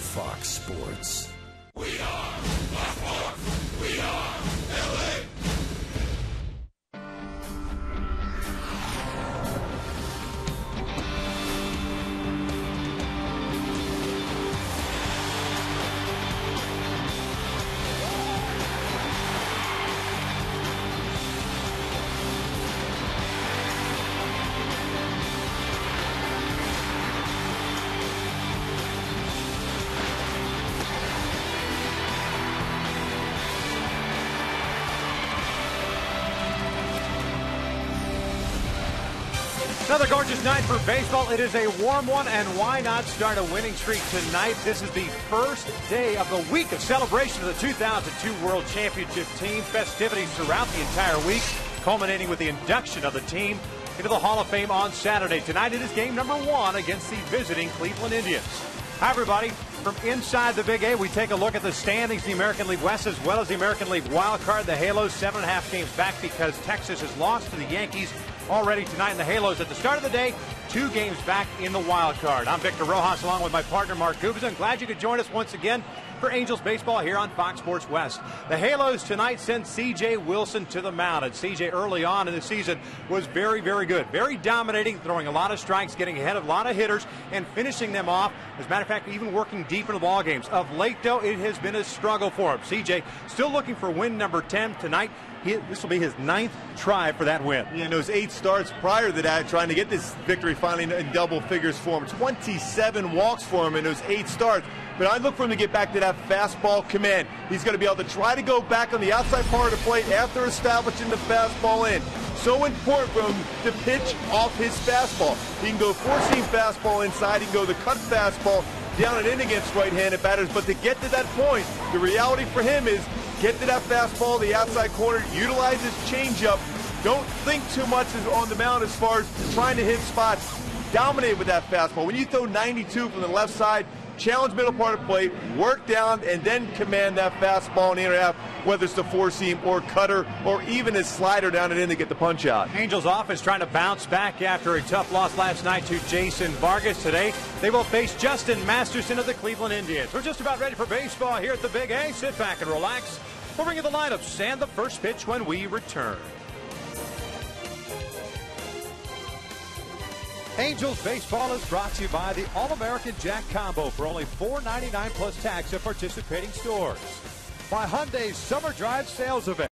Fox Sports. We are Fox Sports. We are LA. Another gorgeous night for baseball. It is a warm one, and why not start a winning streak tonight? This is the first day of the week of celebration of the 2002 World Championship team. Festivities throughout the entire week, culminating with the induction of the team into the Hall of Fame on Saturday. Tonight it is game number 1 against the visiting Cleveland Indians. Hi, everybody. From inside the Big A, we take a look at the standings, the American League West as well as the American League wild card. The Halos 7.5 games back because Texas has lost to the Yankees already tonight. And the Halos at the start of the day, 2 games back in the wild card. I'm Victor Rojas along with my partner Mark Gubza. I'm glad you could join us once again for Angels baseball here on Fox Sports West. The Halos tonight send C.J. Wilson to the mound. And C.J. early on in the season was very, very good. Very dominating, throwing a lot of strikes, getting ahead of a lot of hitters, and finishing them off. As a matter of fact, even working deep into the ball games. Of late, though, it has been a struggle for him. C.J. still looking for win number 10 tonight. This will be his 9th try for that win. Yeah, and those 8 starts prior to that, trying to get this victory finally in double figures for him. 27 walks for him in those 8 starts. But I look for him to get back to that fastball command. He's going to be able to try to go back on the outside part of the plate after establishing the fastball in. So important for him to pitch off his fastball. He can go four-seam fastball inside. He can go the cut fastball down and in against right-handed batters. But to get to that point, the reality for him is get to that fastball, the outside corner, utilize his changeup. Don't think too much on the mound as far as trying to hit spots. Dominate with that fastball. When you throw 92 from the left side, challenge middle part of the plate, work down, and then command that fastball in the inner half, whether it's the four-seam or cutter or even his slider down and in to get the punch out. Angels offense trying to bounce back after a tough loss last night to Jason Vargas. Today, they will face Justin Masterson of the Cleveland Indians. We're just about ready for baseball here at the Big A. Sit back and relax. We'll bring you the lineups and the first pitch when we return. Angels baseball is brought to you by the All-American Jack Combo for only $4.99 plus tax at participating stores. By Hyundai's Summer Drive sales event.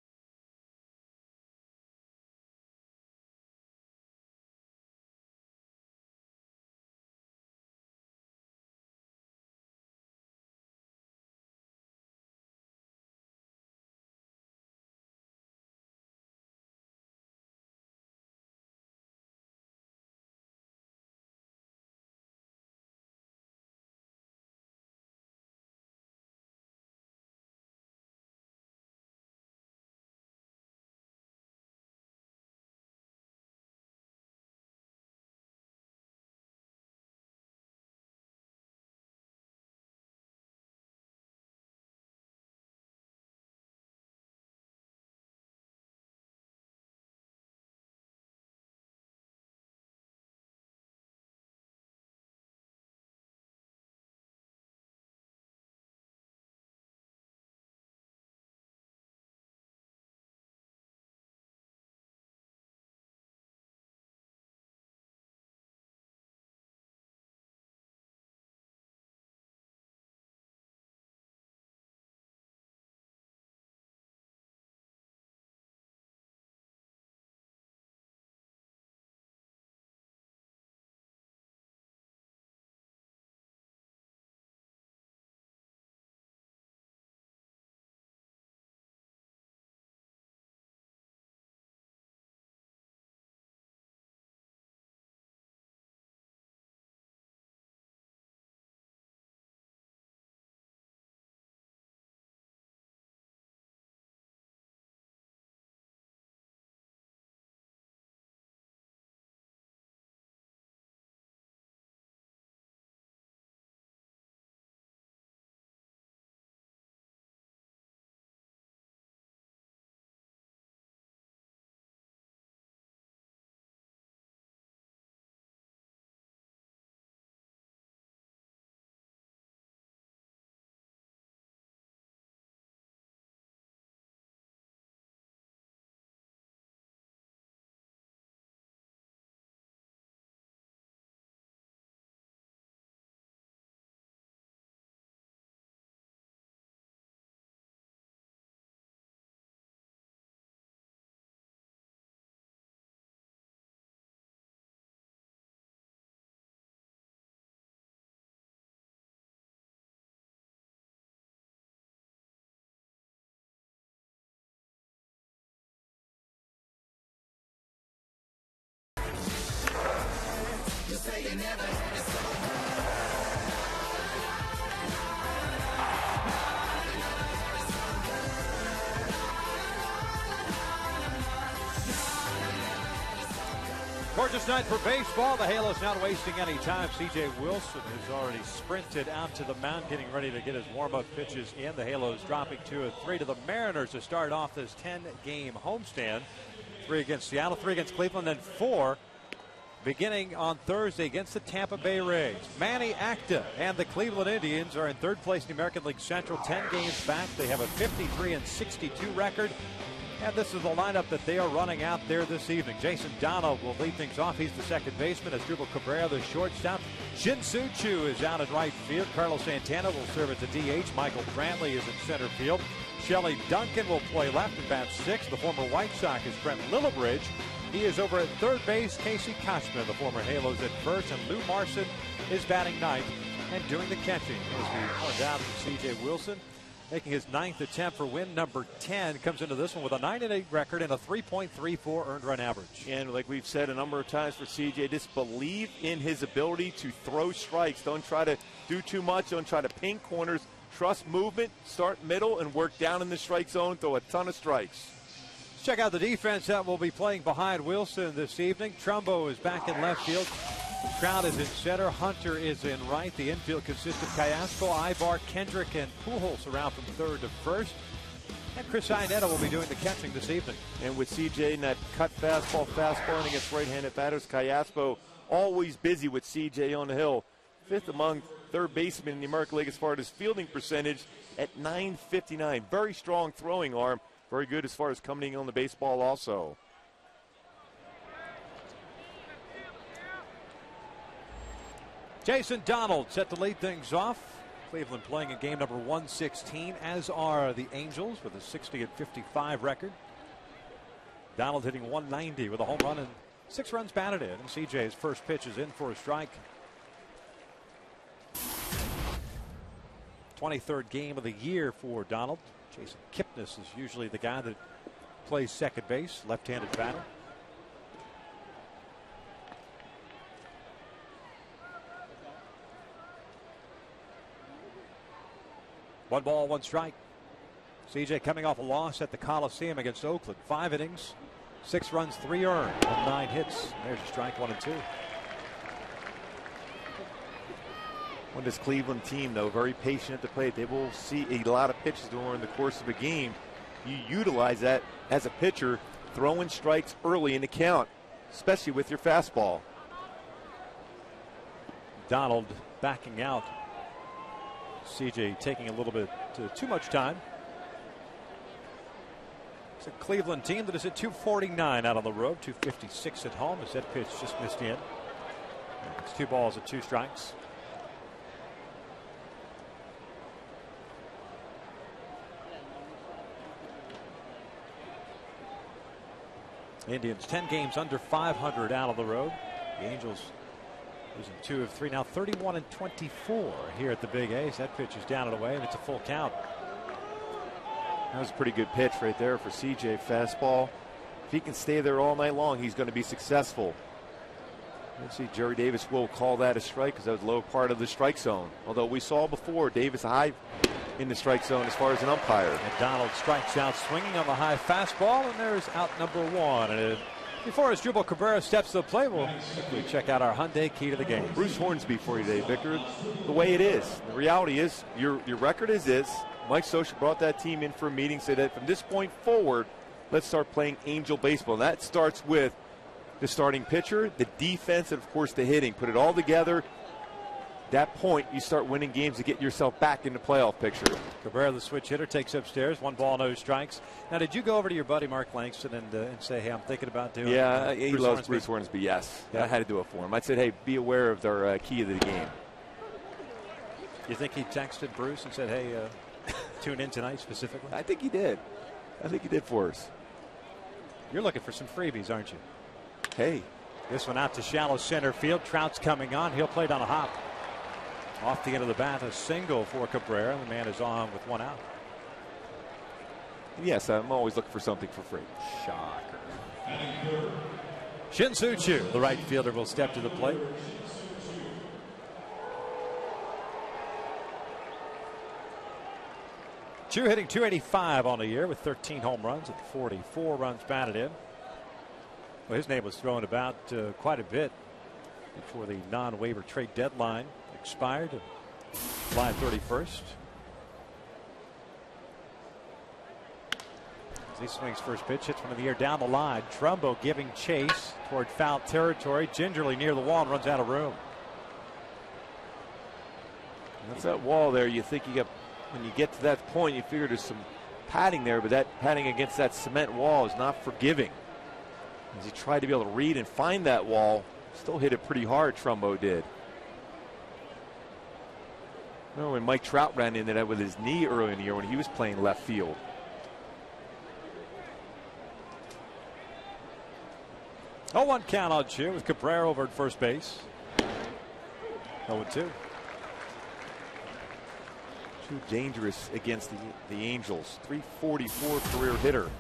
Gorgeous night for baseball. The Halos not wasting any time. C.J. Wilson has already sprinted out to the mound, getting ready to get his warm-up pitches in. The Halos dropping 2-3 to the Mariners to start off this 10-game homestand. 3 against Seattle, 3 against Cleveland, then 4 beginning on Thursday against the Tampa Bay Rays. Manny Acta and the Cleveland Indians are in third place in the American League Central, 10 games back. They have a 53-62 record. And this is the lineup that they are running out there this evening. Jason Donald will lead things off. He's the second baseman. Asdrubal Cabrera, the shortstop. Shin-Soo Choo is out in right field. Carlos Santana will serve at the DH. Michael Brantley is in center field. Shelley Duncan will play left and bat sixth. The former White Sox is Brent Lillibridge. He is over at third base. Casey Koshman, the former Halos, at first. And Lou Marson is batting ninth and doing the catching. As we pointed out from C.J. Wilson, making his 9th attempt for win number 10, comes into this one with a 9-8 record and a 3.34 earned run average. And like we've said a number of times for CJ, just believe in his ability to throw strikes. Don't try to do too much. Don't try to pin corners. Trust movement, start middle, and work down in the strike zone. Throw a ton of strikes. Let's check out the defense that will be playing behind Wilson this evening. Trumbo is back in left field. Trout is in center. Hunter is in right. The infield consists of Cayasco, Ibar, Kendrick, and Pujols around from third to first. And Chris Iannetta will be doing the catching this evening. And with CJ in that cut fastball against right-handed batters, Cayasco always busy with CJ on the hill. 5th among third basemen in the American League as far as his fielding percentage at .959. Very strong throwing arm. Very good as far as coming in on the baseball also. Jason Donald set to lead things off. Cleveland playing in game number 116, as are the Angels with a 60-55 record. Donald hitting 190 with a home run and 6 runs batted in. And CJ's first pitch is in for a strike. 23rd game of the year for Donald. Jason Kipnis is usually the guy that plays second base, left-handed batter. One ball, one strike. CJ coming off a loss at the Coliseum against Oakland. 5 innings, 6 runs, 3 earned, and 9 hits. There's a strike, 1 and 2. When this Cleveland team, though, very patient at the plate, they will see a lot of pitches during the course of a game. You utilize that as a pitcher, throwing strikes early in the count, especially with your fastball. Donald backing out. CJ taking a little bit too much time. It's a Cleveland team that is at 249 out on the road, 256 at home, as that pitch just missed in. It's 2 balls and 2 strikes. Indians 10 games under 500 out on the road. The Angels losing 2 of 3 now, 31-24 here at the Big A's. That pitch is down and away, and it's a full count. That was a pretty good pitch right there for CJ. Fastball. If he can stay there all night long, he's going to be successful. Let's see, Jerry Davis will call that a strike because that was the low part of the strike zone. Although we saw before Davis high in the strike zone as far as an umpire. And Donald strikes out swinging on the high fastball, and there's out number 1. And before Asdrubal Cabrera steps to the plate, we'll quickly check out our Hyundai key to the game. Bruce Hornsby for you today, Victor. The way it is, the reality is, your record is this. Mike Scioscia brought that team in for a meeting, said that from this point forward, let's start playing Angel baseball. And that starts with the starting pitcher, the defense, and of course the hitting. Put it all together. That point, you start winning games to get yourself back in the playoff picture. Cabrera, the switch hitter, takes upstairs. 1 ball, no strikes. Now, did you go over to your buddy Mark Langston and say, hey, I'm thinking about doing Yeah, he loves Bruce Hornsby, yes. Yeah. I had to do it for him. I said, hey, be aware of their key to the game. You think he texted Bruce and said, hey, tune in tonight specifically? I think he did. I think he did for us. You're looking for some freebies, aren't you? Hey. This one out to shallow center field. Trout's coming on. He'll play it on a hop. Off the end of the bat, a single for Cabrera. The man is on with 1 out. Yes, I'm always looking for something for free. Shocker. Shin-Soo Choo, the right fielder, will step to the plate. Chu hitting .285 on the year with 13 home runs and 44 runs batted in. Well, his name was thrown about quite a bit before the non-waiver trade deadline expired July 31st. As he swings first pitch, hits one in the air down the line. Trumbo giving chase toward foul territory, gingerly near the wall, and runs out of room. That's that wall there. You think you got, when you get to that point, you figure there's some padding there, but that padding against that cement wall is not forgiving. As he tried to be able to read and find that wall, still hit it pretty hard, Trumbo did. Remember when Mike Trout ran into that with his knee early in the year when he was playing left field? Oh, 1 count on Chu with Cabrera over at first base. 0-2. Too dangerous against the Angels. .344 career hitter.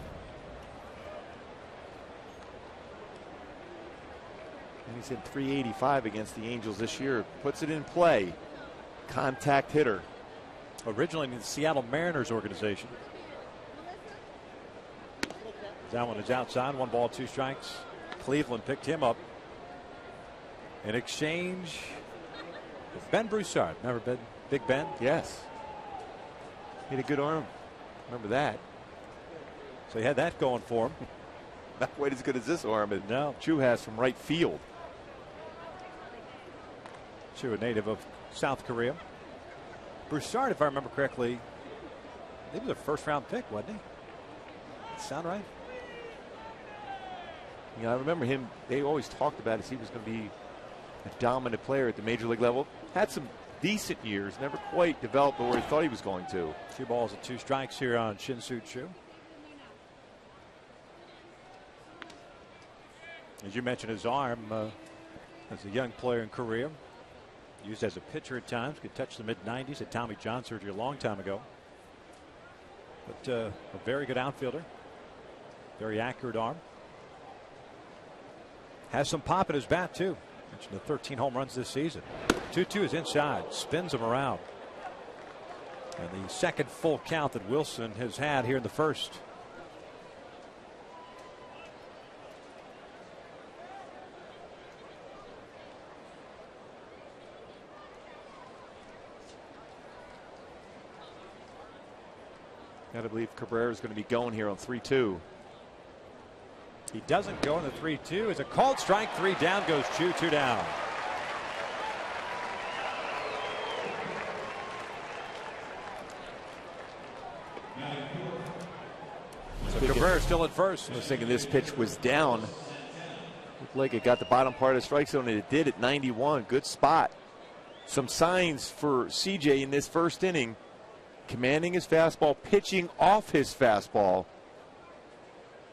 And he's hit .385 against the Angels this year. Puts it in play. Contact hitter. Originally in the Seattle Mariners organization. That one is outside. 1 ball, 2 strikes. Cleveland picked him up in exchange with Ben Broussard. Remember Big Ben? Yes. He had a good arm. Remember that. So he had that going for him. Not quite as good as this arm that no. Chu has from right field. Chu, a native of South Korea. Broussard, if I remember correctly, he was a first-round pick, wasn't he? Does that sound right? Yeah, I remember him. They always talked about as he was going to be a dominant player at the major league level. Had some decent years, never quite developed where he thought he was going to. 2 balls and 2 strikes here on Shin-Soo Chu. As you mentioned, his arm as a young player in Korea, used as a pitcher at times, could touch the mid-90s, at Tommy John surgery a long time ago. But a very good outfielder, very accurate arm. Has some pop in his bat, too. Mentioned the 13 home runs this season. 2-2 is inside, spins him around. And the second full count that Wilson has had here in the first. Got to believe Cabrera is going to be going here on 3-2. He doesn't go in the 3-2. It's a called strike. 3 down goes Chu. 2 down. So Cabrera still at first. I was thinking this pitch was down. Looked like it got the bottom part of the strike zone, and it did at 91. Good spot. Some signs for CJ in this first inning. Commanding his fastball, pitching off his fastball.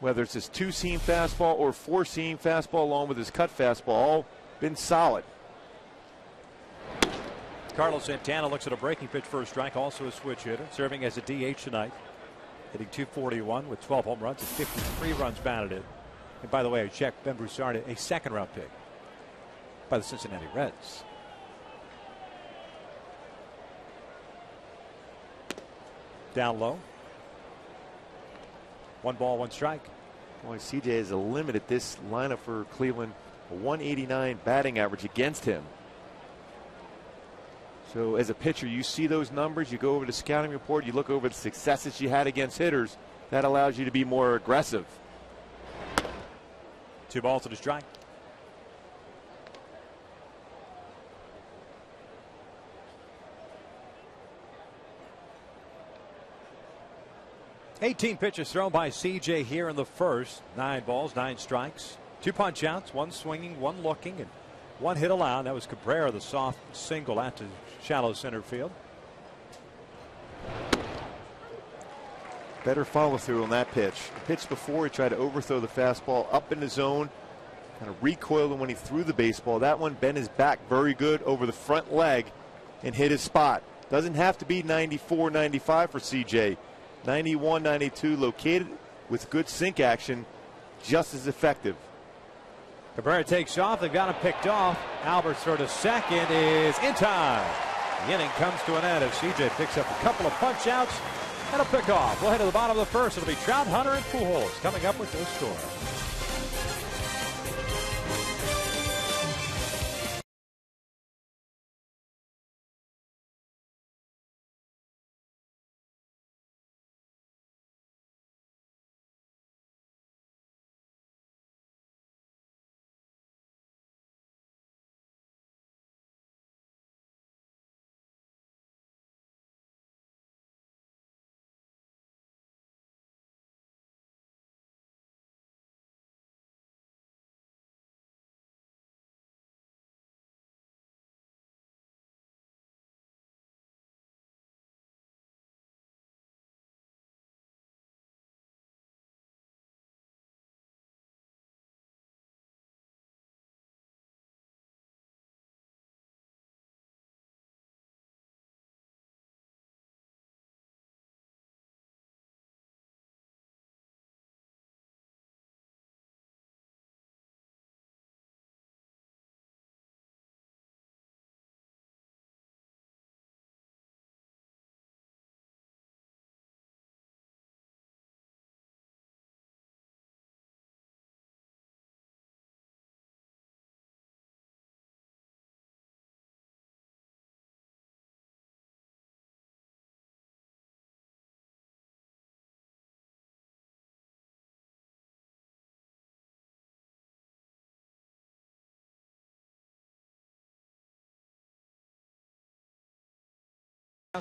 Whether it's his 2-seam fastball or 4-seam fastball along with his cut fastball, all been solid. Carlos Santana looks at a breaking pitch for a strike, also a switch hitter, serving as a DH tonight. Hitting .241 with 12 home runs and 53 runs batted in. And by the way, I checked, Ben Broussard, a second-round pick by the Cincinnati Reds. Down low. 1 ball, 1 strike. Boy, CJ is a limit at this lineup for Cleveland. A 189 batting average against him. So as a pitcher, you see those numbers, you go over the scouting report, you look over the successes you had against hitters. That allows you to be more aggressive. 2 balls and a strike. $18 pitches thrown by CJ here in the first. 9 balls, 9 strikes. 2 punch outs, 1 swinging, 1 looking, and 1 hit allowed. That was Cabrera, the soft single out to shallow center field. Better follow through on that pitch. The pitch before, he tried to overthrow the fastball up in the zone, kind of recoiled when he threw the baseball. That one bent his back very good over the front leg and hit his spot. Doesn't have to be 94, 95 for CJ. 91, 92, located with good sink action, just as effective. Cabrera takes off. They've got him picked off. Albert's throw to second is in time. The inning comes to an end as CJ picks up a couple of punch outs And a pickoff. We'll head to the bottom of the first. It'll be Trout, Hunter, and Pujols coming up with those scores.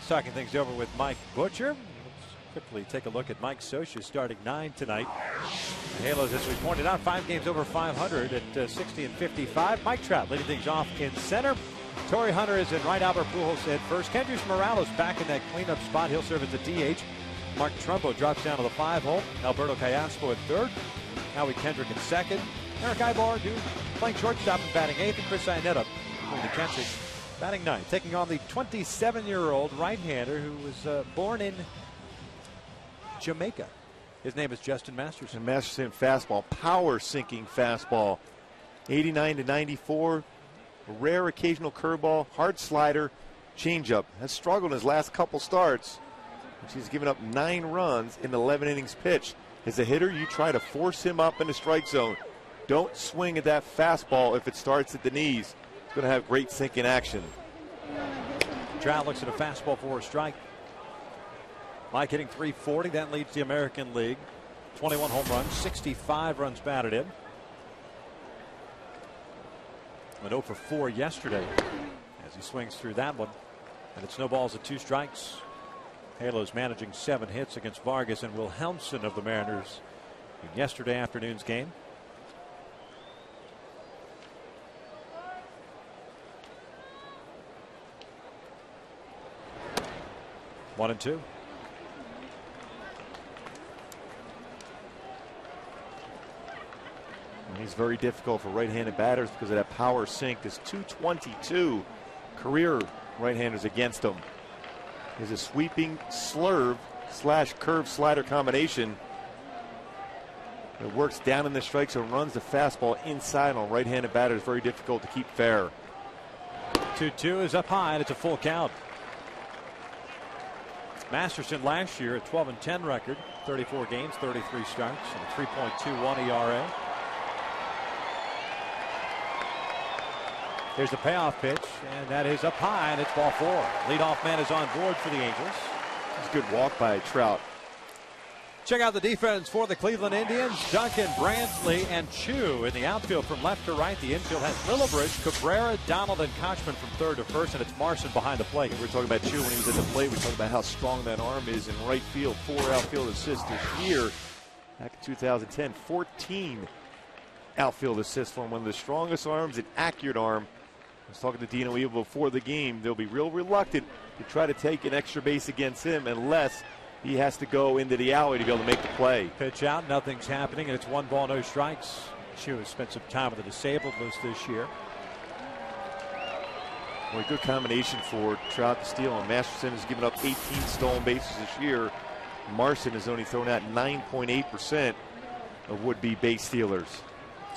Talking things over with Mike Butcher. Let's quickly take a look at Mike Scioscia starting 9 tonight. The Halos, as we pointed out, 5 games over 500 at 60 and 55. Mike Trout leading things off in center. Torrey Hunter is in right. Albert Pujols at first. Kendrys Morales back in that cleanup spot. He'll serve as a DH. Mark Trumbo drops down to the 5-hole. Alberto Callaspo at third. Howie Kendrick in second. Eric Ibar playing shortstop and batting 8th. And Chris Iannetta doing the catching, batting 9th. Taking on the 27-year-old right-hander who was born in Jamaica. His name is Justin Masterson. Masterson fastball, power sinking fastball. 89 to 94. A rare occasional curveball, hard slider, changeup. Has struggled in his last couple starts. He's given up 9 runs in 11 innings pitched. As a hitter, you try to force him up in the strike zone. Don't swing at that fastball if it starts at the knees. It's going to have great sinking action. Trout looks at a fastball for a strike. Mike hitting .340. That leads the American League. 21 home runs, 65 runs batted in. Went 0 for 4 yesterday as he swings through that one. And it snowballs at 2 strikes. Halos managing 7 hits against Vargas and Wilhelmsen of the Mariners in yesterday afternoon's game. One and 2. And he's very difficult for right-handed batters because of that power sink. There's 222 career right-handers against him. There's a sweeping slurve / curve slider combination that works down in the strike zone, runs the fastball inside on right-handed batters. Very difficult to keep fair. 2-2 is up high and it's a full count. Masterson last year at 12 and 10 record, 34 games, 33 starts, and a 3.21 ERA. Here's the payoff pitch, and that is up high, and it's ball 4. Leadoff man is on board for the Angels. It's a good walk by Trout. Check out the defense for the Cleveland Indians. Duncan, Brantley, and Chu in the outfield from left to right. The infield has Lillibridge, Cabrera, Donald, and Kochman from third to first, and it's Marson behind the plate. We're talking about Chu when he was at the plate. We're talking about how strong that arm is in right field. 4 outfield assists this year. Back in 2010, 14 outfield assists for him. One of the strongest arms, an accurate arm. I was talking to Dino Evil before the game. They'll be real reluctant to try to take an extra base against him unless he has to go into the alley to be able to make the play. Pitch out, nothing's happening, and it's 1 ball, no strikes. Chu has spent some time with the disabled list this year. Well, a good combination for Trout to steal, and Masterson has given up 18 stolen bases this year. Marson has only thrown out 9.8% of would-be base stealers.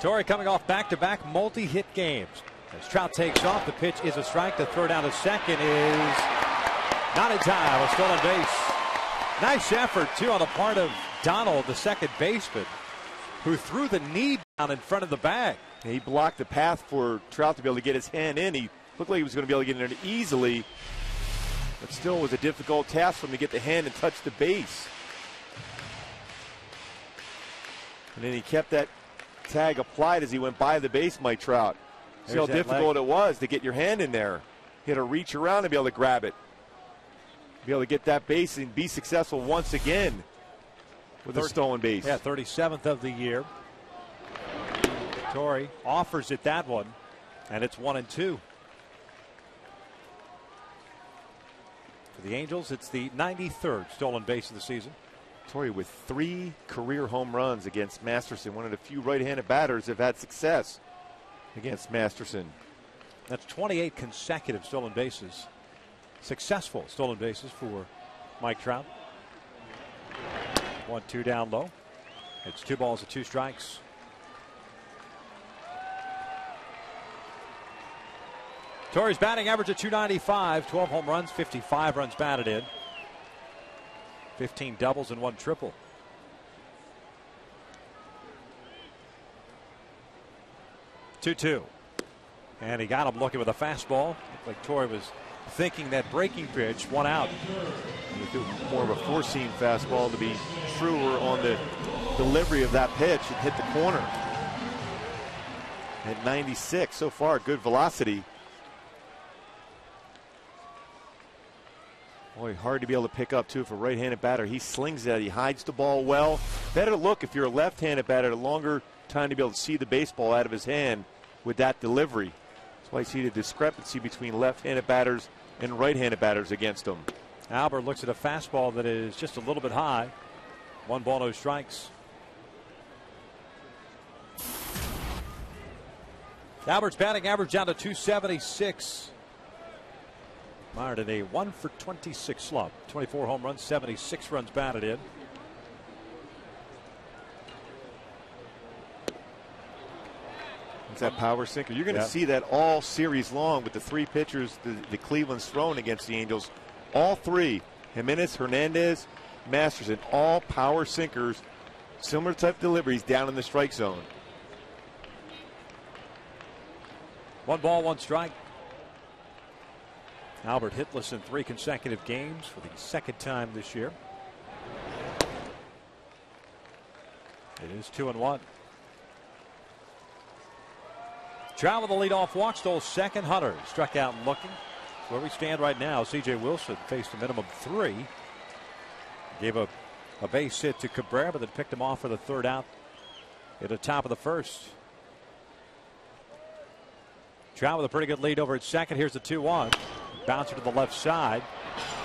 Torrey coming off back-to-back multi-hit games. As Trout takes off, the pitch is a strike. The throw down to second is not in time. A stolen base. Nice effort, too, on the part of Donald, the second baseman, who threw the knee down in front of the bag. He blocked the path for Trout to be able to get his hand in. He looked like he was going to be able to get in there easily, but still was a difficult task for him to get the hand and touch the base. And then he kept that tag applied as he went by the base, Mike Trout. See how difficult it was to get your hand in there. He had to reach around to be able to grab it. Be able to get that base and be successful once again with a stolen base. Yeah, 37th of the year. Torrey offers it that one, and it's 1-2. For the Angels, it's the 93rd stolen base of the season. Torrey with 3 career home runs against Masterson. One of the few right-handed batters that have had success against Masterson. That's 28 consecutive stolen bases. Successful stolen bases for Mike Trout. 1-2 down low. It's 2 balls and 2 strikes. Torrey's batting average at .295, 12 home runs, 55 runs batted in, 15 doubles and 1 triple. Two. And he got him looking with a fastball. Looked like Torrey was thinking that breaking pitch, 1 out. More of a four-seam fastball to be truer on the delivery of that pitch. It hit the corner. At 96 so far, good velocity. Boy, hard to be able to pick up, too, for a right-handed batter. He slings that. He hides the ball well. Better look if you're a left-handed batter, a longer time to be able to see the baseball out of his hand with that delivery. That's why you see the discrepancy between left-handed batters and right-handed batters against him. Albert looks at a fastball that is just a little bit high. 1 ball, no strikes. Albert's batting average down to .276. Mired in a 1-for-26 slump. 24 home runs, 76 runs batted in. It's that power sinker. You're going to see that all series long with the 3 pitchers the Cleveland's thrown against the Angels. All 3, Jimenez, Hernandez, Masterson, all power sinkers, similar type deliveries down in the strike zone. 1 ball, 1 strike. Albert hitless in 3 consecutive games for the 2nd time this year. It is 2-1. Trout with the leadoff walk, stole second. Hunter struck out and looking. Where we stand right now, C.J. Wilson faced a minimum 3. Gave a base hit to Cabrera, but then picked him off for the 3rd out at the top of the 1st. Trout with a pretty good lead over at second. Here's the 2-1. Bouncer to the left side.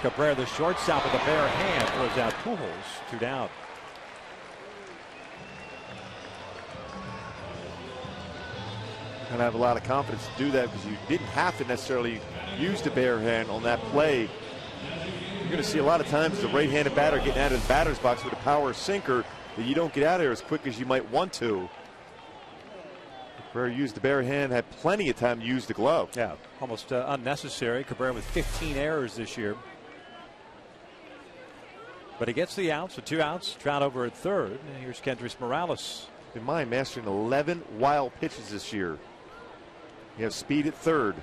Cabrera, the shortstop, with a bare hand, throws out Pujols. 2 down. And I have a lot of confidence to do that because you didn't have to necessarily use the bare hand on that play. You're going to see a lot of times the right-handed batter getting out of the batter's box with a power sinker that you don't get out of there as quick as you might want to. Cabrera used the bare hand, had plenty of time to use the glove. Yeah, almost unnecessary. Cabrera with 15 errors this year. But he gets the out, so 2 outs. Trout over at 3rd. And here's Kendrys Morales. In mind, mastering 11 wild pitches this year. You have speed at 3rd.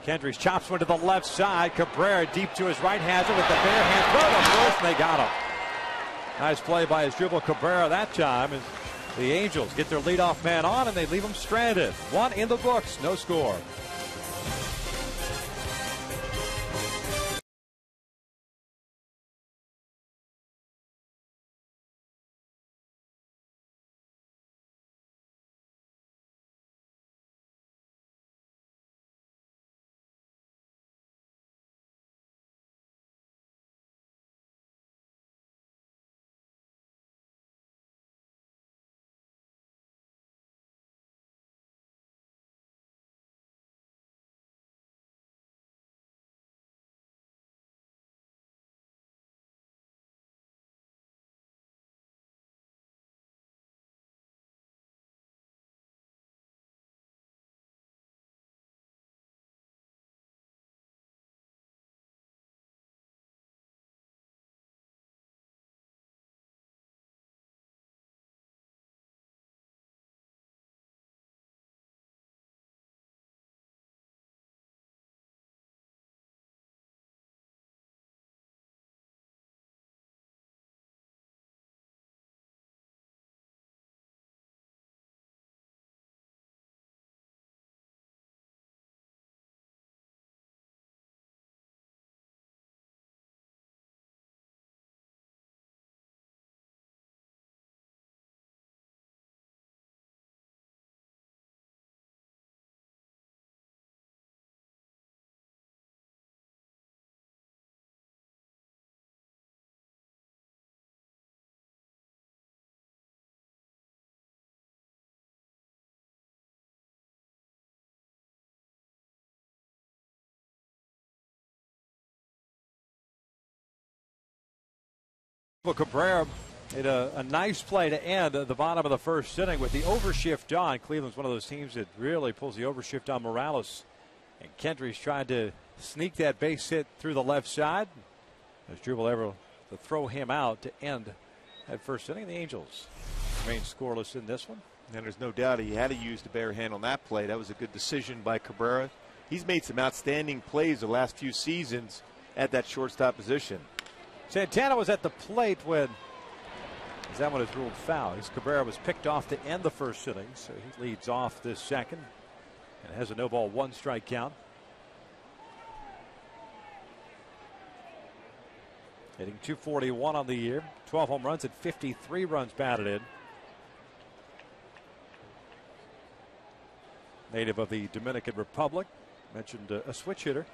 Kendrys chops one to the left side. Cabrera deep to his right, has it with the bare hand. Throw to first, and they got him. Nice play by his dribble Cabrera that time. And the Angels get their leadoff man on, and they leave him stranded. 1 in the books, no score. Cabrera made a nice play to end the bottom of the first inning with the overshift on. Cleveland's one of those teams that really pulls the overshift on Morales. And Kendry's tried to sneak that base hit through the left side. As Drew will able to throw him out to end that first inning. The Angels remain scoreless in this one. And there's no doubt he had to use the bare hand on that play. That was a good decision by Cabrera. He's made some outstanding plays the last few seasons at that shortstop position. Santana was at the plate when that one is ruled foul. Cabrera was picked off to end the first inning, so he leads off this second and has a no ball, 1 strike count. Hitting .241 on the year, 12 home runs and 53 runs batted in. Native of the Dominican Republic. Mentioned a switch hitter.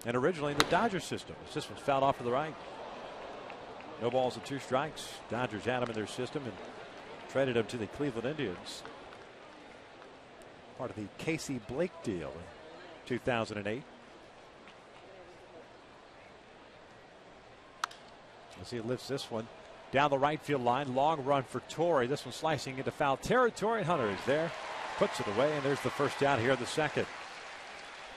And originally in the Dodgers system. This one's fouled off to the right. No balls and 2 strikes. Dodgers had him in their system and traded him to the Cleveland Indians. Part of the Casey Blake deal in 2008. As he lifts this one down the right field line. Long run for Torrey. This one slicing into foul territory. Hunter is there. Puts it away, and there's the first out here in the second.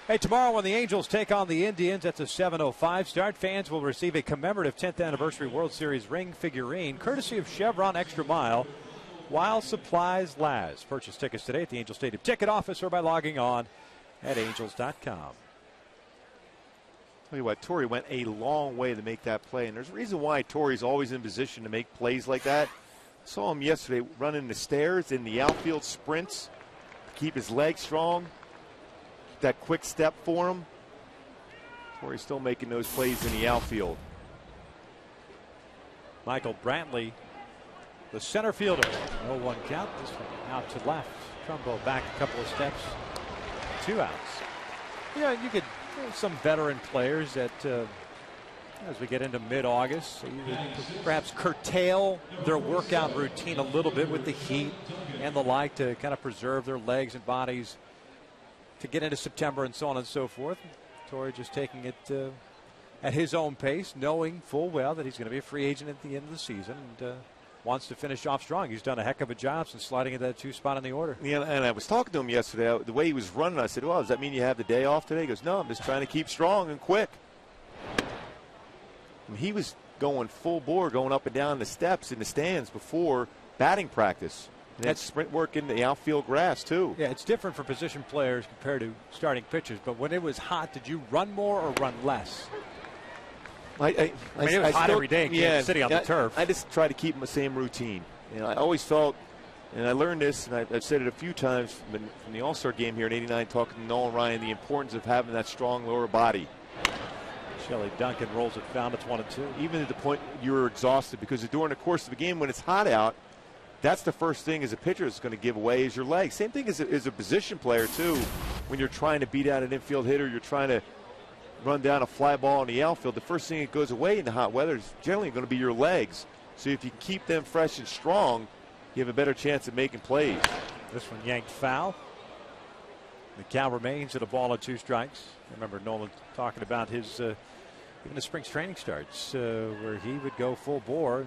Hey, tomorrow when the Angels take on the Indians, that's a 7:05 start. Fans will receive a commemorative 10th anniversary World Series ring figurine, courtesy of Chevron Extra Mile, while supplies last. Purchase tickets today at the Angel Stadium ticket office or by logging on at angels.com. Tell you what, Torrey went a long way to make that play, and there's a reason why Torrey's always in position to make plays like that. I saw him yesterday running the stairs in the outfield sprints, keep his legs strong, that quick step for him. Torrey's still making those plays in the outfield. Michael Brantley, the center fielder. 0-1 count. This one out to left. Trumbo back a couple of steps. 2 outs. You know, you could some veteran players that as we get into mid-August, perhaps curtail their workout routine a little bit with the heat and the like to kind of preserve their legs and bodies to get into September and so on and so forth. Torrey just taking it at his own pace, knowing full well that he's going to be a free agent at the end of the season and wants to finish off strong. He's done a heck of a job since sliding into that 2 spot in the order. Yeah, and I was talking to him yesterday. The way he was running, I said, well, does that mean you have the day off today? He goes, no, I'm just trying to keep strong and quick. And he was going full bore, going up and down the steps in the stands before batting practice. And that's sprint work in the outfield grass, too. Yeah, it's different for position players compared to starting pitchers. But when it was hot, did you run more or run less? I mean, it was hot every day, sitting on the turf. I just try to keep my same routine. You know, I always felt, and I learned this, and I've said it a few times from the All-Star game here in '89, talking to Nolan Ryan, the importance of having that strong lower body. Shelley Duncan rolls it foul. It's 1-2. Even at the point you're exhausted, because during the course of the game when it's hot out, that's the first thing as a pitcher that's going to give away is your legs. Same thing as a position player, too. When you're trying to beat out an infield hitter, you're trying to run down a fly ball in the outfield, the first thing that goes away in the hot weather is generally going to be your legs. So if you keep them fresh and strong, you have a better chance of making plays. This one yanked foul. The count remains at 1-2 strikes. I remember Nolan talking about his even the spring training starts where he would go full bore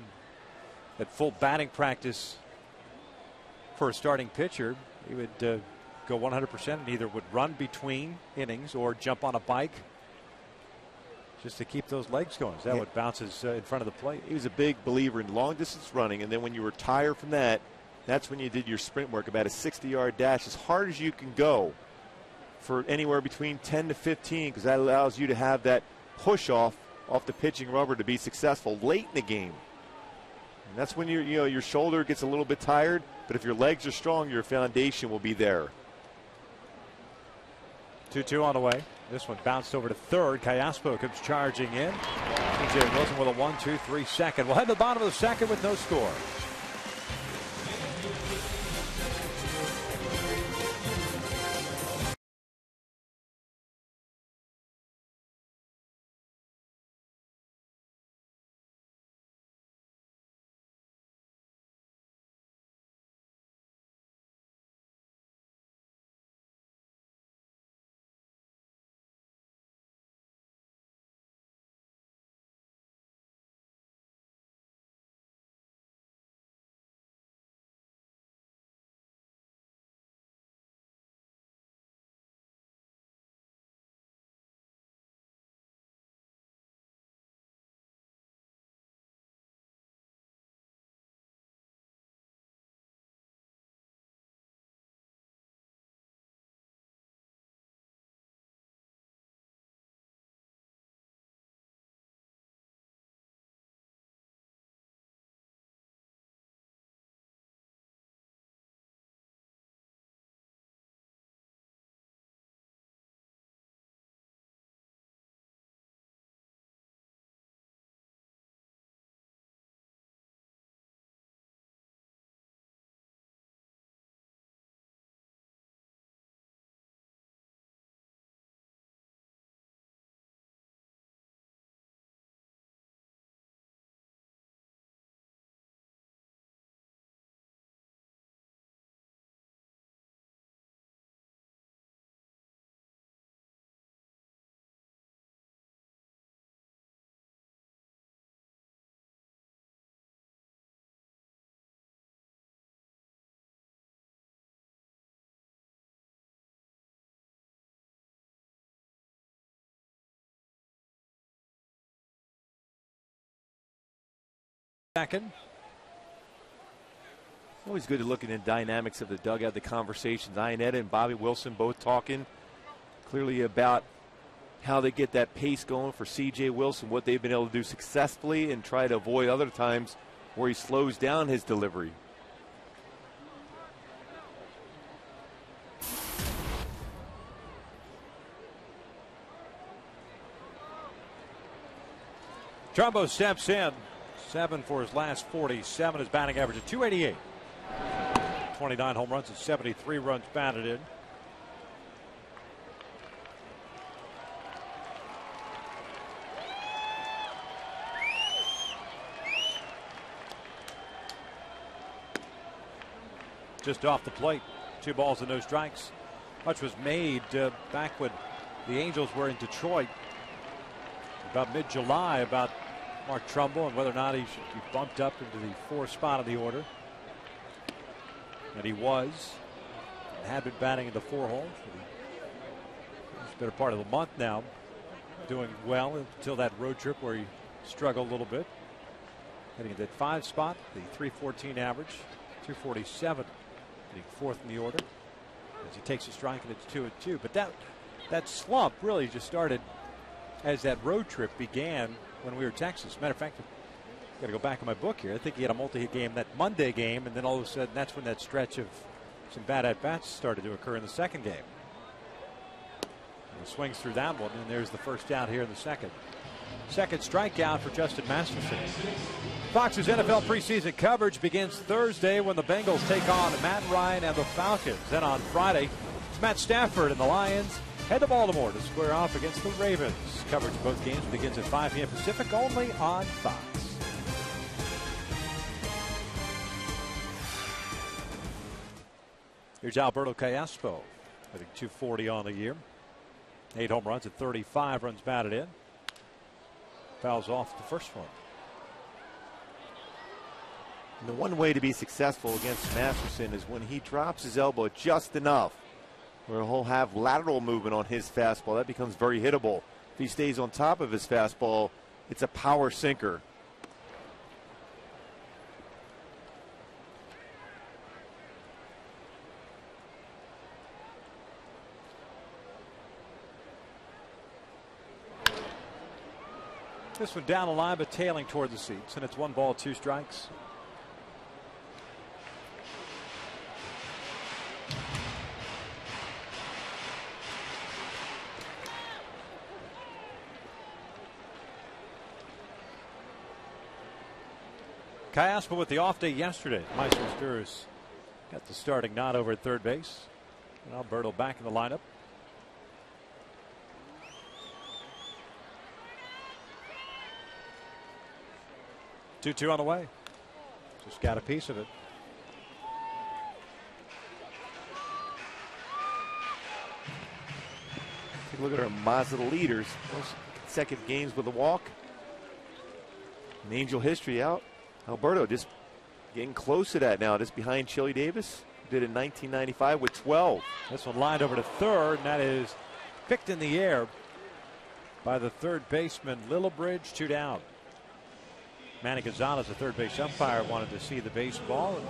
at full batting practice for a starting pitcher. He would go 100% and either would run between innings or jump on a bike just to keep those legs going. That what bounces in front of the plate. He was a big believer in long distance running, and then when you retire from that, that's when you did your sprint work, about a 60-yard dash as hard as you can go for anywhere between 10 to 15, because that allows you to have that push off the pitching rubber to be successful late in the game. And that's when your shoulder gets a little bit tired, but if your legs are strong, your foundation will be there. 2-2 on the way. This one bounced over to third. Callaspo comes charging in. TJ Wilson with a 1-2-3 second. We'll head to the bottom of the second with no score. Second. Always good to look at the dynamics of the dugout, the conversations. Iannetta and Bobby Wilson both talking clearly about how they get that pace going for C.J. Wilson, what they've been able to do successfully and try to avoid other times where he slows down his delivery. Trumbo steps in. 7 for his last 47. His batting average of .288. 29 home runs and 73 runs batted in. Just off the plate. 2 balls and no strikes. Much was made back when the Angels were in Detroit about mid-July about Mark Trumbo and whether or not he should be bumped up into the 4th spot of the order. And he was. And had been batting in the 4 hole for the better part of the month now. Doing well until that road trip where he struggled a little bit. Heading into that 5 spot, the .314 average, .247. Hitting 4th in the order. As he takes a strike and it's 2-2. But that slump really just started as that road trip began when we were in Texas. Matter of fact, I've got to go back in my book here. I think he had a multi-hit game that Monday game, and then all of a sudden that's when that stretch of some bad at-bats started to occur in the second game. And he swings through that one, and there's the first out here in the second. Second strikeout for Justin Masterson. Fox's NFL preseason coverage begins Thursday when the Bengals take on Matt Ryan and the Falcons. Then on Friday, it's Matt Stafford and the Lions head to Baltimore to square off against the Ravens. Coverage of both games begins at 5 p.m. Pacific, only on Fox. Here's Alberto Callaspo, hitting .240 on the year. 8 home runs and 35 runs batted in. Fouls off the first one. And the one way to be successful against Masterson is when he drops his elbow just enough where he'll have lateral movement on his fastball. That becomes very hittable. If he stays on top of his fastball, it's a power sinker. This one down the line, but tailing toward the seats, and it's 1 ball, 2 strikes. Callaspo with the off day yesterday. Meister's got the starting nod over at third base. And Alberto back in the lineup. 2-2 on the way. Just got a piece of it. Take a look at our Mazda leaders. Most consecutive games with a walk. In Angel history out. Alberto just getting close to that now, just behind Chili Davis. Did in 1995 with 12. This one lined over to third, and that is picked in the air by the third baseman, Lillibridge, 2 down. Manny Gonzalez, the third base umpire, wanted to see the baseball. And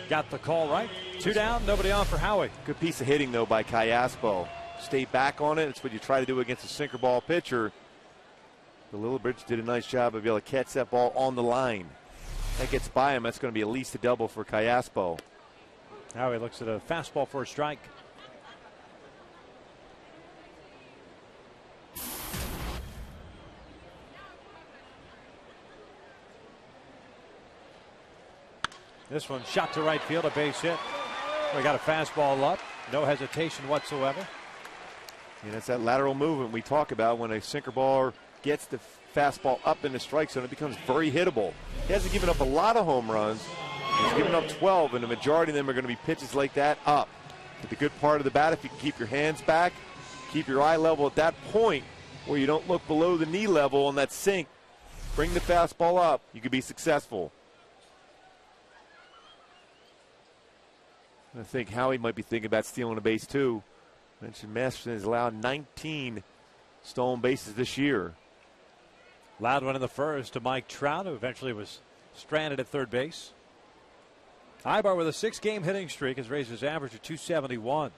got the call right. 2 down, nobody on for Howie. Good piece of hitting, though, by Callaspo. Stay back on it. It's what you try to do against a sinker ball pitcher. The Lillibridge did a nice job of being able to catch that ball on the line. That gets by him. That's going to be at least a double for Callaspo. Howie looks at a fastball for a strike. This one shot to right field, a base hit. We got a fastball up. No hesitation whatsoever. And it's that lateral movement we talk about when a sinker baller gets the fastball up in the strike zone. It becomes very hittable. He hasn't given up a lot of home runs. He's given up 12, and the majority of them are going to be pitches like that up. But the good part of the bat, if you can keep your hands back, keep your eye level at that point where you don't look below the knee level on that sink, bring the fastball up, you could be successful. I think Howie might be thinking about stealing a base too. Mentioned Masterson has allowed 19 stolen bases this year. Loud one in the first to Mike Trout, who eventually was stranded at third base. Ibar with a 6-game hitting streak has raised his average to 271.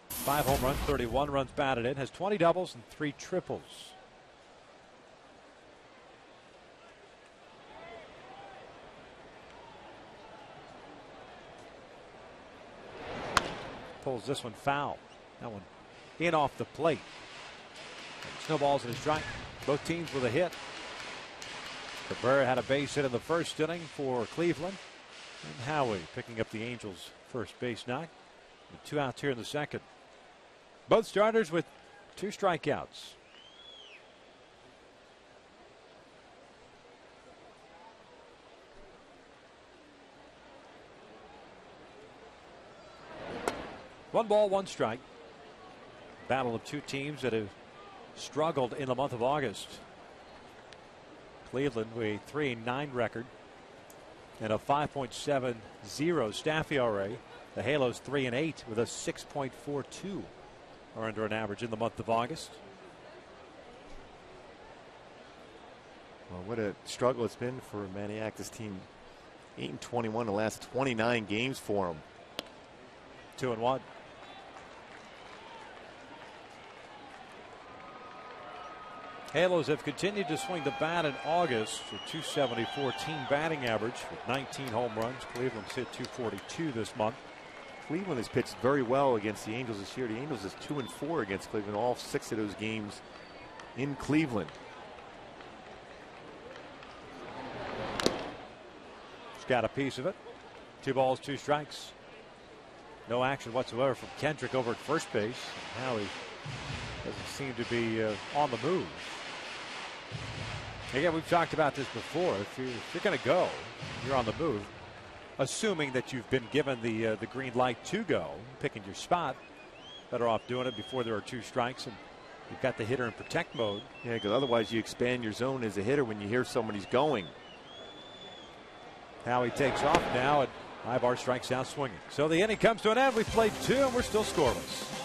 5 home runs, 31 runs batted in, has 20 doubles and 3 triples. Pulls this one foul. That one in off the plate. Snowballs in his strike. Both teams with a hit. Cabrera had a base hit in the first inning for Cleveland. And Howie picking up the Angels' first base knock. And 2 outs here in the second. Both starters with 2 strikeouts. One ball, 1 strike. Battle of 2 teams that have struggled in the month of August. Cleveland with a 3.9 record and a 5.70 staff ERA. The Halos 3-8 with a 6.42 are under an average in the month of August. Well, what a struggle it's been for Maniac's team. 8-21 the last 29 games for them. 2-1. Halos have continued to swing the bat in August for 274 team batting average with 19 home runs. Cleveland's hit 242 this month. Cleveland has pitched very well against the Angels this year. The Angels is 2-4 against Cleveland, all 6 of those games in Cleveland. He's got a piece of it. 2 balls, 2 strikes. No action whatsoever from Kendrick over at first base. Howie doesn't seem to be on the move. Again, we've talked about this before. If you're going to go, you're on the move. Assuming that you've been given the green light to go, picking your spot, better off doing it before there are 2 strikes and you've got the hitter in protect mode. Yeah, because otherwise you expand your zone as a hitter when you hear somebody's going. Howie takes off now, and Ibar strikes out swinging. So the inning comes to an end. We've played 2 and we're still scoreless.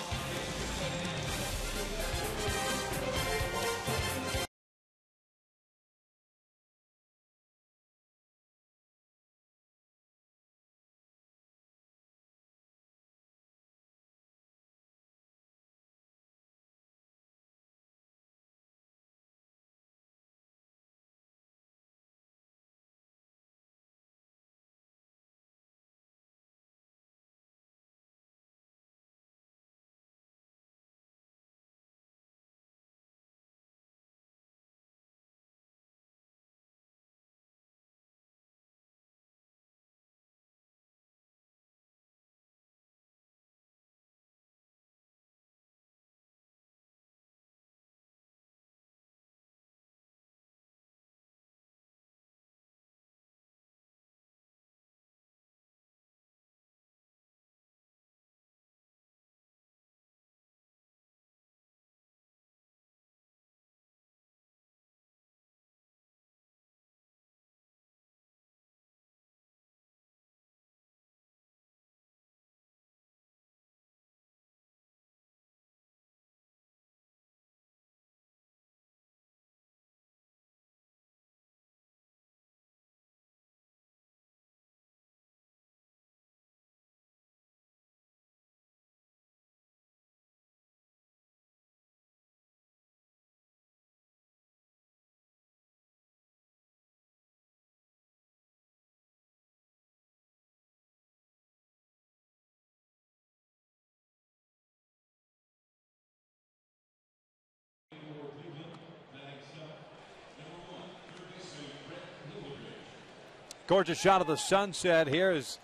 Gorgeous shot of the sunset here as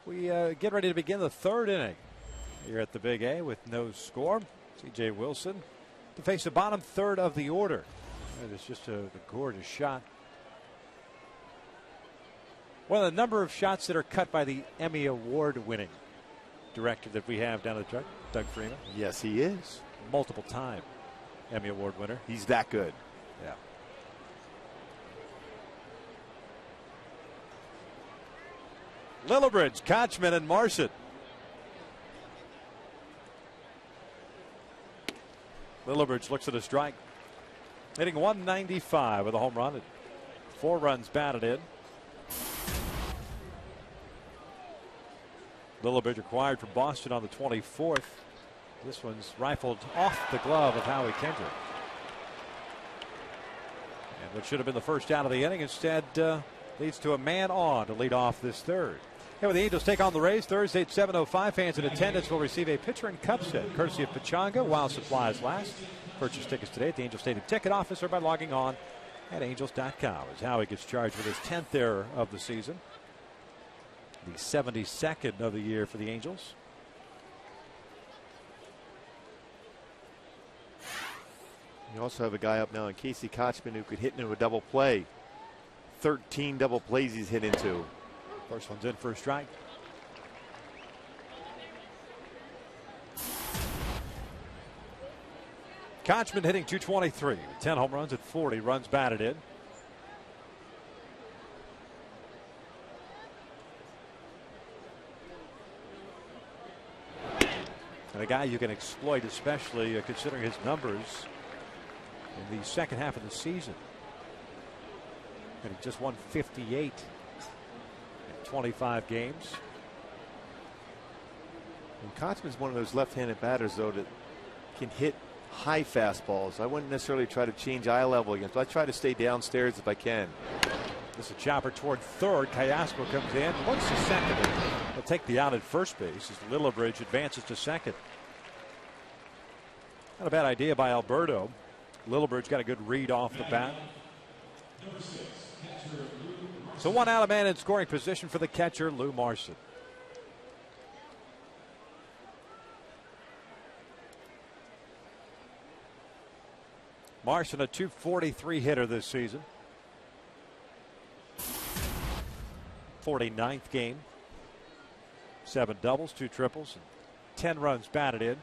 we get ready to begin the 3rd inning here at the Big A with no score. C.J. Wilson to face the bottom 3rd of the order. It is just a gorgeous shot. One of the number of shots that are cut by the Emmy Award winning director that we have down at the truck, Doug Freeman. Yes, he is. Multiple time Emmy Award winner. He's that good. Yeah. Lillibridge, Kochman, and Marson. Lillibridge looks at a strike. Hitting 195 with a home run and 4 runs batted in. Lillibridge acquired from Boston on the 24th. This one's rifled off the glove of Howie Kendrick. And what should have been the first out of the inning instead leads to a man on to lead off this third. Here with the Angels take on the Rays Thursday at 7:05. Fans in attendance will receive a pitcher and cup set courtesy of Pechanga while supplies last. Purchase tickets today at the Angels Stadium ticket office or by logging on at angels.com. As Howie gets charged with his 10th error of the season. The 72nd of the year for the Angels. You also have a guy up now in Casey Kochman who could hit into a double play. 13 double plays he's hit into. First one's in for a strike. Kochman hitting .223 with 10 home runs and 40 runs batted in. And a guy you can exploit, especially considering his numbers in the second half of the season. And he just won 58 in 25 games. And Kochman's one of those left-handed batters, though, that can hit high fastballs. I wouldn't necessarily try to change eye level against, but I try to stay downstairs if I can. This is a chopper toward third. Callasco comes in, looks to second. He'll take the out at first base as Lillibridge advances to second. Not a bad idea by Alberto. Lillibridge got a good read off the bat. So 1 out, a man in scoring position for the catcher, Lou Marson. Marson, a .243 hitter this season. 49th game. 7 doubles, 2 triples, and 10 runs batted in.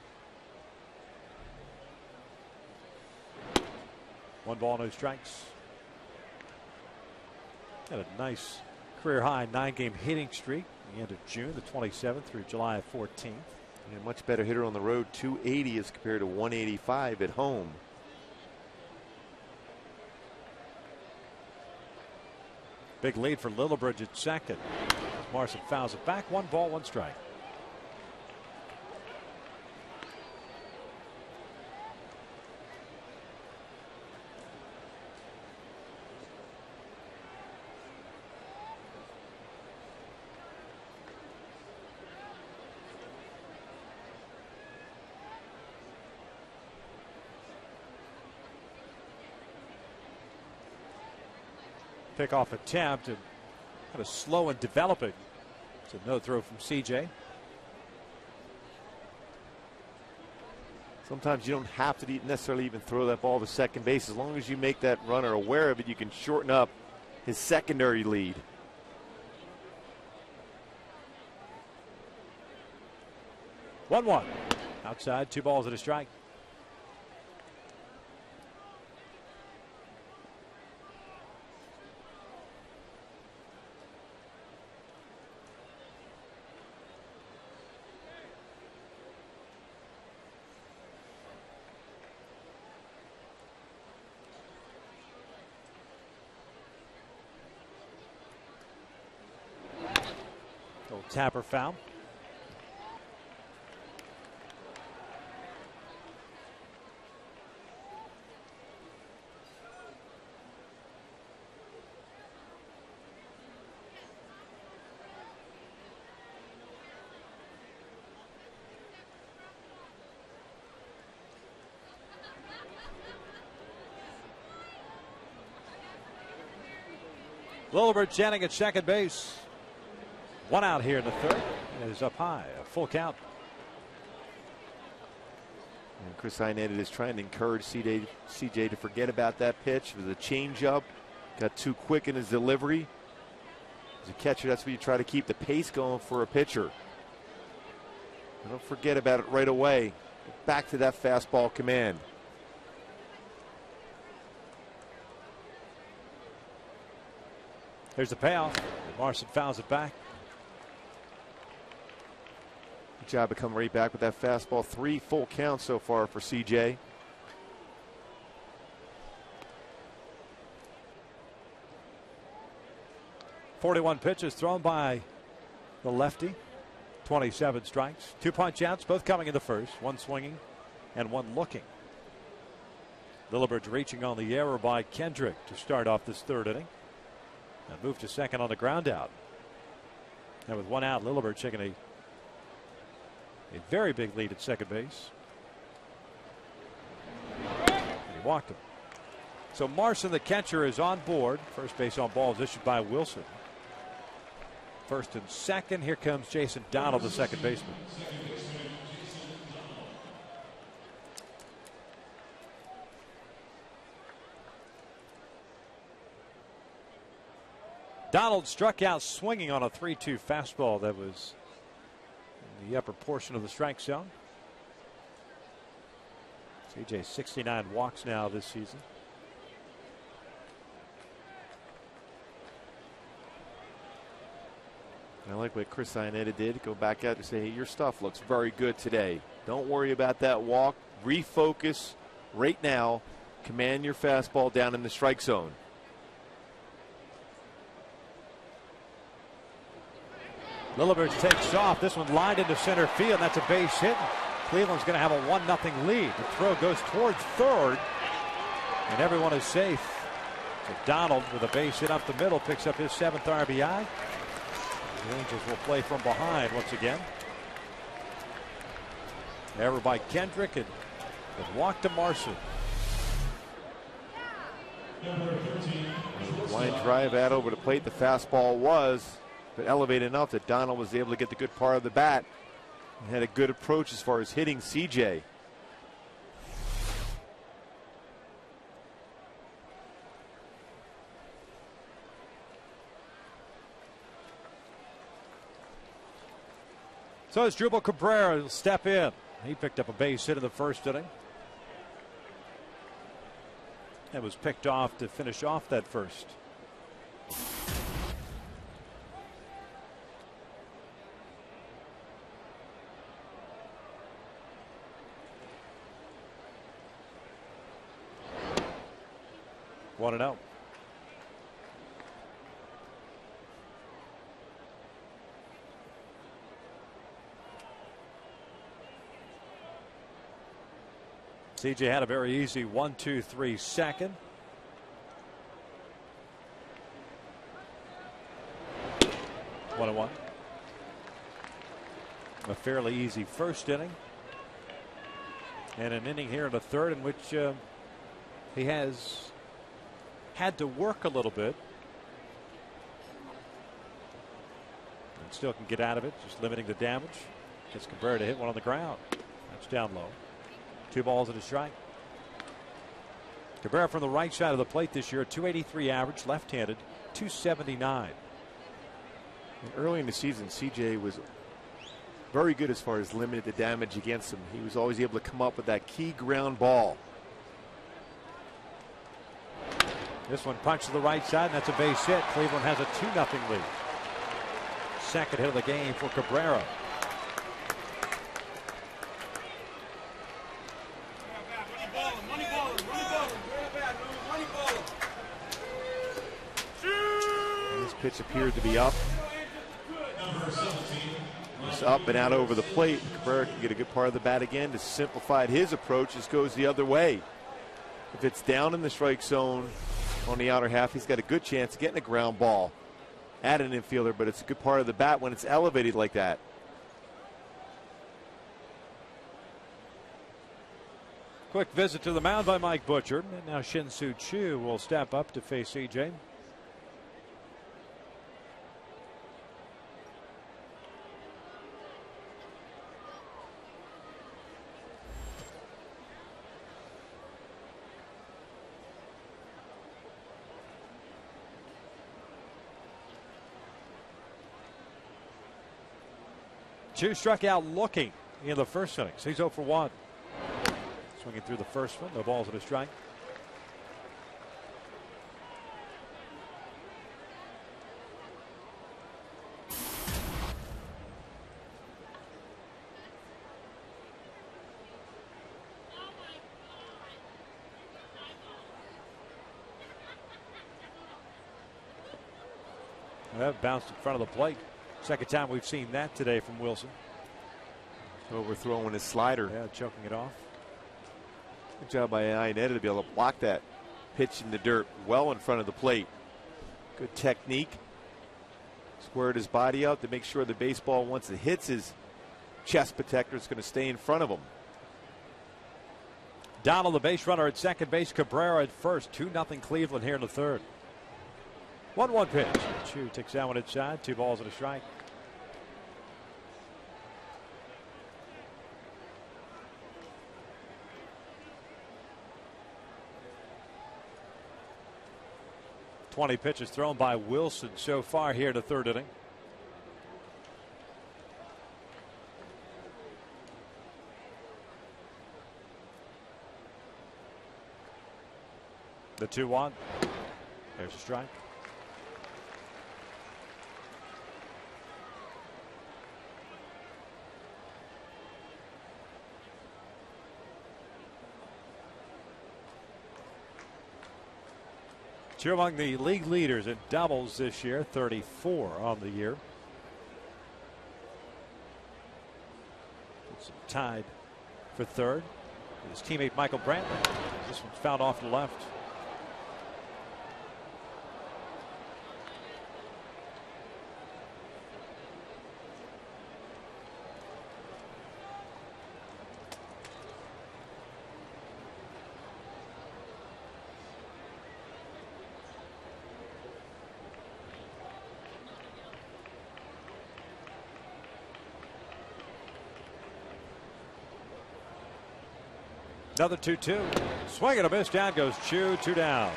1 ball, no strikes. Had a nice career high 9-game hitting streak at the end of June the 27th through July 14th. And a much better hitter on the road, 280 as compared to 185 at home. Big lead for Lillibridge at second. Marson fouls it back. 1 ball, 1 strike. Pickoff attempt and kind of slow and developing. It's a no throw from CJ. Sometimes you don't have to necessarily even throw that ball to second base. As long as you make that runner aware of it, you can shorten up his secondary lead. One. Outside, 2 balls and a strike. Tapper foul. Lillibridge standing at second base. 1 out here in the third. It is up high, a full count. And Chris Iannetta is trying to encourage CJ to forget about that pitch. It was a changeup. Got too quick in his delivery. As a catcher, that's what you try to keep the pace going for a pitcher. And don't forget about it right away. Get back to that fastball command. Here's the payoff. Marson fouls it back. Good job of coming right back with that fastball. 3 full counts so far for CJ. 41 pitches thrown by the lefty. 27 strikes. 2 punch outs, both coming in the first. One swinging and one looking. Lillibert's reaching on the error by Kendrick to start off this third inning. And move to second on the ground out. And with one out, Lillibert taking a very big lead at second base. And he walked him. So Marson, the catcher, is on board. First base on balls issued by Wilson. First and second. Here comes Jason Donald, the second baseman. Donald struck out swinging on a 3-2 fastball that was in the upper portion of the strike zone. CJ 69 walks now this season. I like what Chris Iannetta did. Go back out and say, hey, your stuff looks very good today. Don't worry about that walk. Refocus right now. Command your fastball down in the strike zone. Lillibert takes off. This one lined into center field. That's a base hit. Cleveland's going to have a 1-0 lead. The throw goes towards third, and everyone is safe. So Donald, with a base hit up the middle, picks up his 7th RBI. The Angels will play from behind once again. Error by Kendrick, and walk to Marson. Line drive out over the plate. The fastball was, but elevated enough that Donald was able to get the good part of the bat and had a good approach as far as hitting CJ. So as Jubal Cabrera will step in. He picked up a base hit in the first inning. And was picked off to finish off that first. One and out. CJ had a very easy 1-2-3 second. One and one. A fairly easy first inning. And an inning here in the third in which he has had to work a little bit. And still can get out of it, just limiting the damage. Gets Cabrera to hit one on the ground. That's down low. 2 balls and a strike. Cabrera from the right side of the plate this year, 283 average, left-handed, 279. And early in the season, CJ was very good as far as limiting the damage against him. He was always able to come up with that key ground ball. This one punched to the right side, and that's a base hit. Cleveland has a 2-0 lead. Second hit of the game for Cabrera. Pitch appeared to be up. It's up and out over the plate. Cabrera can get a good part of the bat again. To simplify his approach, just goes the other way. If it's down in the strike zone on the outer half, he's got a good chance of getting a ground ball at an infielder, but it's a good part of the bat when it's elevated like that. Quick visit to the mound by Mike Butcher. And now Shin-Soo Choo will step up to face CJ. Choo struck out looking in the first inning. He's 0 for 1. Swinging through the first one. No balls and a strike. That bounced in front of the plate. Second time we've seen that today from Wilson. Overthrowing his slider. Yeah, choking it off. Good job by Iannetta to be able to block that pitch in the dirt well in front of the plate. Good technique. Squared his body out to make sure the baseball, once it hits his chest protector, it's going to stay in front of him. Donald, the base runner at second base. Cabrera at first. 2-0 Cleveland here in the third. 1-1 pitch. Chu takes that one inside. 2 balls and a strike. .20 pitches thrown by Wilson so far here in the third inning. The 2-1. There's a strike. Two among the league leaders in doubles this year, 34 on the year. It's tied for third. His teammate Michael Brantley. This one's fouled off to the left. Another 2-2. Swing and a miss. Down goes Chu. 2 down.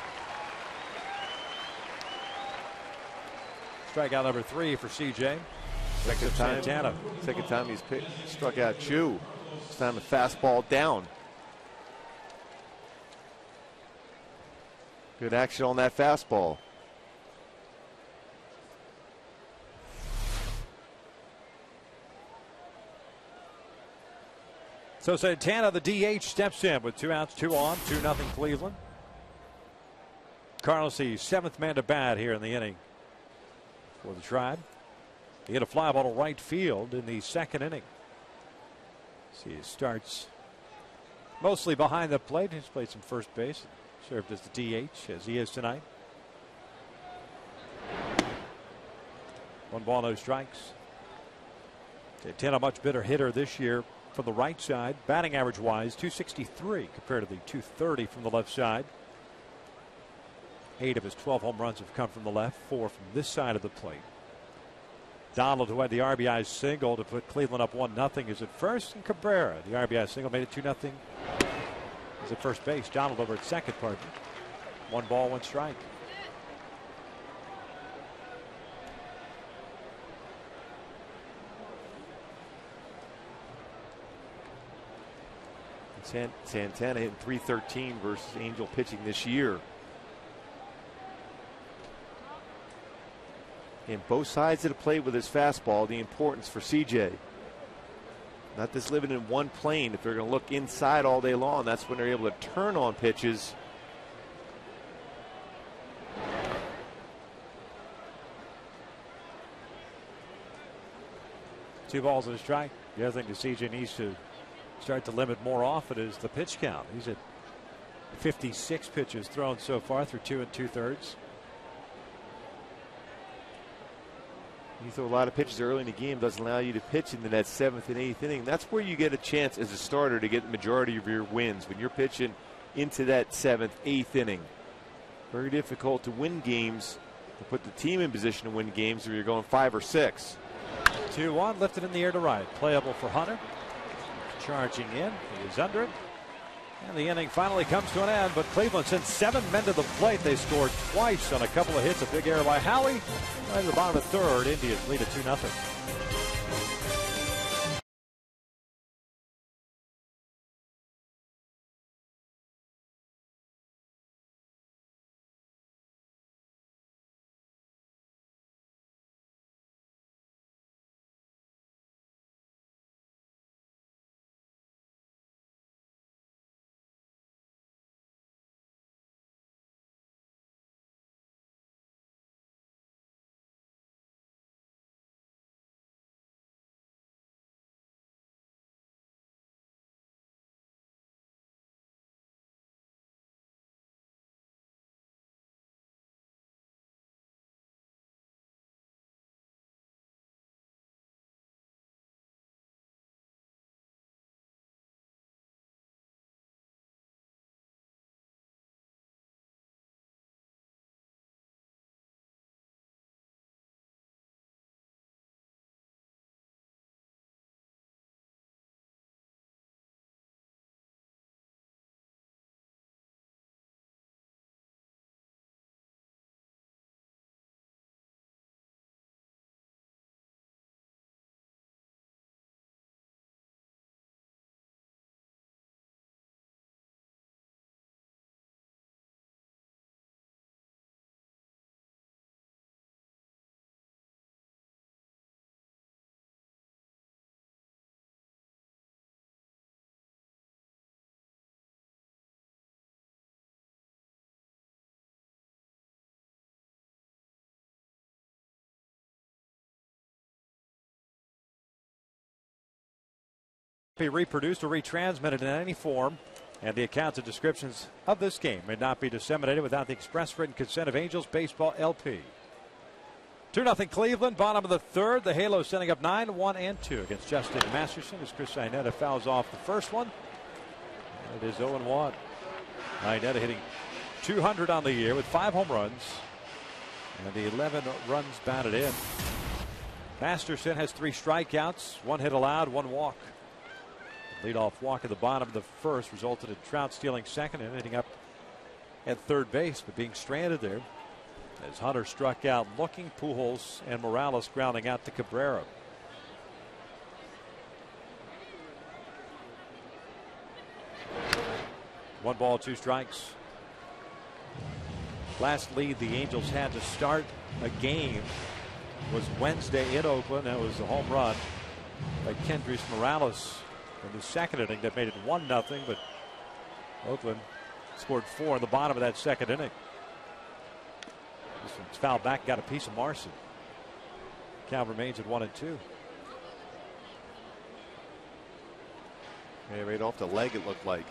Strikeout number 3 for CJ. Second time. Santana. Second time he's struck out Chu. This time the fastball down. Good action on that fastball. So Santana, the DH, steps in with 2 outs, 2 on, 2-0 Cleveland. Carlos, the 7th man to bat here in the inning for the Tribe. He hit a fly ball to right field in the second inning. See, he starts mostly behind the plate. He's played some first base, served as the DH as he is tonight. 1 ball, no strikes. Santana, a much better hitter this year from the right side, batting average wise, 263 compared to the 230 from the left side. 8 of his 12 home runs have come from the left, 4 from this side of the plate. Donald, who had the RBI single to put Cleveland up 1-0, is at first, and Cabrera, the RBI single, made it 2-0. Is at first base. Donald over at second, pardon. 1 ball, 1 strike. Santana hitting .313 versus Angel pitching this year. And both sides of the plate with his fastball, the importance for CJ. Not just living in one plane. If they're going to look inside all day long, that's when they're able to turn on pitches. Two balls and a strike. The other thing that CJ needs to start to limit more often is the pitch count. He's at 56 pitches thrown so far through 2 2/3. You throw a lot of pitches early in the game, doesn't allow you to pitch into that 7th and 8th inning. That's where you get a chance as a starter to get the majority of your wins, when you're pitching into that 7th, 8th inning. Very difficult to win games, to put the team in position to win games where you're going 5 or 6. 2-1, lifted in the air to right. Playable for Hunter. Charging in. He is under it. And the inning finally comes to an end, but Cleveland sent 7 men to the plate. They scored twice on a couple of hits. A big error by Howie. Right at the bottom of the third, Indians lead at 2-0. be reproduced or retransmitted in any form, and the accounts and descriptions of this game may not be disseminated without the express written consent of Angels Baseball LP. 2-0 Cleveland, bottom of the third. The Halos sending up 9-1-2 against Justin Masterson as Chris Inetta fouls off the first one. And it is 0-1. Inetta hitting .200 on the year with 5 home runs and 11 runs batted in. Masterson has 3 strikeouts, 1 hit allowed, 1 walk. Leadoff walk at the bottom of the first resulted in Trout stealing second and hitting up at third base, but being stranded there as Hunter struck out looking. Pujols and Morales grounding out to Cabrera. One ball, 2 strikes. Last lead the Angels had to start a game was Wednesday in Oakland. That was a home run by Kendrys Morales in the second inning that made it 1-0, but Oakland scored 4 in the bottom of that second inning. This one's fouled back, got a piece of Marson. Count remains at 1-2. Yeah, right off the leg it looked like.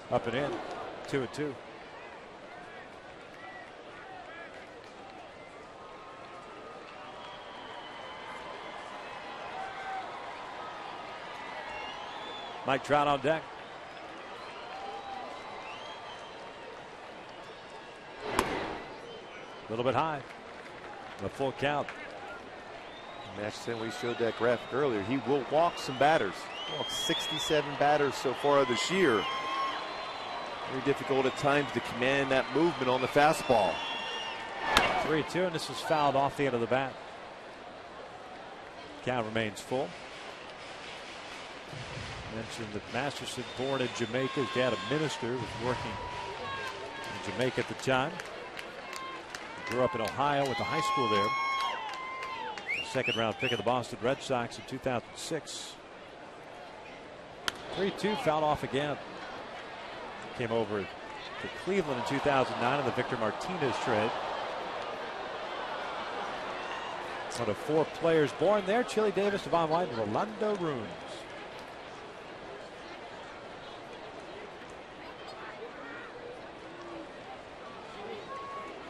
Up and in, 2-2. Mike Trout on deck. A little bit high. The full count. Masterson, we showed that graphic earlier. He will walk some batters. Walked 67 batters so far this year. Very difficult at times to command that movement on the fastball. 3-2, and this is fouled off the end of the bat. Count remains full. Mentioned that Masterson, born in Jamaica, his dad a minister, was working in Jamaica at the time. Grew up in Ohio, went to high school there. Second round pick of the Boston Red Sox in 2006. 3-2, fouled off again. Came over to Cleveland in 2009 in the Victor Martinez trade. One of 4 players born there: Chili Davis, Devon White, and Rolando Runes.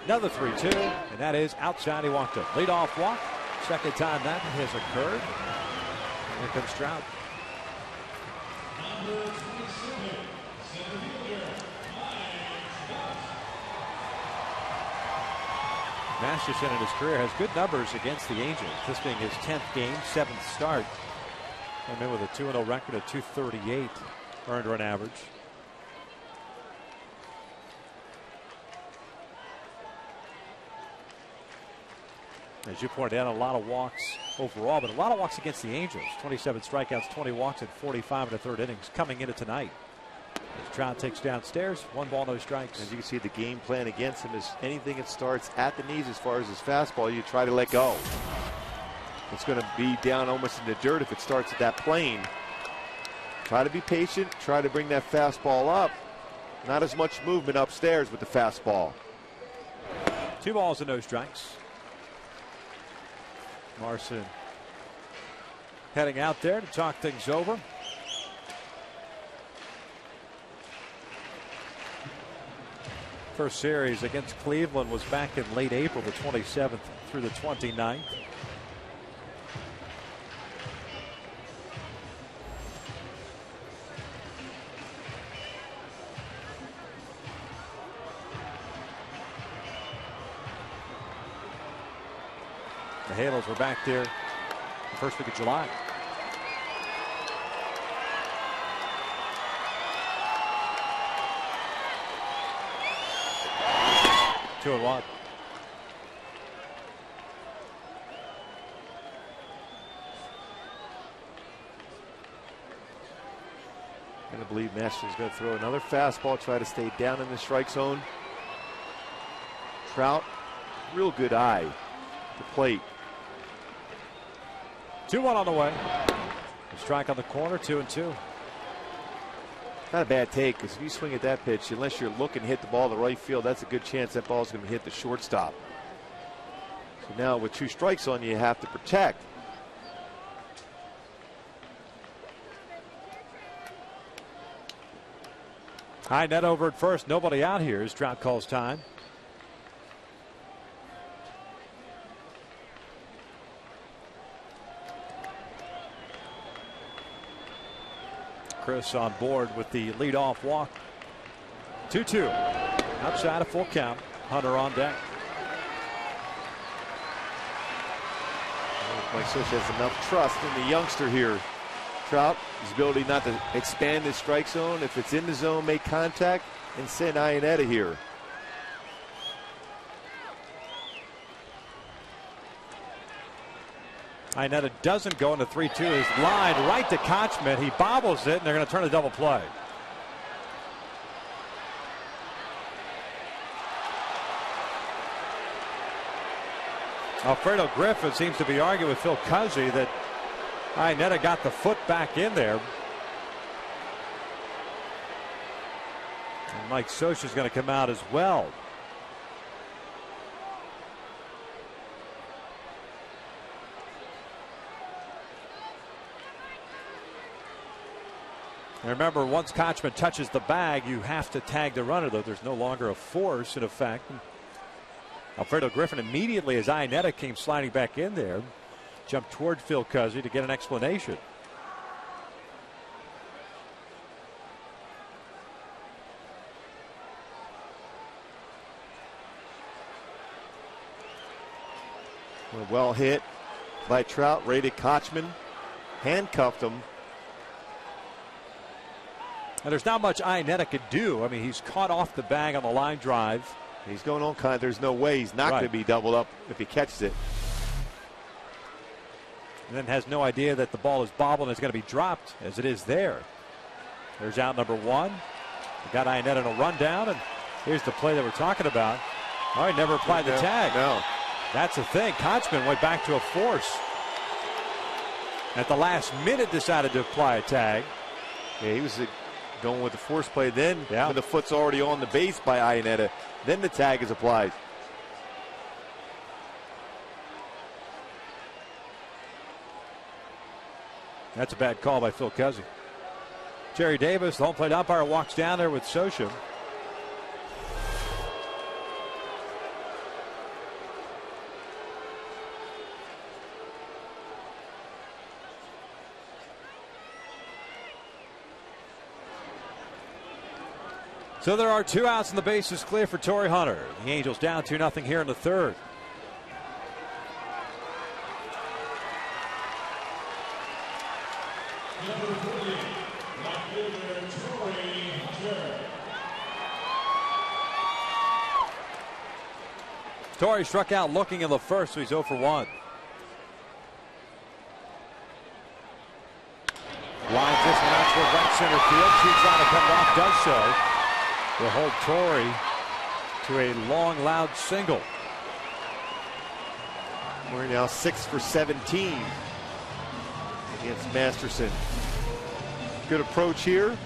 Another 3-2, and that is outside. He walked up. Leadoff walk. Second time that has occurred. Here comes Trout. Masterson in his career has good numbers against the Angels. This being his 10th game, 7th start. Came in with a 2-0 record of .238 earned run average. As you pointed out, a lot of walks overall, but a lot of walks against the Angels. 27 strikeouts, 20 walks, and 45 in the third innings coming into tonight. As Trout takes downstairs, 1 ball, no strikes. As you can see, the game plan against him is anything that starts at the knees as far as his fastball, you try to let go. It's going to be down almost in the dirt if it starts at that plane. Try to be patient, try to bring that fastball up. Not as much movement upstairs with the fastball. 2 balls and no strikes. Marson heading out there to talk things over. First series against Cleveland was back in late April, the 27th through the 29th. The Halos were back there the first week of July. Two and one. I believe Masterson's going to throw another fastball, try to stay down in the strike zone. Trout, real good eye to plate. 2-1 on the way. A strike on the corner, 2-2. Not a bad take, because if you swing at that pitch, unless you're looking to hit the ball to right field, that's a good chance that ball's going to hit the shortstop. So now with 2 strikes on you, you have to protect. High net over at first. Nobody out here as Trout calls time. Chris on board with the leadoff walk. 2-2. Outside a full count. Hunter on deck. Mike Scioscia has enough trust in the youngster here. Trout, his ability not to expand his strike zone. If it's in the zone, make contact and send Iannetta here. Iannetta doesn't go into 3-2. His line right to Kochman. He bobbles it, and they're going to turn a double play. Alfredo Griffin seems to be arguing with Phil Cuzzi that Iannetta got the foot back in there. And Mike Scioscia is going to come out as well. And remember, once Kochman touches the bag, you have to tag the runner, though there's no longer a force in effect. Alfredo Griffin immediately, as Iannetta came sliding back in there, jumped toward Phil Cuzzi to get an explanation. Well hit by Trout, rated Kochman, handcuffed him. And there's not much Iannetta could do. I mean, he's caught off the bag on the line drive. He's going on kind. There's no way he's not going to be doubled up if he catches it. And then has no idea that the ball is bobbled and is going to be dropped as it is there. There's out number 1. We got Iannetta in a rundown, and here's the play that we're talking about. Oh, he never applied the tag. No. That's the thing. Kochman went back to a force. At the last minute decided to apply a tag. Yeah, he was going with the force play. Then when the foot's already on the base by Iannetta, then the tag is applied. That's a bad call by Phil Cuzzi. Jerry Davis, the home plate umpire, walks down there with Scioscia. So there are 2 outs and the base is clear for Torrey Hunter. The Angels down 2-0 here in the 3rd. Torrey struck out looking in the first, so he's 0 for 1. Lines this one out toward right center field. Shoots out, a cut off, does so. Will hold Torrey to a long, loud single. We're now 6 for 17 against Masterson. Good approach here.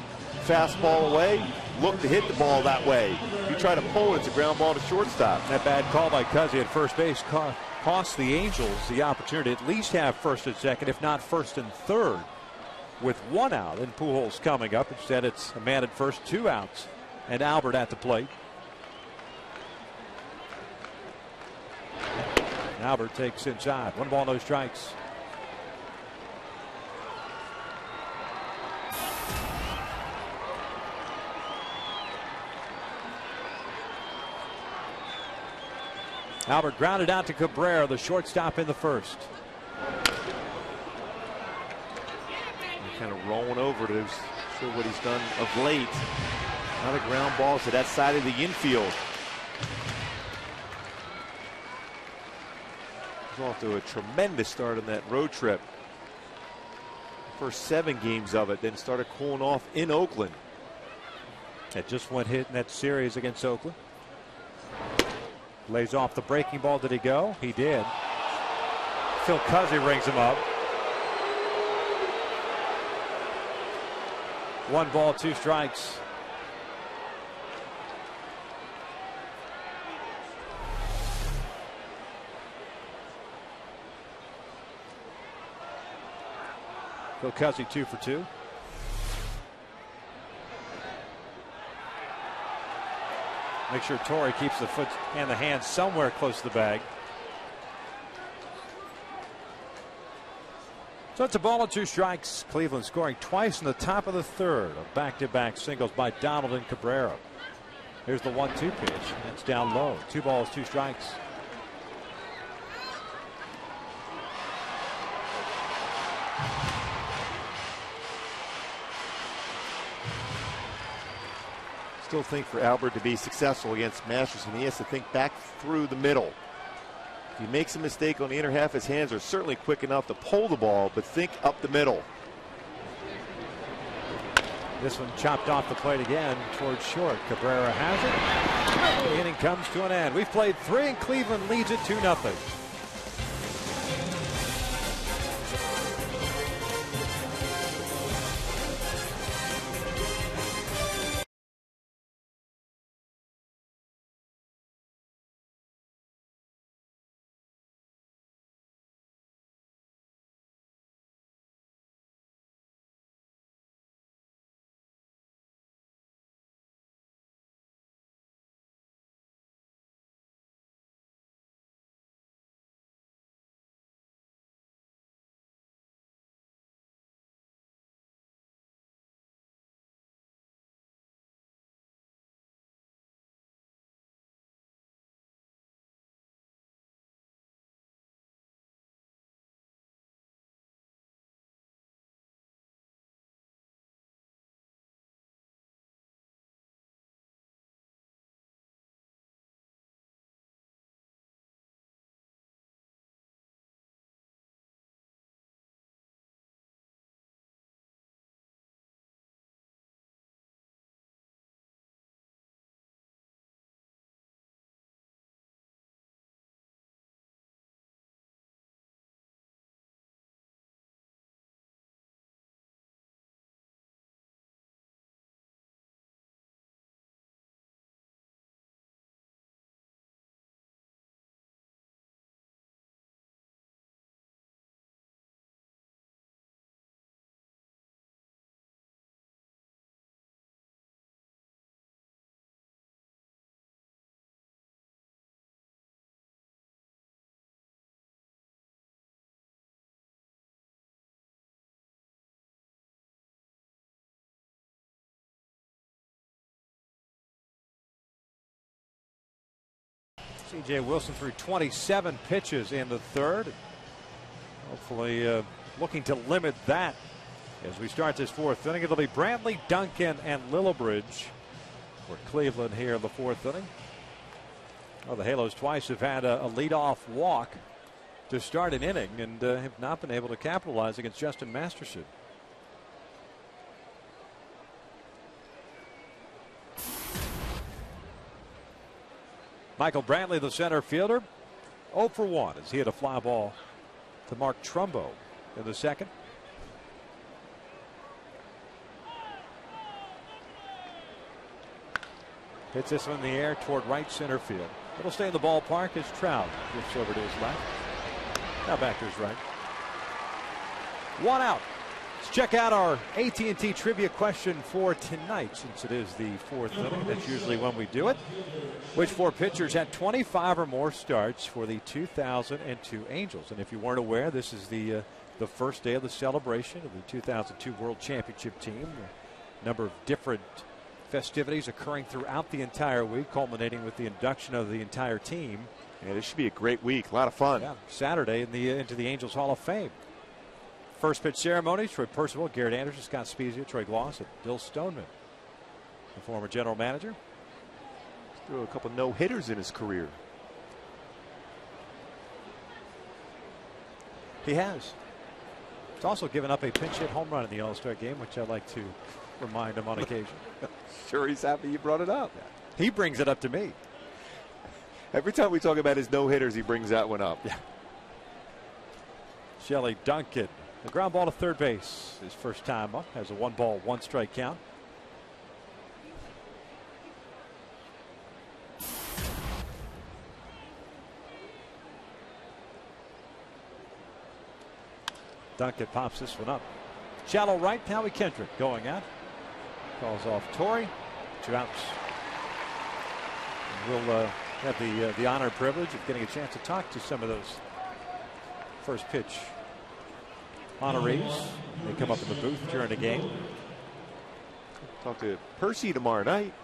Fastball away. Look to hit the ball that way. If you try to pull it, it's a ground ball to shortstop. That bad call by Cuzzi at first base cost the Angels the opportunity to at least have first and second, if not first and third, with 1 out. And Pujols coming up. Instead, it's a man at first, 2 outs. And Albert at the plate. Albert takes inside. 1 ball, no strikes. Albert grounded out to Cabrera, the shortstop in the first. Kind of rolling over to show what he's done of late. A lot of ground balls to that side of the infield. He's off to a tremendous start on that road trip. First 7 games of it, then started cooling off in Oakland. That just went hit in that series against Oakland. Lays off the breaking ball. Did he go? He did. Phil Cuzzy rings him up. 1 ball, 2 strikes. Phil Cuzzy 2 for 2. Make sure Torrey keeps the foot and the hand somewhere close to the bag. So it's a ball and 2 strikes. Cleveland scoring twice in the top of the third. A back-to-back singles by Donald and Cabrera. Here's the 1-2 pitch. That's down low. 2 balls, 2 strikes. Still think for Albert to be successful against Masterson, he has to think back through the middle. If he makes a mistake on the inner half, his hands are certainly quick enough to pull the ball, but think up the middle. This one chopped off the plate again towards short. Cabrera has it. The inning comes to an end. We've played 3 and Cleveland leads it 2-0. C.J. Wilson threw 27 pitches in the third. Hopefully looking to limit that as we start this 4th inning. It'll be Brantley, Duncan, and Lillibridge for Cleveland here in the 4th inning. Well, the Halos twice have had a leadoff walk to start an inning and have not been able to capitalize against Justin Masterson. Michael Brantley, the center fielder, 0 for 1 as he hit a fly ball to Mark Trumbo in the second. Hits this one in the air toward right center field. It'll stay in the ballpark as Trout drifts over to his left. Now back to his right. 1 out. Let's check out our AT&T trivia question for tonight, since it is the 4th inning. That's usually when we do it. Which 4 pitchers had 25 or more starts for the 2002 Angels? And if you weren't aware, this is the first day of the celebration of the 2002 World Championship team. A number of different festivities occurring throughout the entire week, culminating with the induction of the entire team. Yeah, this should be a great week. A lot of fun. Yeah, Saturday into the Angels Hall of Fame. First pitch ceremony, Troy Percival, Garrett Anderson, Scott Spezia, Troy Gloss, and Bill Stoneman, the former general manager. Threw a couple no-hitters in his career. He has. He's also given up a pinch hit home run in the All-Star game, which I like to remind him on occasion. Sure, he's happy you brought it up. He brings it up to me. Every time we talk about his no-hitters, he brings that one up. Yeah. Shelley Duncan, the ground ball to third base. His first time up, has a 1-ball, 1-strike count. Duncan pops this one up. Shallow right, Howie Kendrick going out. Calls off Torrey. 2 outs. And we'll have the honor and privilege of getting a chance to talk to some of those first pitch honorees. They come up in the booth during the game. Talk to Percy tomorrow night.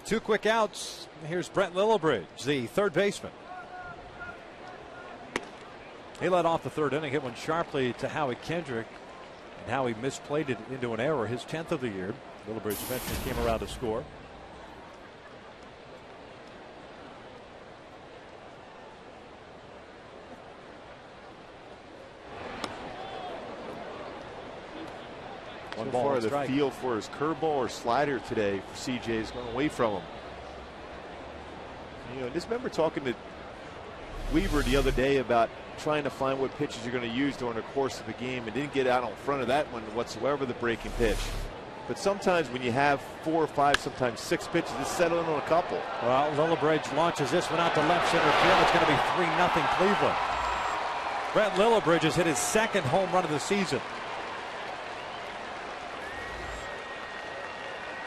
Two quick outs. Here's Brent Lillibridge, the third baseman. He led off the third inning, hit one sharply to Howie Kendrick, and Howie misplayed it into an error, his 10th of the year. Lillibridge eventually came around to score. So far, the feel for his curveball or slider today for CJ is going away from him. You know, just remember talking to Weaver the other day about trying to find what pitches you're going to use during the course of a game, and didn't get out in front of that one whatsoever, the breaking pitch. But sometimes when you have 4 or 5, sometimes 6 pitches, just settle in on a couple. Well, Lillibridge launches this one out to left center field. It's going to be 3-0 Cleveland. Brent Lillibridge has hit his 2nd home run of the season.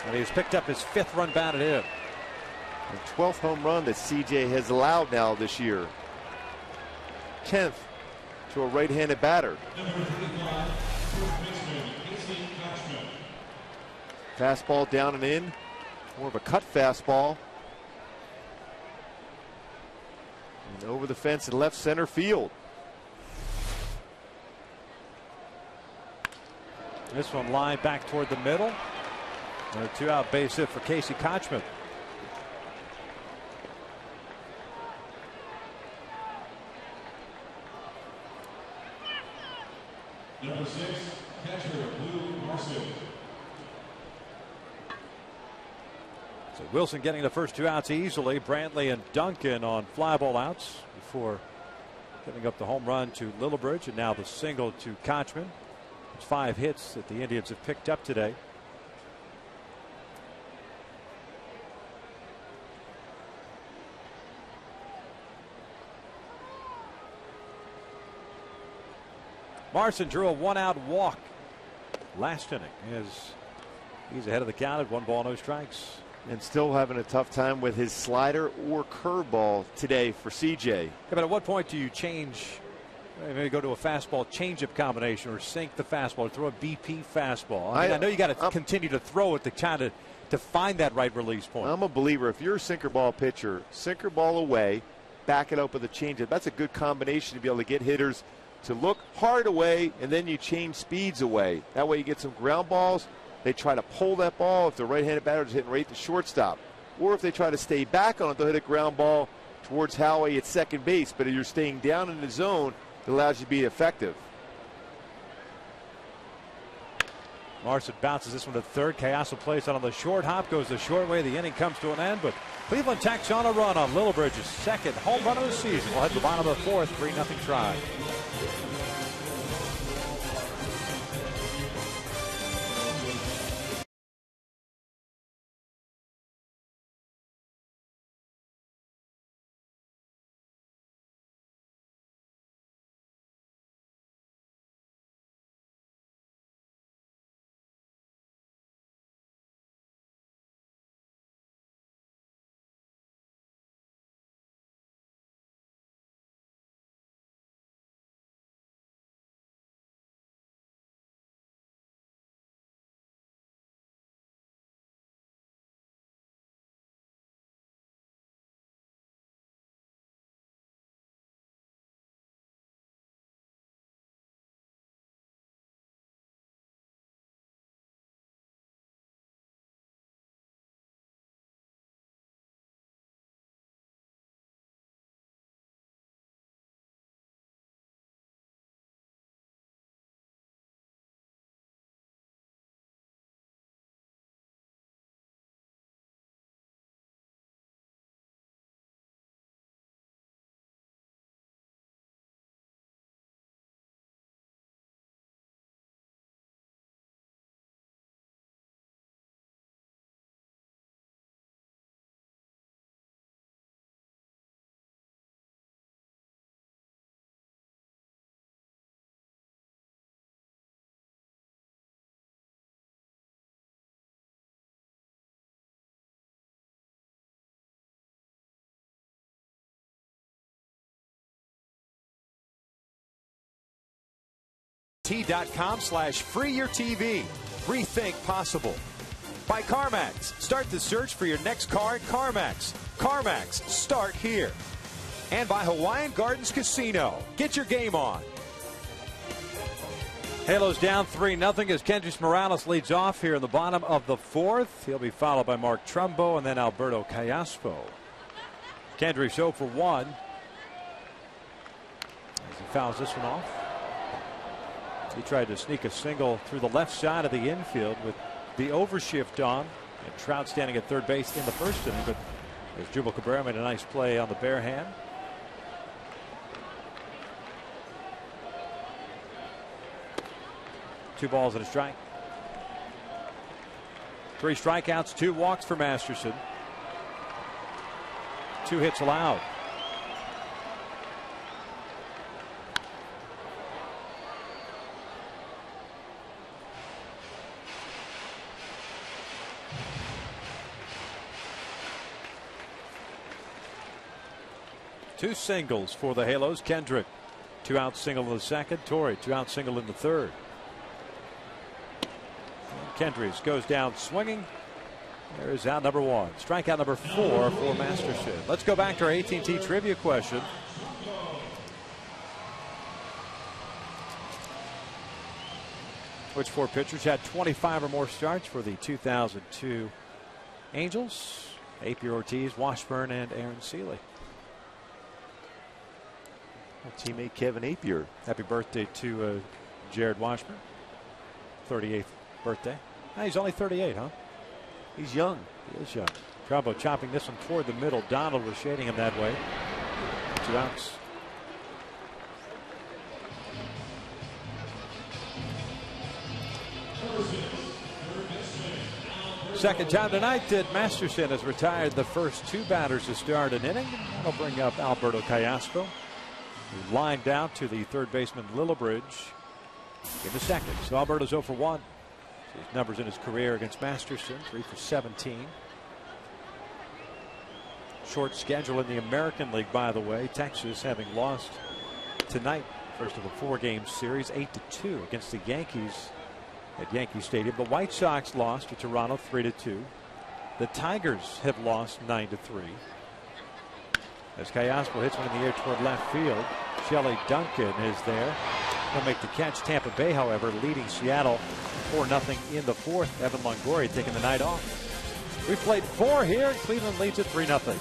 And he's picked up his 5th run batted in. The 12th home run that CJ has allowed now this year. 10th to a right-handed batter. Fastball down and in. More of a cut fastball. And over the fence in left center field. This one lined back toward the middle. And a 2-out base hit for Casey Kochman. Number 6, catcher, Blue Marcel. So Wilson getting the first 2 outs easily. Brantley and Duncan on fly ball outs before giving up the home run to Lillibridge, and now the single to Kochman. It's 5 hits that the Indians have picked up today. Marson drew a 1-out walk last inning as he's ahead of the count at 1 ball, no strikes. And still having a tough time with his slider or curveball today for CJ. Yeah, but at what point do you change, maybe go to a fastball changeup combination, or sink the fastball, or throw a BP fastball? I know you got to continue to throw it to find that right release point. I'm a believer. If you're a sinker ball pitcher, sinker ball away, back it up with a changeup. That's a good combination to be able to get hitters to look hard away, and then you change speeds away. That way you get some ground balls. They try to pull that ball if the right-handed batter is hitting right to shortstop. Or if they try to stay back on it, they'll hit a ground ball towards Howie at second base. But if you're staying down in the zone, it allows you to be effective. Marson bounces this one to third. Cayasso plays it on the short hop, goes the short way. The inning comes to an end, but Cleveland tacks on a run on Lillibridge's 2nd home run of the season. We'll head to the bottom of the 4th, 3-0 try. AT&T.com/freeyourtv. Rethink possible. By CarMax. Start the search for your next car at CarMax. CarMax. Start here. And by Hawaiian Gardens Casino. Get your game on. Halos down 3-0 as Kendrys Morales leads off here in the bottom of the fourth. He'll be followed by Mark Trumbo and then Alberto Callaspo. Kendrys 0 for 1 as he fouls this one off. He tried to sneak a single through the left side of the infield with the overshift on, and Trout standing at third base in the first inning, but as Jubal Cabrera made a nice play on the bare hand. Two balls and a strike. 3 strikeouts, 2 walks for Masterson. 2 hits allowed. Two singles for the Halos. Kendrick, 2-out single in the second. Torrey, 2-out single in the third. Kendrys goes down swinging. There is out number 1. Strikeout number 4 for Masterson. Let's go back to our AT&T trivia question. Which 4 pitchers had 25 or more starts for the 2002 Angels? Apier, Ortiz, Washburn, and Aaron Seeley. Teammate Kevin Apier. Happy birthday to Jared Washburn. 38th birthday. He's only 38, huh? He's young. He is young. Trumbo chopping this one toward the middle. Donald was shading him that way. 2 outs. Second time tonight that Masterson has retired the first 2 batters to start an inning. That'll bring up Alberto Callaspo, who lined out to the third baseman Lillibridge in the second. So Alberto's 0 for 1. His numbers in his career against Masterson, 3 for 17. Short schedule in the American League, by the way. Texas having lost tonight, first of a 4-game series, 8-2 against the Yankees at Yankee Stadium. The White Sox lost to Toronto 3-2. The Tigers have lost 9-3. As Callaspo hits one in the air toward left field, Shelley Duncan is there. He'll make the catch. Tampa Bay, however, leading Seattle 4-0 in the fourth. Evan Longoria taking the night off. We played 4 here. Cleveland leads at 3-0.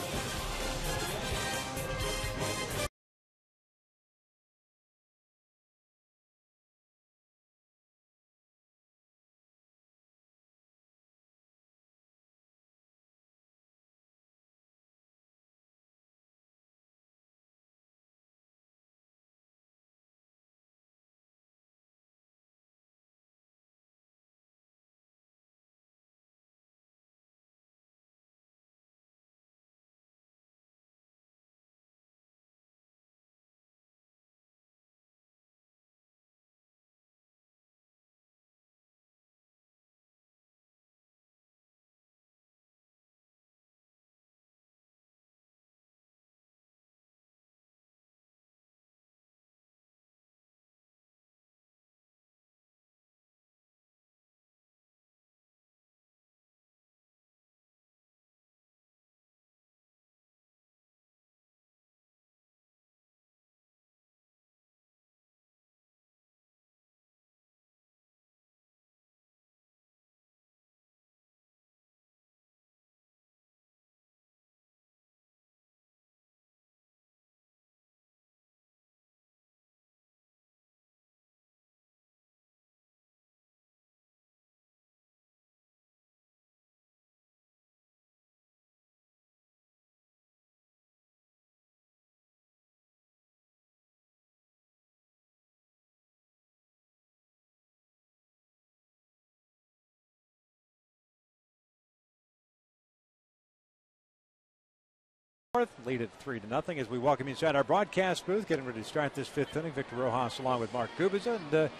Lead at 3-0 as we welcome you inside our broadcast booth, getting ready to start this 5th inning. Victor Rojas along with Mark Kubica. And,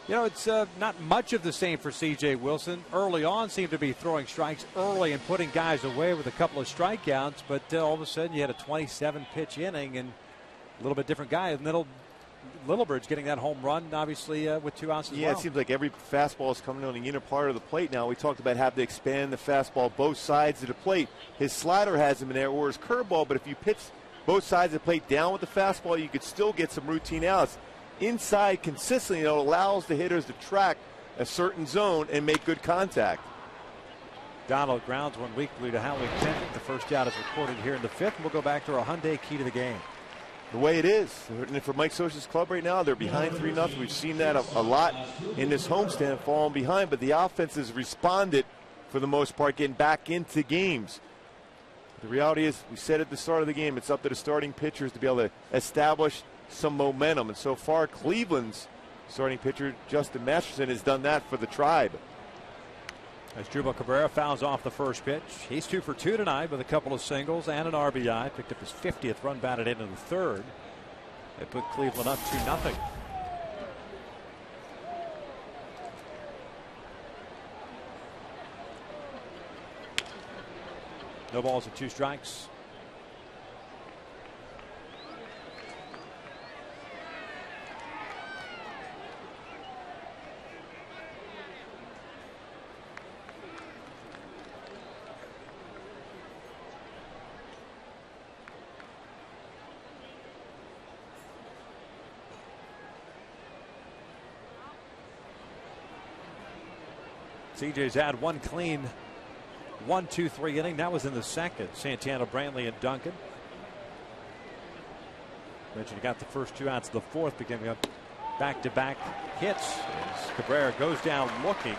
you know, it's not much of the same for C.J. Wilson. Early on seemed to be throwing strikes early and putting guys away with a couple of strikeouts. But all of a sudden you had a 27-pitch inning and a little bit different guy. And Littlebird's getting that home run, obviously, with 2 outs as well. Yeah, it seems like every fastball is coming on the inner part of the plate now. We talked about having to expand the fastball both sides of the plate. His slider hasn't been there, or his curveball, but if you pitch both sides of the plate down with the fastball, you could still get some routine outs. Inside consistently, it allows the hitters to track a certain zone and make good contact. Donald grounds one weakly to Howie Kendrick. The first out is recorded here in the 5th. We'll go back to our Hyundai key to the game. The way it is. And for Mike Scioscia's club right now, they're behind 3-0. We've seen that a lot in this homestand, falling behind, but the offense has responded for the most part, getting back into games. The reality is, we said at the start of the game, it's up to the starting pitchers to be able to establish some momentum. And so far, Cleveland's starting pitcher, Justin Masterson, has done that for the Tribe. As Jubal Cabrera fouls off the first pitch. He's 2 for 2 tonight with a couple of singles and an RBI. Picked up his 50th run batted into the 3rd. They put Cleveland up 2-0. No balls and 2 strikes. CJ's had one clean 1-2-3 inning. That was in the 2nd. Santana, Brantley, and Duncan. Mentioned he got the first 2 outs of the 4th, beginning up back-to-back hits as Cabrera goes down looking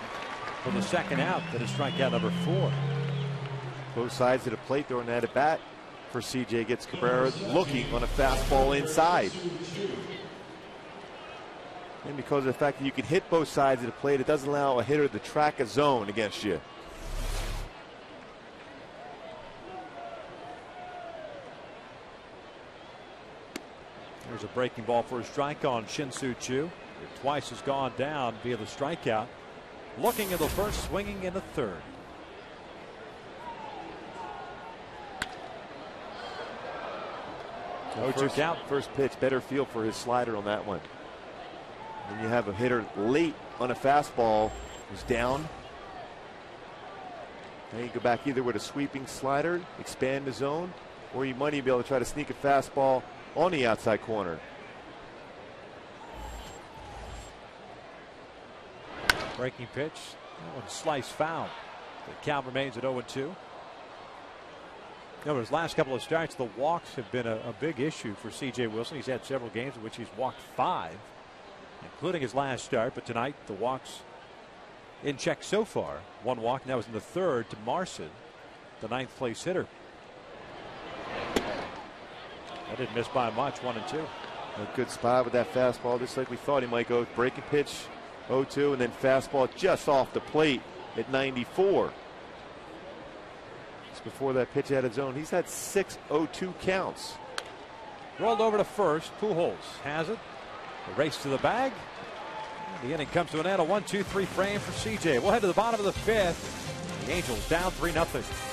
for the 2nd out. That is strikeout number 4. Both sides of the plate throwing that at bat for CJ. Gets Cabrera looking on a fastball inside. And because of the fact that you can hit both sides of the plate, it doesn't allow a hitter to track a zone against you. There's a breaking ball for a strike on Shin-Soo Choo. It twice has gone down via the strikeout. Looking in the 1st, swinging in the 3rd. First pitch, better feel for his slider on that one. When you have a hitter late on a fastball who's down, now you go back either with a sweeping slider, expand the zone, or you might even be able to try to sneak a fastball on the outside corner. Breaking pitch. That one sliced foul. The count remains at 0-2. His last couple of starts, the walks have been a big issue for C.J. Wilson. He's had several games in which he's walked 5, including his last start. But tonight, the walks in check so far. 1 walk, and that was in the 3rd to Marson, the 9th place hitter. That didn't miss by much, 1-2. A good spot with that fastball, just like we thought he might go. Breaking pitch, 0-2, and then fastball just off the plate at 94. Just before that pitch out of zone, he's had 6 0-2 counts. Rolled over to first. Pujols has it. A race to the bag. The inning comes to an end. A 1-2-3 frame for CJ. We'll head to the bottom of the 5th. The Angels down 3-0.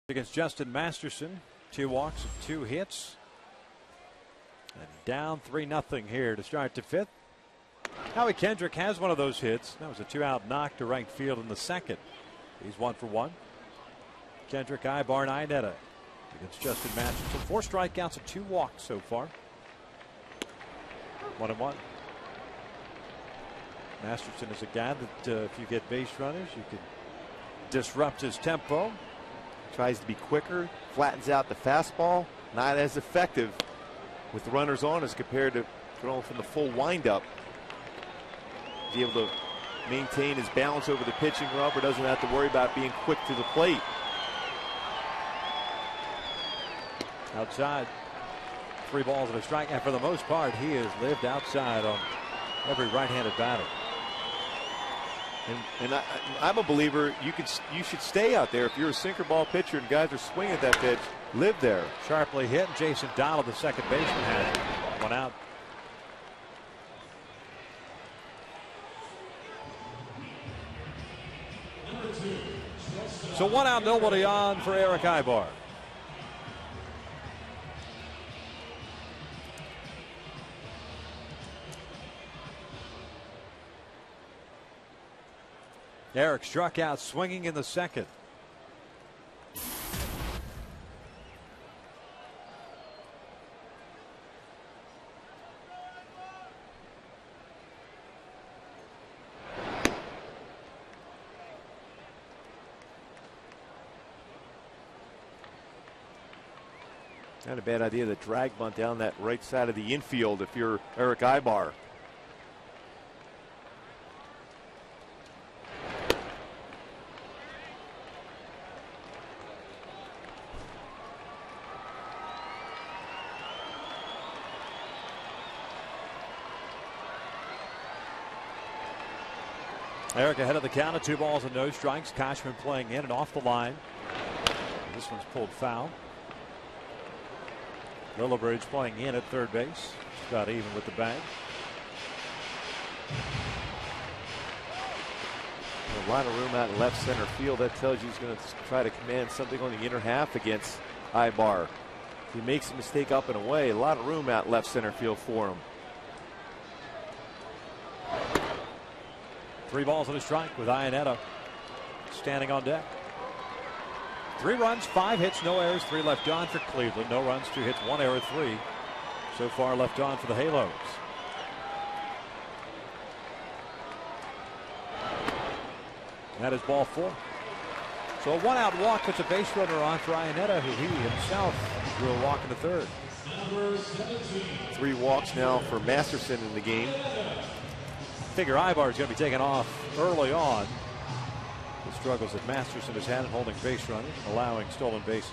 Against Justin Masterson, 2 walks and 2 hits. And down 3-0 here to start the 5th. Howie Kendrick has one of those hits. That was a 2-out knock to right field in the 2nd. He's 1 for 1. Kendrick, Ibar, and Iannetta against Justin Masterson. 4 strikeouts and 2 walks so far. 1-1. Masterson is a guy that if you get base runners, you can disrupt his tempo. Tries to be quicker, flattens out the fastball, not as effective with runners on as compared to throwing from the full windup. He's able to maintain his balance over the pitching rubber, doesn't have to worry about being quick to the plate. Outside, 3 balls and a strike, and for the most part, he has lived outside on every right-handed batter. And I'm a believer you should stay out there if you're a sinker ball pitcher and guys are swinging at that pitch. Live there. Sharply hit, and Jason Donald, the second baseman, has 1 out. So 1 out, nobody on for Eric Ibar. Eric struck out swinging in the 2nd. Not a bad idea to drag bunt down that right side of the infield if you're Eric Ibar. Eric ahead of the count of 2 balls and no strikes. Koshman playing in and off the line. This one's pulled foul. Lillibridge playing in at third base. Just about even with the bag. A lot of room out in left center field. That tells you he's going to try to command something on the inner half against Ibar. If he makes a mistake up and away, a lot of room out left center field for him. 3 balls and a strike with Iannetta standing on deck. 3 runs, 5 hits, no errors, 3 left on for Cleveland. No runs, 2 hits, 1 error, 3 so far left on for the Halos. That is ball 4. So a 1-out walk puts a base runner on for Iannetta, who he himself drew a walk in the 3rd. 3 walks now for Masterson in the game. Figure Ibar is going to be taken off early on. The struggles that Masterson has had in holding base runners and allowing stolen bases.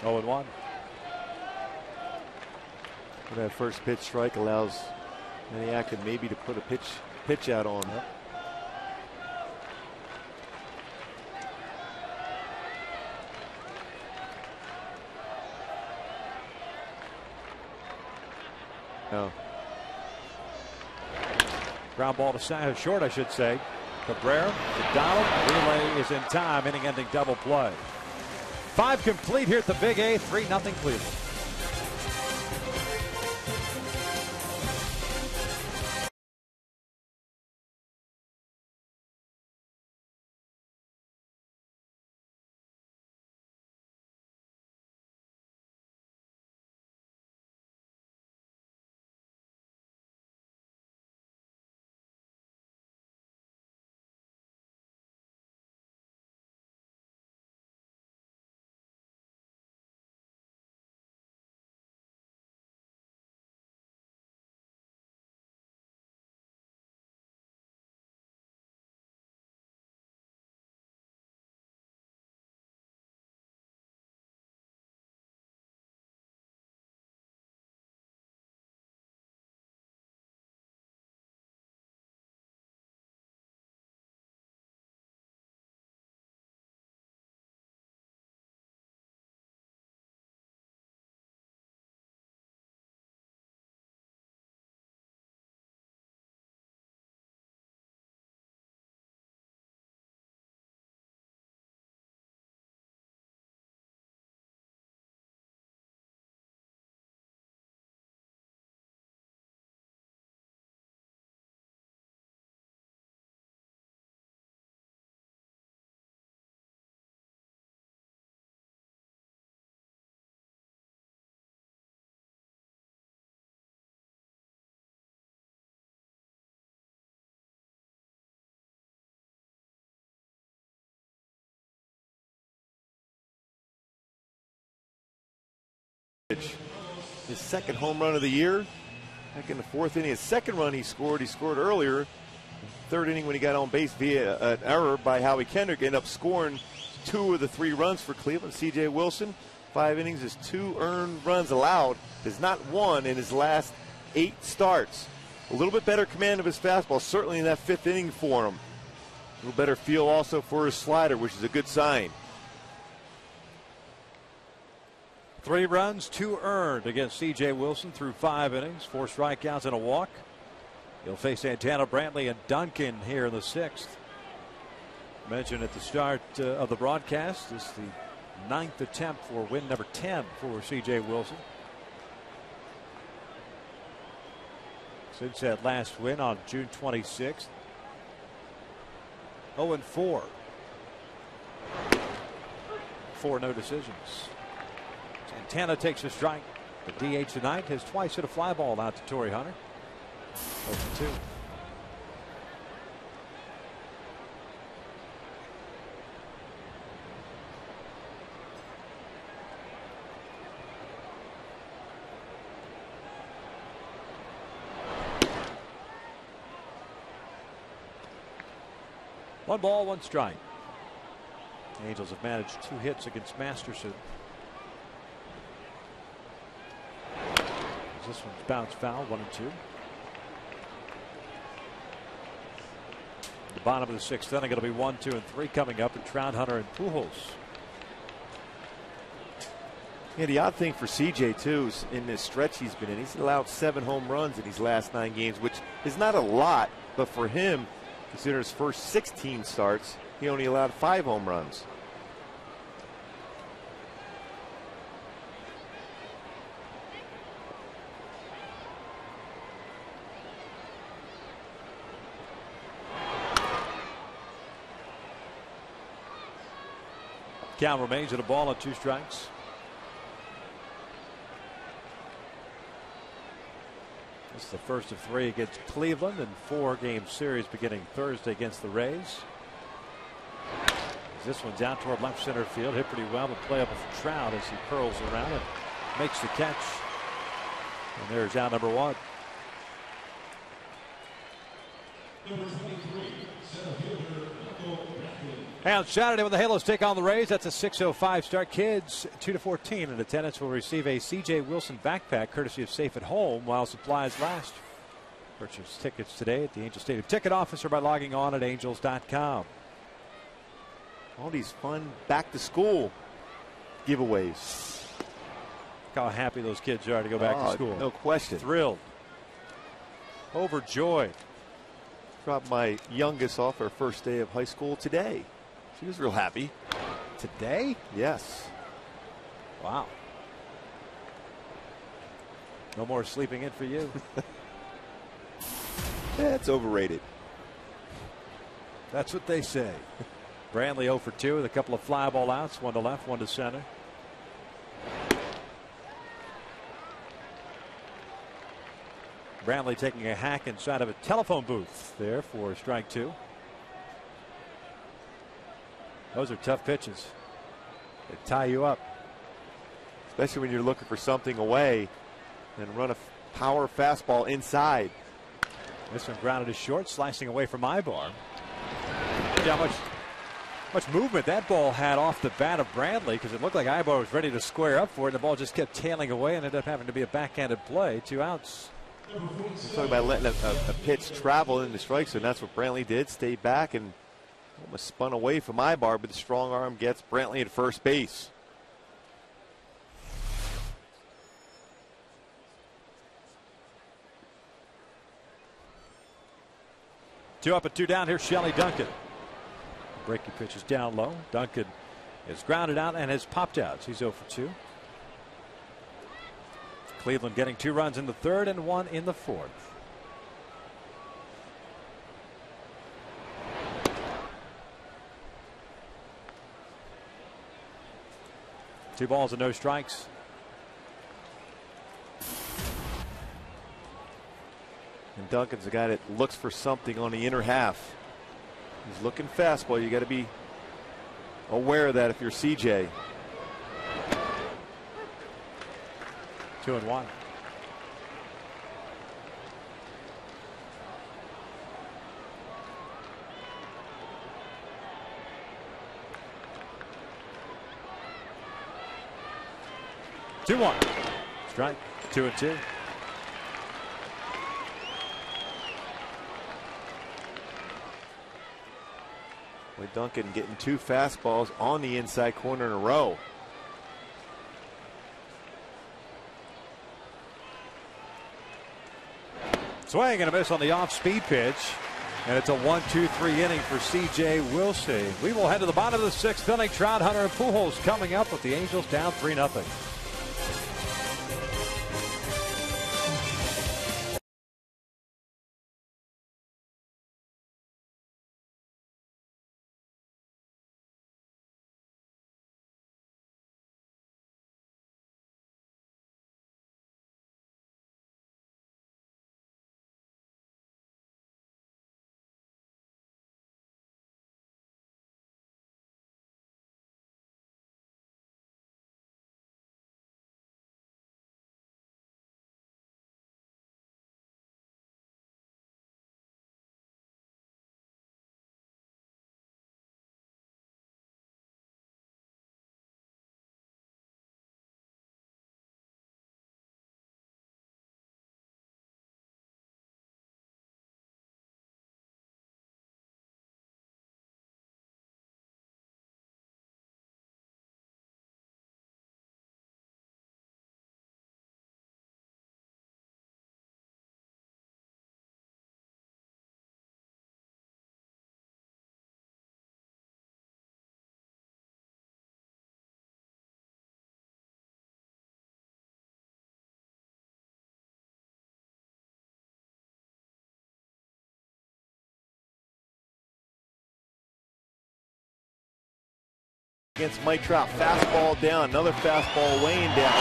Oh, and 1. That first pitch strike allows Maniac maybe to put a pitch out on. Yep. No. Ground ball to short, I should say. Cabrera to Donald. Relay is in time. Inning-ending double play. 5 complete here at the Big A. 3-0 Cleveland. His second home run of the year. Back in the fourth inning, his second run he scored earlier. Third inning when he got on base via an error by Howie Kendrick, ended up scoring 2 of the 3 runs for Cleveland. C.J. Wilson, 5 innings, is 2 earned runs allowed, has not won in his last 8 starts. A little bit better command of his fastball, certainly in that 5th inning for him. A little better feel also for his slider, which is a good sign. 3 runs, 2 earned against C.J. Wilson through 5 innings, 4 strikeouts and a walk. He'll face Santana, Brantley, and Duncan here in the 6th. Mentioned at the start of the broadcast, this is the 9th attempt for win number 10 for C.J. Wilson. Since that last win on June 26th. 0-4. 4 no decisions. Santana takes a strike. The DH tonight has twice hit a fly ball out to Torrey Hunter. 0-2. One ball, 1 strike. The Angels have managed 2 hits against Masterson. This one's bounced foul, 1-2. The bottom of the 6th inning, it'll be 1, 2, and 3 coming up, and Trout, Hunter, and Pujols. Yeah, the odd thing for CJ too is in this stretch he's been in, he's allowed 7 home runs in these last 9 games, which is not a lot, but for him, considering his first 16 starts, he only allowed 5 home runs. Count remains at a ball and 2 strikes. This is the first of 3 against Cleveland and 4-game series beginning Thursday against the Rays. This one's out toward left center field, hit pretty well, but playable for Trout as he curls around and makes the catch. And there's out number 1. And Saturday when the Halos take on the Rays, that's a 6:05 start. Kids 2 to 14 in attendance will receive a C.J. Wilson backpack courtesy of Safe at Home while supplies last. Purchase tickets today at the Angel Stadium ticket office or by logging on at angels.com. All these fun back to school giveaways. Look how happy those kids are to go back to school. No question. Thrilled. Overjoyed. Dropped my youngest off her first day of high school today. She was real happy. Today? Yes. Wow. No more sleeping in for you. That's overrated. That's what they say. Brantley 0 for 2 with a couple of fly ball outs, 1 to left, 1 to center. Brantley taking a hack inside of a telephone booth there for strike 2. Those are tough pitches. They tie you up. Especially when you're looking for something away and run a power fastball inside. This one grounded to short, slicing away from Ibar. See how much movement that ball had off the bat of Brantley, because it looked like Ibar was ready to square up for it. And the ball just kept tailing away and ended up having to be a backhanded play. 2 outs. Talking about letting a pitch travel in the strike zone. That's what Brantley did. Stayed back and almost spun away from Ibar, but the strong arm gets Brantley at first base. Two up and 2 down. Here's Shelly Duncan. Breaking pitch is down low. Duncan is grounded out and has popped out. He's 0 for 2. Cleveland getting 2 runs in the 3rd and 1 in the 4th. Two balls and no strikes. And Duncan's a guy that looks for something on the inner half. He's looking fastball. You got to be aware of that if you're CJ. 2-1. Two-one. Strike. 2-2. With Duncan getting 2 fastballs on the inside corner in a row. Swing and a miss on the off-speed pitch. And it's a 1-2-3 inning for C.J. Wilson. We will head to the bottom of the 6th inning. Trout, Hunter, and Pujols coming up with the Angels down 3-0. Against Mike Trout, fastball down, another fastball weighing down.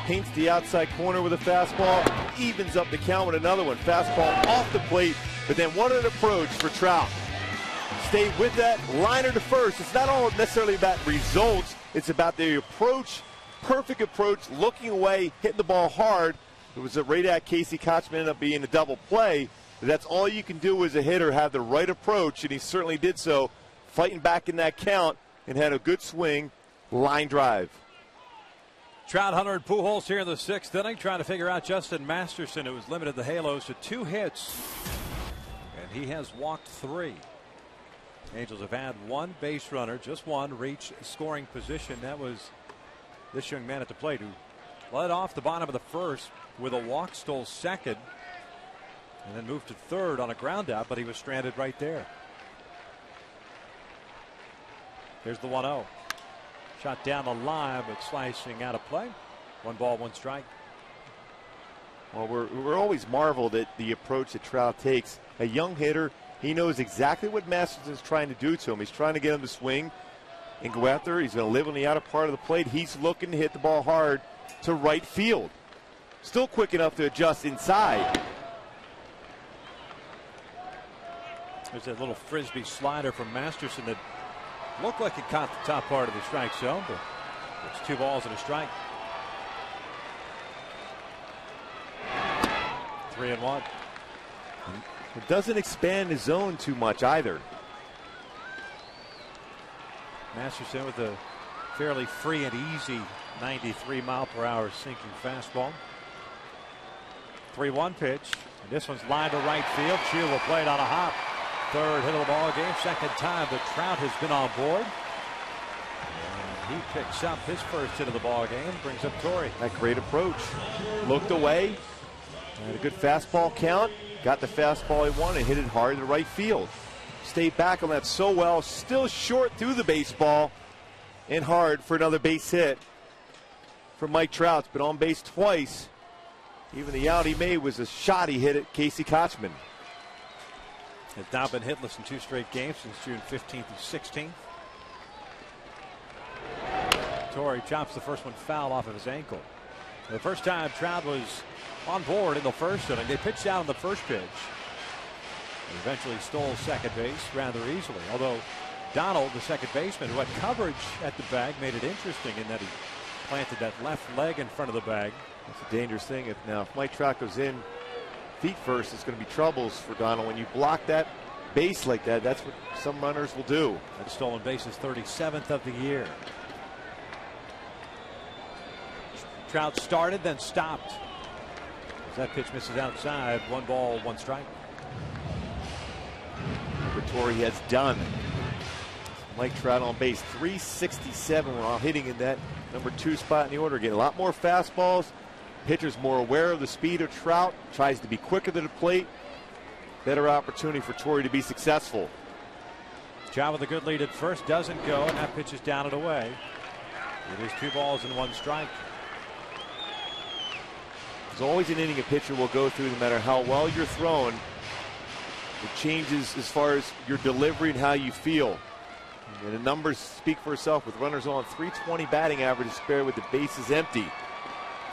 Paints the outside corner with a fastball, evens up the count with another one. Fastball off the plate, but then what an approach for Trout. Stay with that, liner to first. It's not all necessarily about results, it's about the approach, perfect approach, looking away, hitting the ball hard. It was a right at Casey Kochman, ended up being a double play. But that's all you can do as a hitter, have the right approach, and he certainly did so, fighting back in that count. And had a good swing, line drive. Trout, Hunter, and Pujols here in the 6th inning, trying to figure out Justin Masterson, who has limited the Halos to 2 hits, and he has walked 3. Angels have had 1 base runner, just 1, reach scoring position. That was this young man at the plate who led off the bottom of the 1st with a walk, stole 2nd, and then moved to 3rd on a ground out, but he was stranded right there. Here's the 1-0. Shot down the line, but slicing out of play. 1 ball, 1 strike. Well, we're always marveled at the approach that Trout takes. A young hitter, he knows exactly what Masterson's trying to do to him. He's trying to get him to swing and go out there. He's going to live on the outer part of the plate. He's looking to hit the ball hard to right field. Still quick enough to adjust inside. There's that little frisbee slider from Masterson that looked like it caught the top part of the strike zone, but it's 2 balls and a strike. 3-1. It doesn't expand the zone too much either. Masterson with a fairly free and easy 93-mile-per-hour sinking fastball. 3-1 pitch. And this one's lined to right field. Chu will play it on a hop. 3rd hit of the ball game, 2nd time that Trout has been on board. And he picks up his 1st hit of the ball game, brings up Torrey. That great approach. Looked away. Had a good fastball count. Got the fastball he wanted, hit it hard to right field. Stayed back on that so well. Still short through the baseball and hard for another base hit for Mike Trout. It's been on base twice. Even the out he made was a shot he hit at Casey Kochman. Has now been hitless in 2 straight games since June 15th and 16th. Torrey chops the first one foul off of his ankle. The first time Trout was on board in the 1st inning, they pitched out on the 1st pitch. He eventually stole 2nd base rather easily, although Donald, the 2nd baseman, who had coverage at the bag, made it interesting in that he planted that left leg in front of the bag. That's a dangerous thing. If Mike Trout goes in feet first, it's going to be troubles for Donald. When you block that base like that, that's what some runners will do. That stolen base is 37th of the year. Trout started, then stopped. As that pitch misses outside, 1 ball, 1 strike. Torre has done. Mike Trout on base, 367 while hitting in that number 2 spot in the order. Getting a lot more fastballs. Pitcher's more aware of the speed of Trout. Tries to be quicker to the plate. Better opportunity for Torre to be successful. Trout with a good lead at first, doesn't go, and that pitch is down and away. It is 2 balls and 1 strike. There's always an inning a pitcher will go through, no matter how well you're thrown. It changes as far as your delivery and how you feel. And the numbers speak for itself with runners on. 320 batting average spared with the bases empty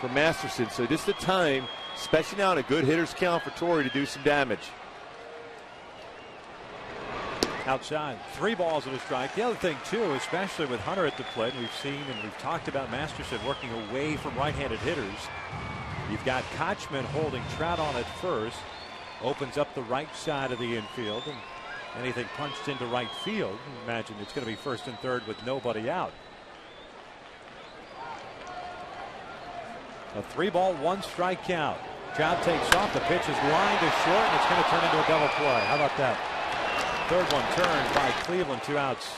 for Masterson. So just the time, especially now in a good hitter's count, for Torre to do some damage. Outside, 3 balls and a strike. The other thing too, especially with Hunter at the plate, we've seen and we've talked about Masterson working away from right-handed hitters. You've got Kochman holding Trout on at first. Opens up the right side of the infield, and anything punched into right field, imagine it's going to be first and third with nobody out. A 3 ball, 1 strike count. Trout takes off. The pitch is lined to short, and it's going to turn into a double play. How about that? Third one turned by Cleveland. 2 outs.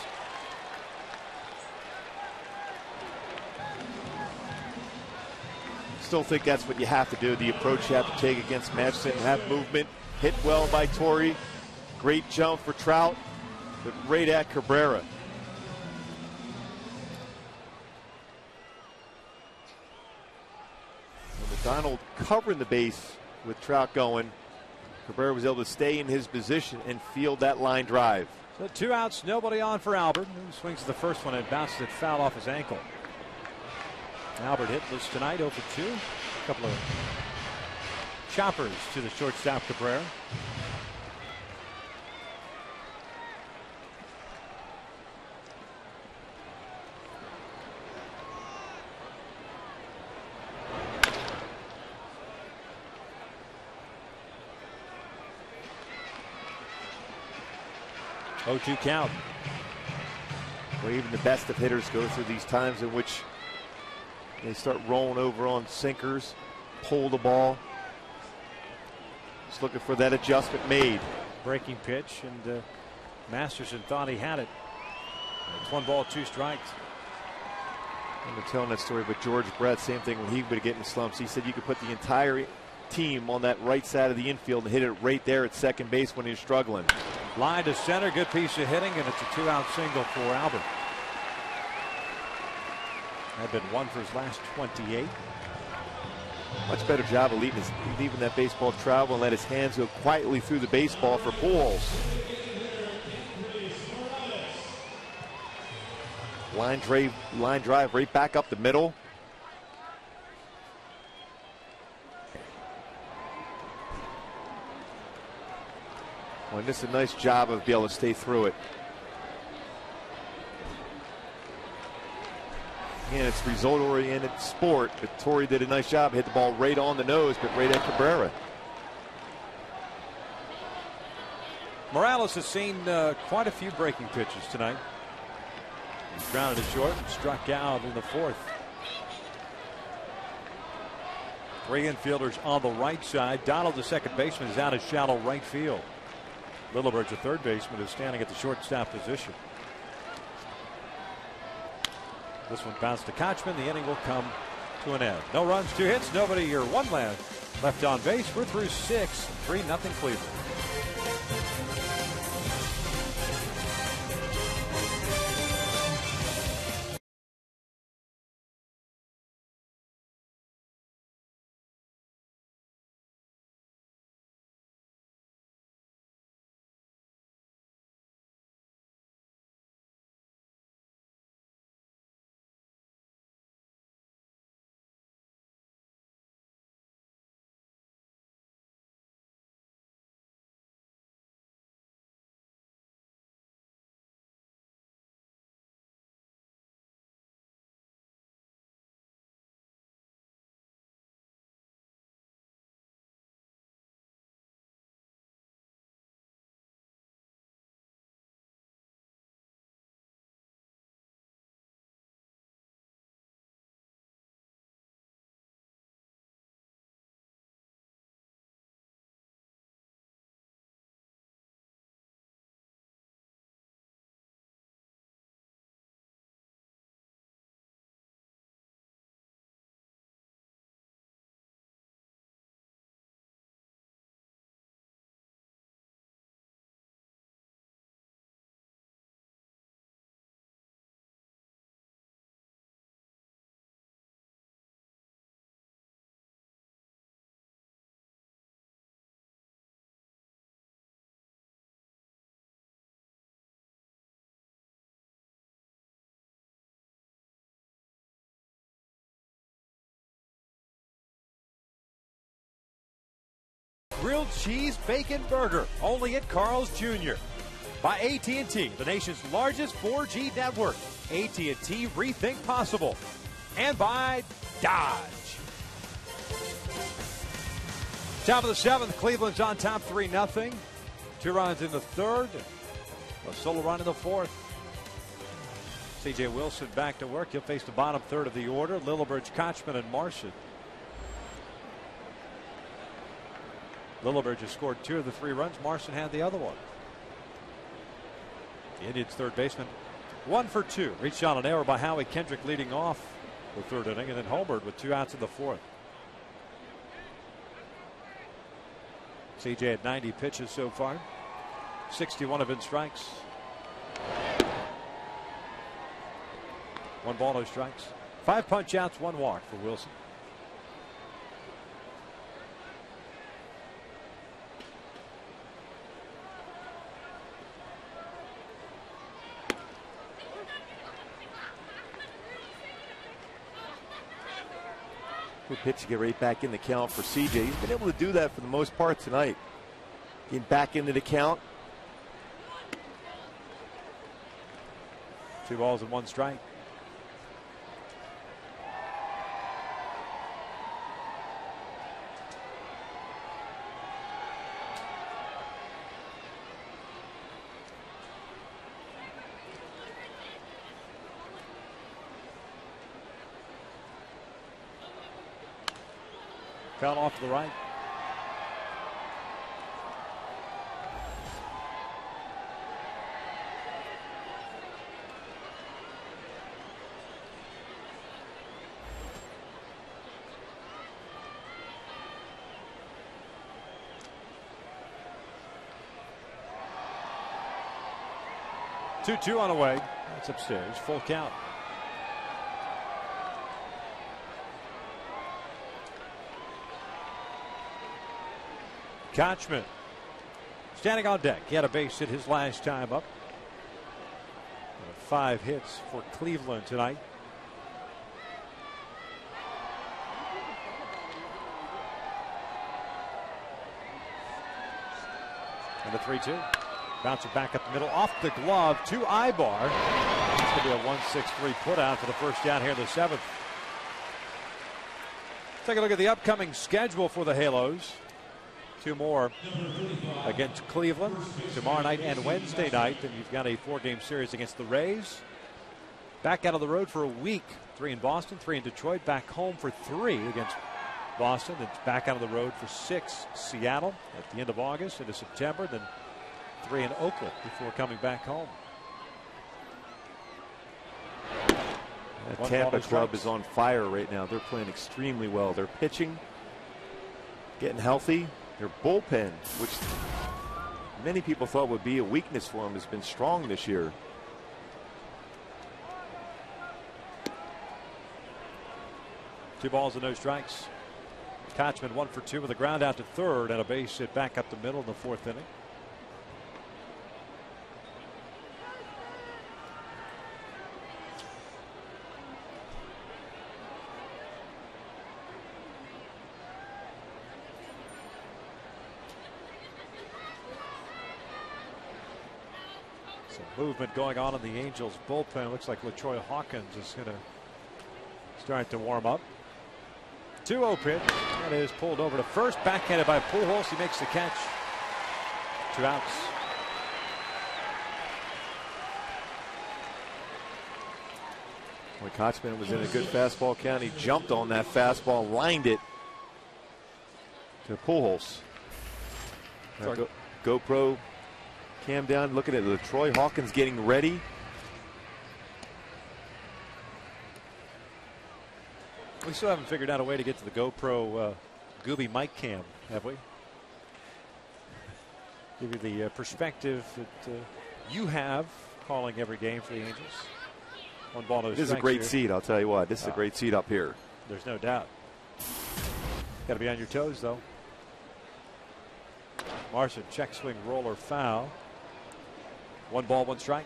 Still think that's what you have to do. The approach you have to take against Masterson. Have movement. Hit well by Torre. Great jump for Trout. But right at Cabrera. And Donald covering the base with Trout going. Cabrera was able to stay in his position and field that line drive. So 2 outs, nobody on for Albert. He swings the first one and bounces it foul off his ankle. Albert hitless tonight, 0 for 2. A couple of choppers to the shortstop Cabrera. Oh, 2 count. Well, even the best of hitters go through these times in which they start rolling over on sinkers, pull the ball. Just looking for that adjustment made. Breaking pitch, and Masterson thought he had it. It's 1 ball, 2 strikes. I'm telling that story, but George Brett, same thing when he would get in slumps. He said you could put the entire team on that right side of the infield and hit it right there at second base when he's struggling. Line to center, good piece of hitting, and it's a 2-out single for Albert. Had been 1 for his last 28. Much better job of leaving that baseball travel and let his hands go quietly through the baseball for Pujols. Line drive right back up the middle. Well, and this is a nice job of being able to stay through it. Again, it's result-oriented sport, but Torre did a nice job. Hit the ball right on the nose, but right at Cabrera. Morales has seen quite a few breaking pitches tonight. He's grounded to short and struck out in the 4th. 3 infielders on the right side. Donald, the second baseman, is out of shallow right field. Littleberg, the third baseman, is standing at the shortstop position. This one bounced to Kochman. The inning will come to an end. No runs, 2 hits, nobody or 1 man left on base. We're through 6, 3-0 Cleveland. grilled cheese bacon burger, only at Carl's Jr. By AT&T, the nation's largest 4G network. AT&T Rethink Possible. And by Dodge. Top of the seventh, Cleveland's on top 3-0. 2 runs in the third. A solo run in the fourth. C.J. Wilson back to work. He'll face the bottom third of the order. Lillibridge, Kochman, and Martian. Lillibridge has scored 2 of the 3 runs. Martian had the other one. The Indians' third baseman, 1 for 2. Reached on an error by Howie Kendrick leading off the third inning, and then homered with 2 outs in the fourth. CJ had 90 pitches so far. 61 have been strikes. 1 ball, no strikes. 5 punch outs, 1 walk for Wilson. Good pitch to get right back in the count for CJ. He's been able to do that for the most part tonight. Getting back into the count. 2 balls and 1 strike. Foul off to the right. Two on the way. That's upstairs. Full count. Kochman standing on deck. He had a base hit his last time up. 5 hits for Cleveland tonight. And the 3-2. Bouncing back up the middle, off the glove to Ibar. It's going to be a 1-6-3 put out for the first out here in the 7th. Take a look at the upcoming schedule for the Halos. 2 more against Cleveland tomorrow night and Wednesday night. Then you've got a 4-game series against the Rays. Back out on the road for a week. 3 in Boston, 3 in Detroit. Back home for 3 against Boston. Then back out on the road for 6 Seattle at the end of August into September. Then 3 in Oakland before coming back home. The Tampa club is on fire right now. They're playing extremely well. They're pitching, getting healthy. Their bullpen, which many people thought would be a weakness for them, has been strong this year. Two balls and no strikes. Kochman 1 for 2 with a ground out to third and a base hit back up the middle in the 4th inning. Movement going on in the Angels bullpen. Looks like LaTroy Hawkins is going to start to warm up. 2-0 pitch. That is pulled over to first. Backhanded by Pujols. He makes the catch. 2 outs. When Kochman was in a good fastball count, he jumped on that fastball, lined it to Pujols. GoPro cam down, looking at LaTroy Hawkins getting ready. We still haven't figured out a way to get to the GoPro Gooby mic cam, have we? Give you the perspective that you have calling every game for the Angels. 1 ball, no strikes. This is a great here. seat, I'll tell you what. This is a great seat up here. There's no doubt. Got to be on your toes, though. Martian, check swing, roller, foul. 1 ball, 1 strike.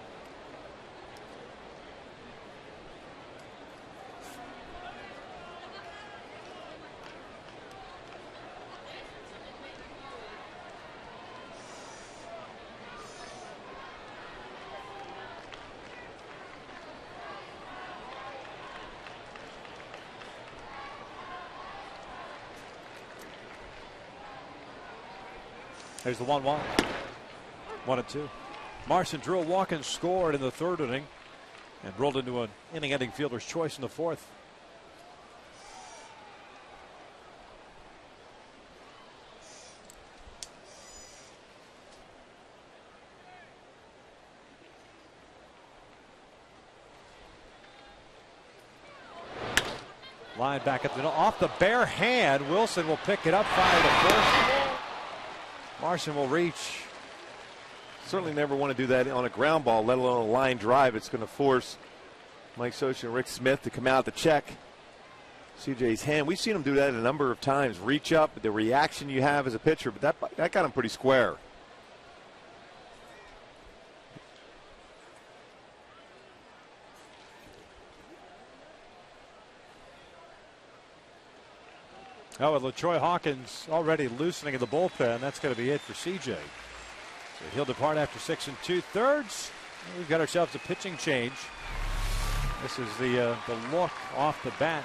There's the 1-1. 1-2. Marson drew a walk and scored in the third inning and rolled into an inning-ending fielder's choice in the fourth. Line back up the middle, off the bare hand. Wilson will pick it up, fire to first. Marson will reach. Certainly never want to do that on a ground ball, let alone a line drive. It's going to force Mike Scioscia and Rick Smith to come out to check CJ's hand. We've seen him do that a number of times. Reach up, the reaction you have as a pitcher, but that got him pretty square. Oh, and LaTroy Hawkins already loosening in the bullpen. That's going to be it for CJ. So he'll depart after 6 2/3. We've got ourselves a pitching change. This is the look off the bat.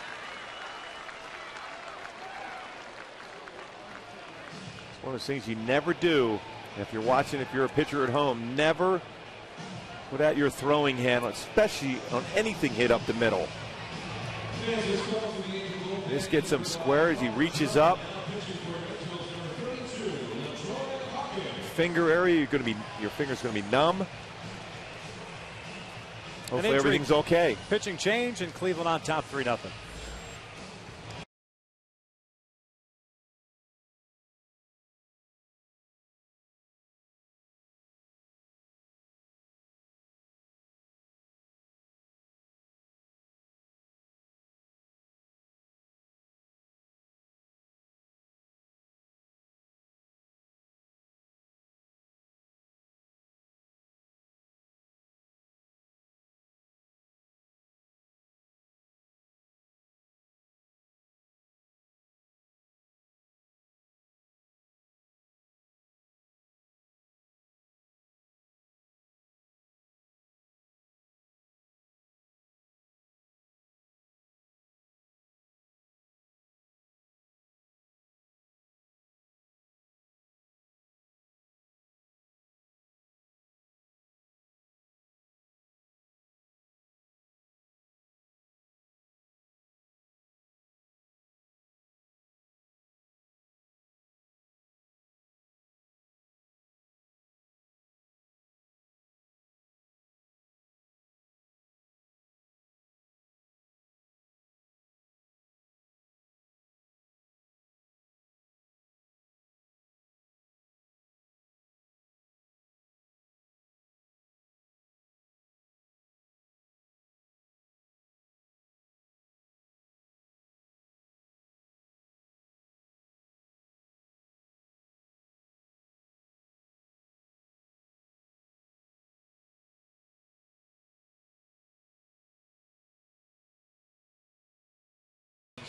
It's one of those things you never do. If you're watching, if you're a pitcher at home, never put out your throwing hand, especially on anything hit up the middle. This gets him square as he reaches up. Finger area, your finger's going to be numb. Hopefully everything's okay. Pitching change and Cleveland on top 3-0.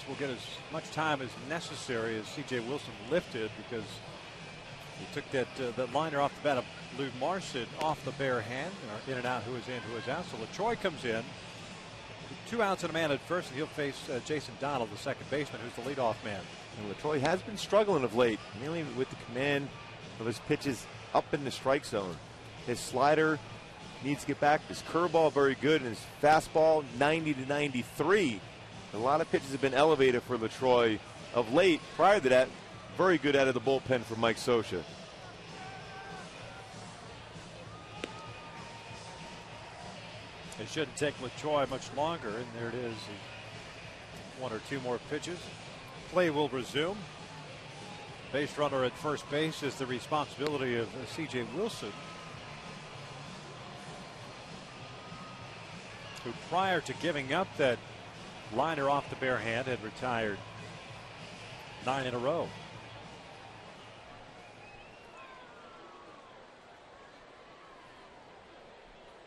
Will get as much time as necessary as C.J. Wilson lifted, because he took that liner off the bat of Lou Marson off the bare hand. In and out, who is in, who is out. So LaTroy comes in. 2 outs and a man at first, and he'll face Jason Donald, the second baseman, who's the leadoff man. And LaTroy has been struggling of late, mainly with the command of his pitches up in the strike zone. His slider needs to get back. His curveball very good, and his fastball 90 to 93. A lot of pitches have been elevated for LaTroy of late. Prior to that, very good out of the bullpen for Mike Scioscia. It shouldn't take LaTroy much longer, and there it is. 1 or 2 more pitches. Play will resume. Base runner at first base is the responsibility of C.J. Wilson, who prior to giving up that liner off the bare hand had retired 9 in a row.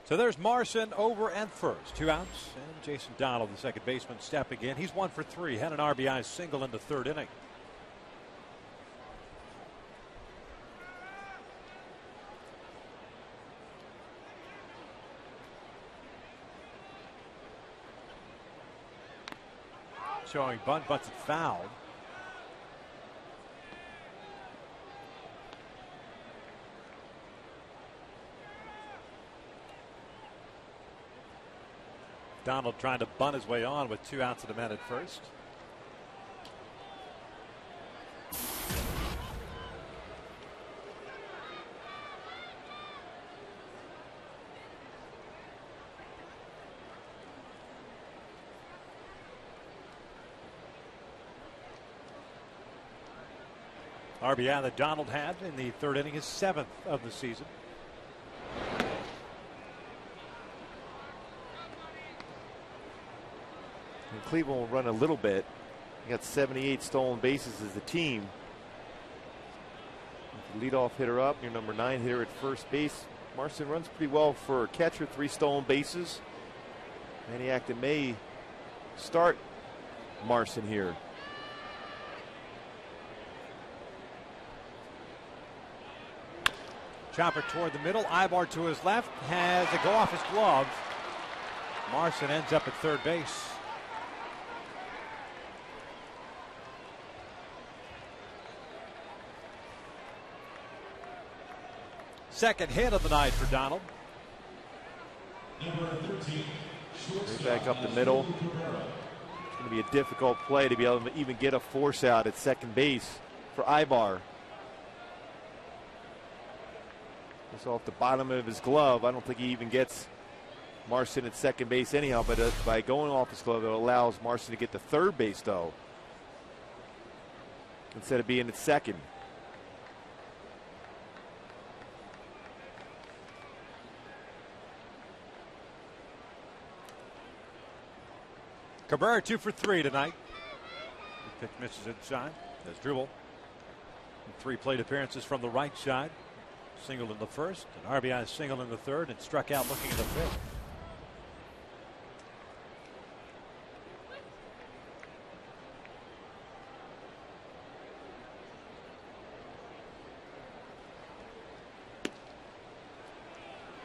So there's Marson over and first. 2 outs, and Jason Donald, the second baseman, stepping in. He's 1 for 3. Had an RBI single in the third inning. Showing bunt, butts it foul. Donald trying to bunt his way on with 2 outs of the men at first. RBI that Donald had in the 3rd inning, his 7th of the season. And Cleveland will run a little bit. They got 78 stolen bases as a team. Leadoff hitter up, your number 9 hitter at first base. Marston runs pretty well for a catcher, 3 stolen bases. Maniac that may start Marston here. Chopper toward the middle. Ibar to his left. Has it go off his glove. Marston ends up at 3rd base. Second hit of the night for Donald. Right back up the middle. It's going to be a difficult play to be able to even get a force out at second base for Ibar. It's off the bottom of his glove. I don't think he even gets Marston at second base anyhow, but by going off his glove, it allows Marston to get to 3rd base, though, instead of being at second. Cabrera 2 for 3 tonight. The pitch misses inside. There's dribble. 3 plate appearances from the right side. Single in the 1st, an RBI single in the 3rd, and struck out looking in the 5th.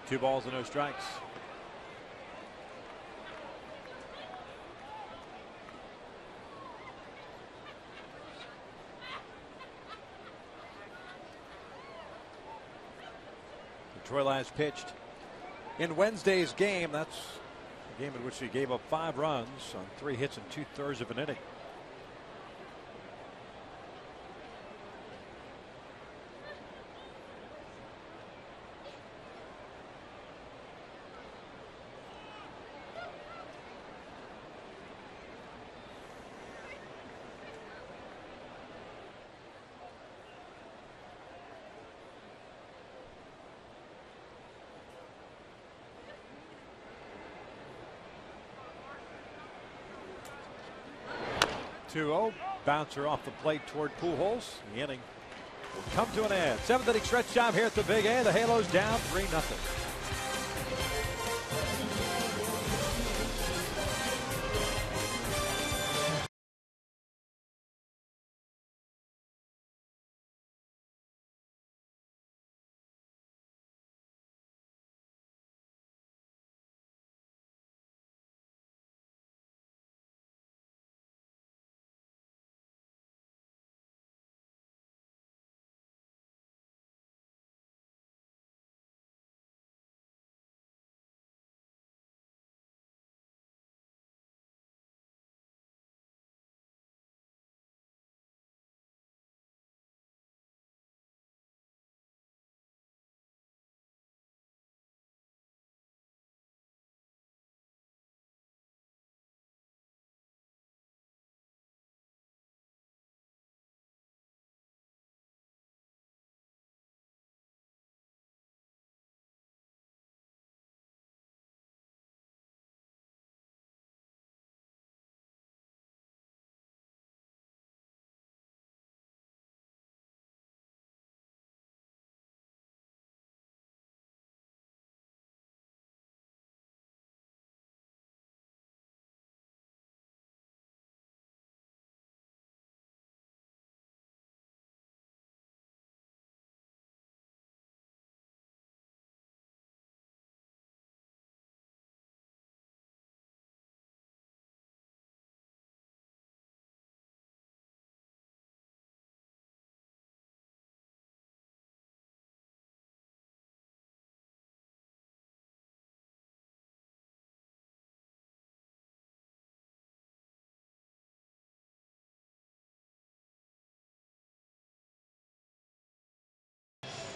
Two balls and no strikes. Troy last pitched in Wednesday's game. That's a game in which he gave up 5 runs on 3 hits and 2/3 of an inning. Bouncer off the plate toward Pujols. The inning will come to an end. 7th inning stretch time here at the Big A. The Halos down 3-0.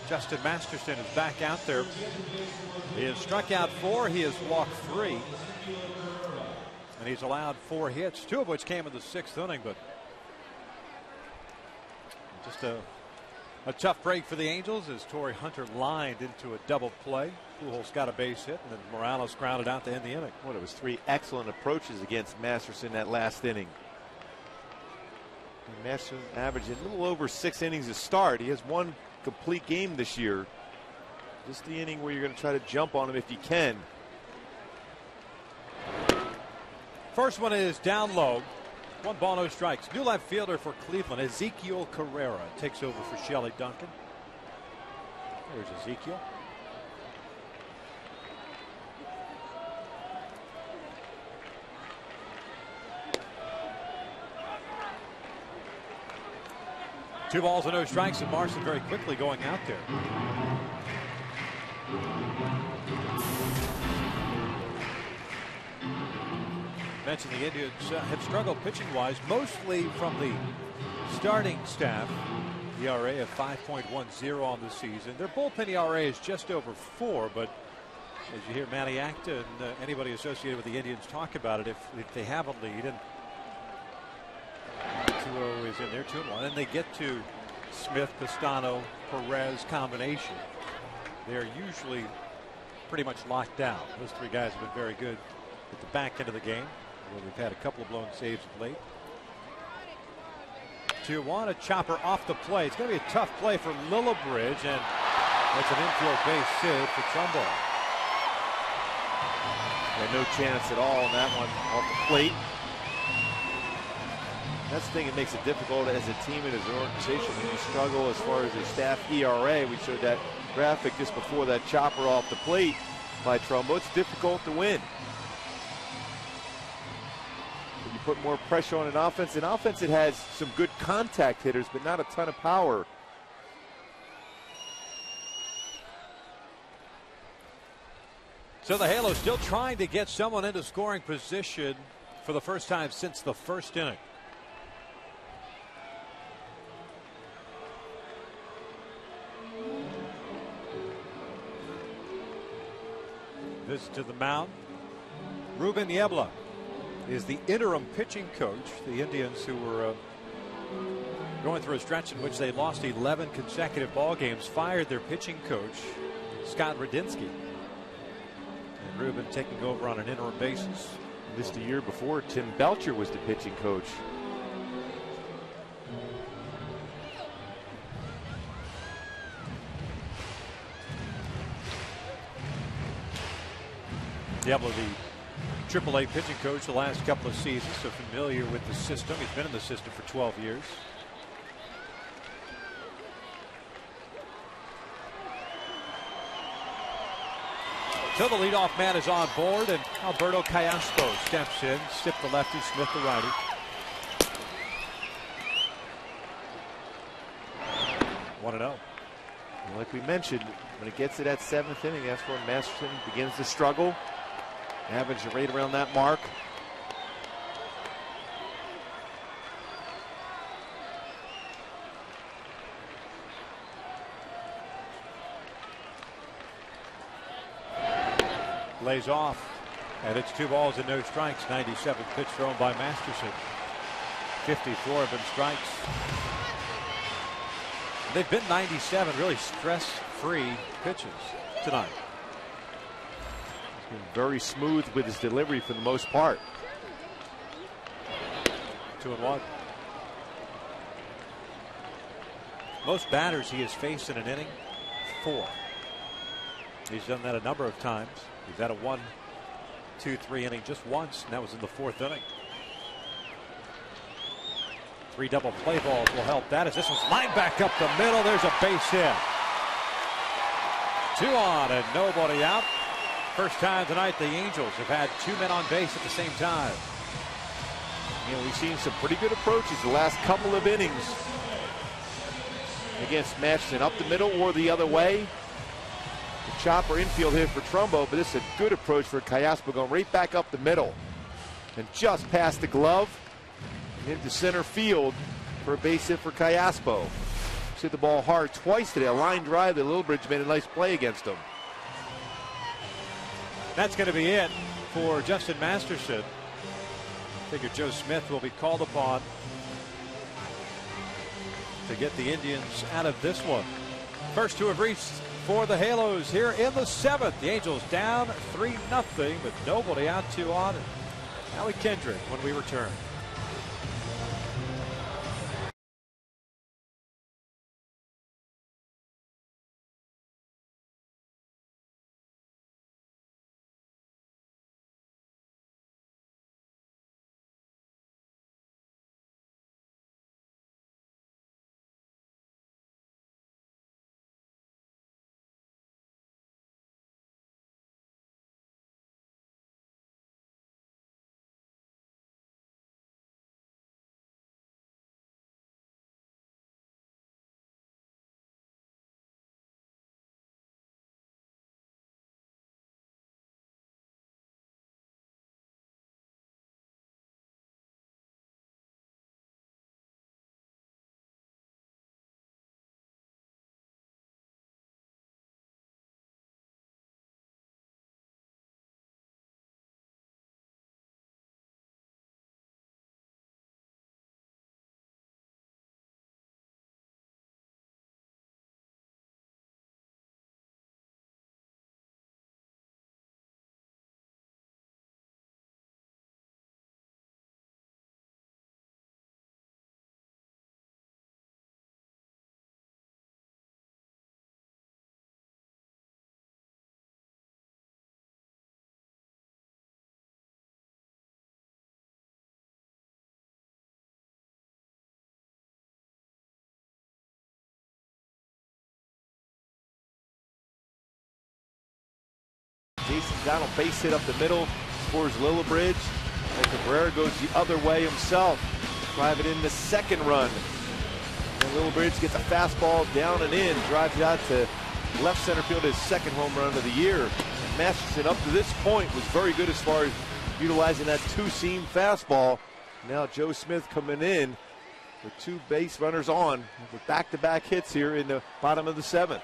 Justin Masterson is back out there. He has struck out 4. He has walked 3. And he's allowed 4 hits, 2 of which came in the 6th inning. But just a tough break for the Angels as Torrey Hunter lined into a double play. Pujols got a base hit, and then Morales grounded out to end the inning. Well, it was 3 excellent approaches against Masterson that last inning. And Masterson averaged a little over 6 innings to start. He has 1 complete game this year. Just the inning where you're going to try to jump on him if you can. First one is down low. 1 ball, no strikes. New left fielder for Cleveland, Ezekiel Carrera, takes over for Shelley Duncan. There's Ezekiel. Two balls and no strikes, and Marson very quickly going out there. Mentioned the Indians have struggled pitching-wise, mostly from the starting staff. ERA of 5.10 on the season. Their bullpen ERA is just over 4, but as you hear Manny Acta and anybody associated with the Indians talk about it, if they have a lead and 2-0 is in there, 2-1, and they get to Smith, Castano, Perez combination, they're usually pretty much locked down. Those 3 guys have been very good at the back end of the game. They've had a couple of blown saves of late. 2-1, a chopper off the plate. It's going to be a tough play for Lillibridge, and that's an infield base hit for Trumbo. No chance at all on that one off the plate. That's the thing that makes it difficult as a team and as an organization when you struggle as far as their staff ERA. We showed that graphic just before that chopper off the plate by Trumbo. It's difficult to win. When you put more pressure on an offense, it has some good contact hitters, but not a ton of power. So the Halos still trying to get someone into scoring position for the first time since the 1st inning. Visit to the mound. Ruben Niebla is the interim pitching coach. The Indians, who were going through a stretch in which they lost 11 consecutive ball games, fired their pitching coach, Scott Radinsky. And Ruben taking over on an interim basis. Just the year before, Tim Belcher was the pitching coach. Niebla, the AAA pitching coach the last couple of seasons, so familiar with the system. He's been in the system for 12 years. So the leadoff man is on board, and Alberto Callaspo steps in. Stiff the lefty, Smith the righty. One and 0. Like we mentioned, when it gets to that 7th inning, that's where Masterson begins to struggle. Average right around that mark. Lays off, and it's 2 balls and no strikes. 97th pitch thrown by Masterson. 54 have been strikes. They've been 97 really stress-free pitches tonight. He's been very smooth with his delivery for the most part. 2-1. Most batters he has faced in an inning, 4. He's done that a number of times. He's had a 1, 2, 3 inning just once, and that was in the 4th inning. 3 double play balls will help that as this one's lined back up the middle. There's a base hit. 2 on and nobody out. First time tonight the Angels have had 2 men on base at the same time. You know, we've seen some pretty good approaches the last couple of innings against Masterson, up the middle or the other way. The chopper infield hit for Trumbo, but this is a good approach for Callaspo, going right back up the middle and just past the glove and into center field for a base hit for Callaspo. Hawks hit the ball hard twice today. A line drive that Lillibridge made a nice play against them. That's going to be it for Justin Masterson. I figure Joe Smith will be called upon to get the Indians out of this one. First to have reached for the Halos here in the 7th. The Angels down 3-0, but nobody out too on. Howie Kendrick when we return. Jason Donald base hit up the middle, scores Lillibridge. And Cabrera goes the other way himself. Drive it in the second run. And Lillibridge gets a fastball down and in, drives it out to left center field, his second home run of the year. And Masterson up to this point was very good as far as utilizing that two-seam fastball. Now Joe Smith coming in with 2 base runners on with back-to-back hits here in the bottom of the 7th.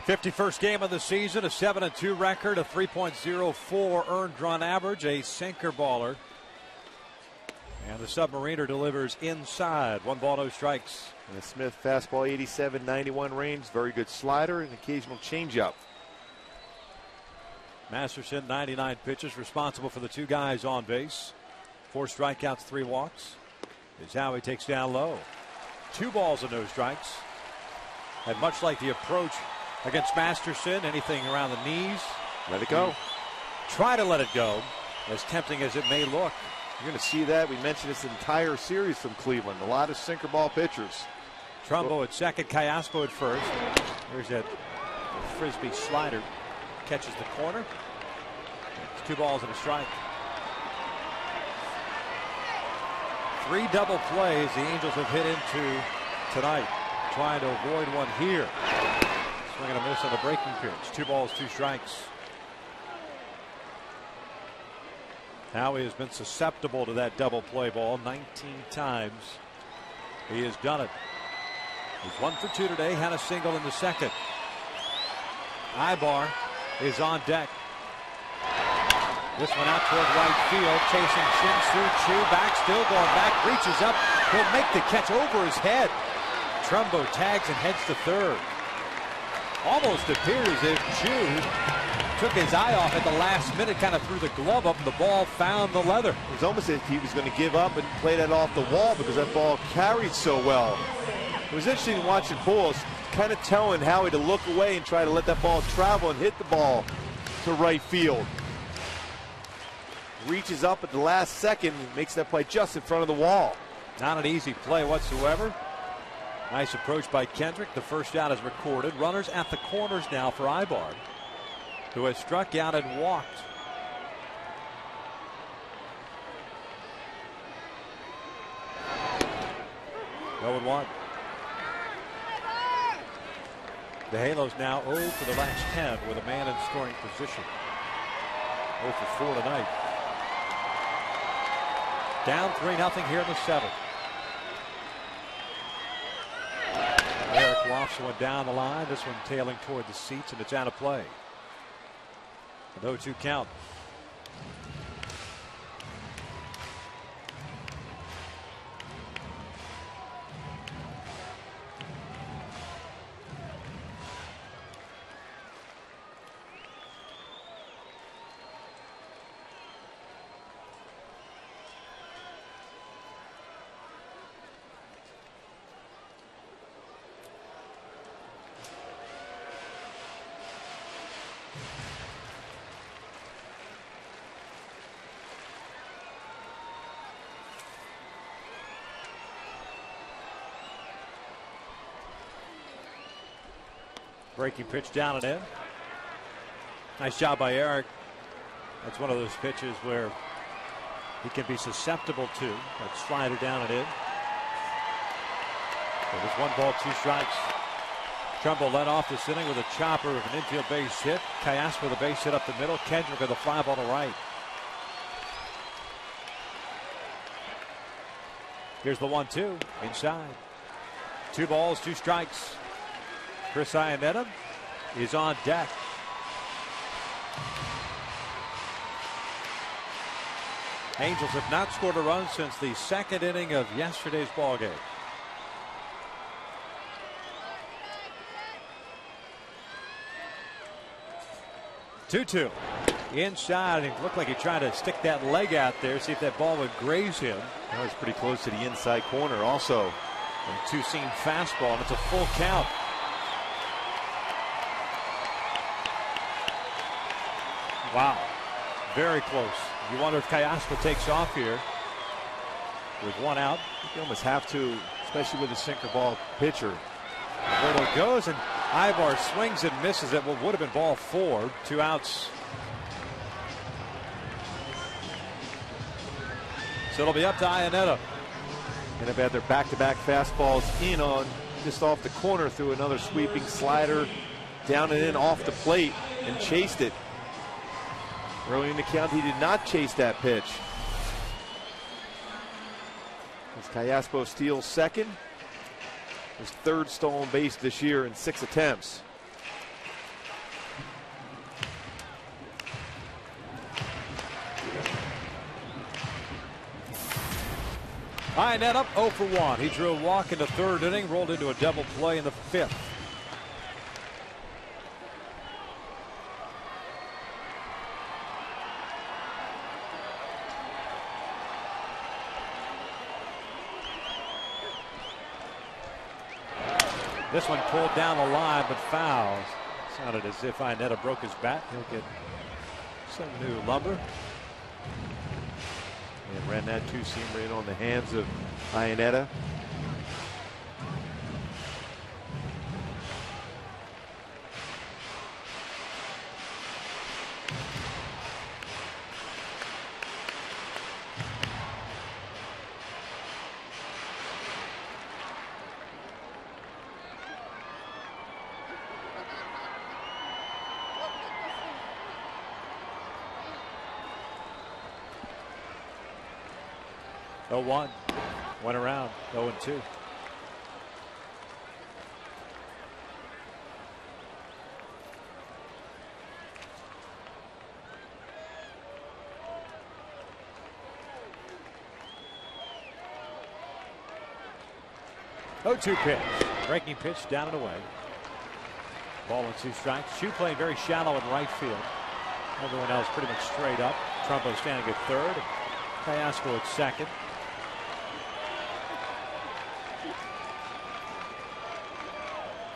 51st game of the season, a 7-2 record, a 3.04 earned run average, a sinker baller. And the Submariner delivers inside. 1 ball, no strikes. And the Smith fastball 87-91 range, very good slider and occasional changeup. Masterson 99 pitches, responsible for the 2 guys on base. 4 strikeouts, 3 walks. Is how he takes down low. 2 balls and no strikes. And much like the approach against Masterson, anything around the knees, let it go. Try to let it go, as tempting as it may look. You're going to see that. We mentioned this entire series from Cleveland. A lot of sinker ball pitchers. Trumbo at second, Cayaspo at first. There's that frisbee slider. Catches the corner. It's 2 balls and a strike. 3 double plays the Angels have hit into tonight. Trying to avoid one here. Swing and a miss on the breaking pitch. 2 balls, 2 strikes. Howie has been susceptible to that double play ball 19 times. He has done it. He's 1 for 2 today, had a single in the second. Ibar is on deck. This one out toward right field, chasing Shin-Soo Choo, back, still going back, reaches up, he'll make the catch over his head. Trumbo tags and heads to third. Almost appeared as if Choo took his eye off at the last minute, kind of threw the glove up, and the ball found the leather. It was almost as if he was going to give up and play that off the wall because that ball carried so well. It was interesting watching Bulls, kind of telling Howie to look away and try to let that ball travel and hit the ball to right field. Reaches up at the last second and makes that play just in front of the wall. Not an easy play whatsoever. Nice approach by Kendrick. The first out is recorded. Runners at the corners now for Ibar, who has struck out and walked. No 1-1. The Halos now 0 for the last 10 with a man in scoring position. 0 for 4 tonight. Down 3-0 here in the 7th. Lofts one down the line. This one tailing toward the seats, and it's out of play. An 0-2 count. Breaking pitch down and in. Nice job by Eric. That's one of those pitches where he can be susceptible to. That slider down and in. So there's 1 ball, 2 strikes. Trumbull led off this inning with a chopper of an infield base hit. Kayas with a base hit up the middle. Kendrick with a fly ball to right. Here's the 1-2 inside. 2 balls, 2 strikes. Chris Iannetta is on deck. Angels have not scored a run since the 2nd inning of yesterday's ball game. Two inside. It looked like he tried to stick that leg out there, see if that ball would graze him. That was pretty close to the inside corner also. And 2-seam fastball, and it's a full count. Wow, very close. You wonder if Kayaspa takes off here with 1 out. You almost have to, especially with a sinker ball pitcher. There it goes, and Ivar swings and misses at what would have been ball 4. 2 outs. So it'll be up to Iannetta. And they've had their back-to-back fastballs in on just off the corner through another sweeping slider down and in off the plate and chased it. Early in the count, he did not chase that pitch. As Kayaspo steals second, his 3rd stolen base this year in 6 attempts. Iannetta up 0 for 1. He drew a walk in the 3rd inning, rolled into a double play in the 5th. This one pulled down the line, but foul. Sounded as if Iannetta broke his bat. He'll get some new lumber. And ran that 2-seamer in on the hands of Iannetta. Oh, 1. Went around. 0-2. pitch. Breaking pitch down and away. Ball and 2 strikes. Shoe playing very shallow in right field. Everyone else pretty much straight up. Trumbo standing at 3rd. Kayaspo at 2nd.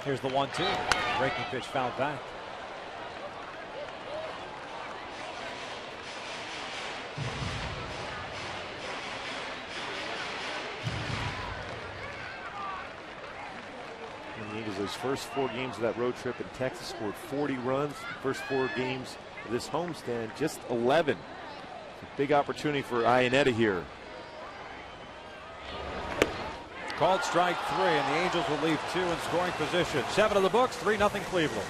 Here's the 1-2. Breaking pitch fouled back. And the Eagles, those first 4 games of that road trip in Texas, scored 40 runs. First 4 games of this homestand, just 11. Big opportunity for Iannetta here. Called strike 3, and the Angels will leave 2 in scoring position. 7 of the books, 3-0 Cleveland.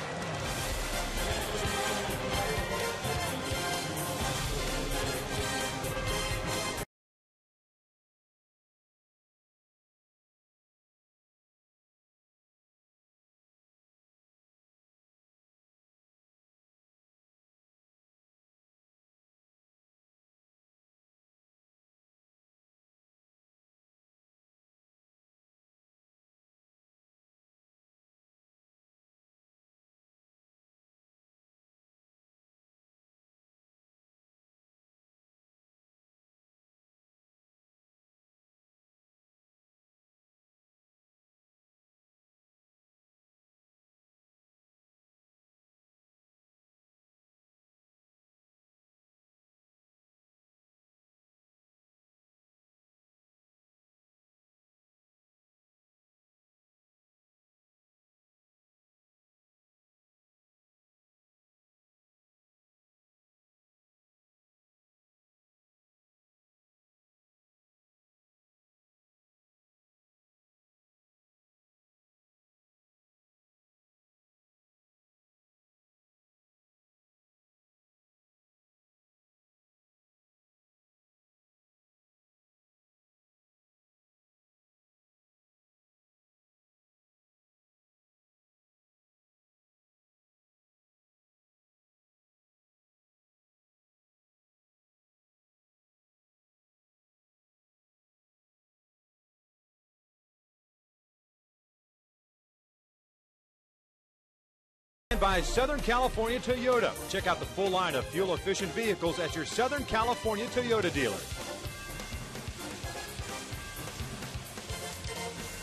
By Southern California Toyota. Check out the full line of fuel-efficient vehicles at your Southern California Toyota dealer.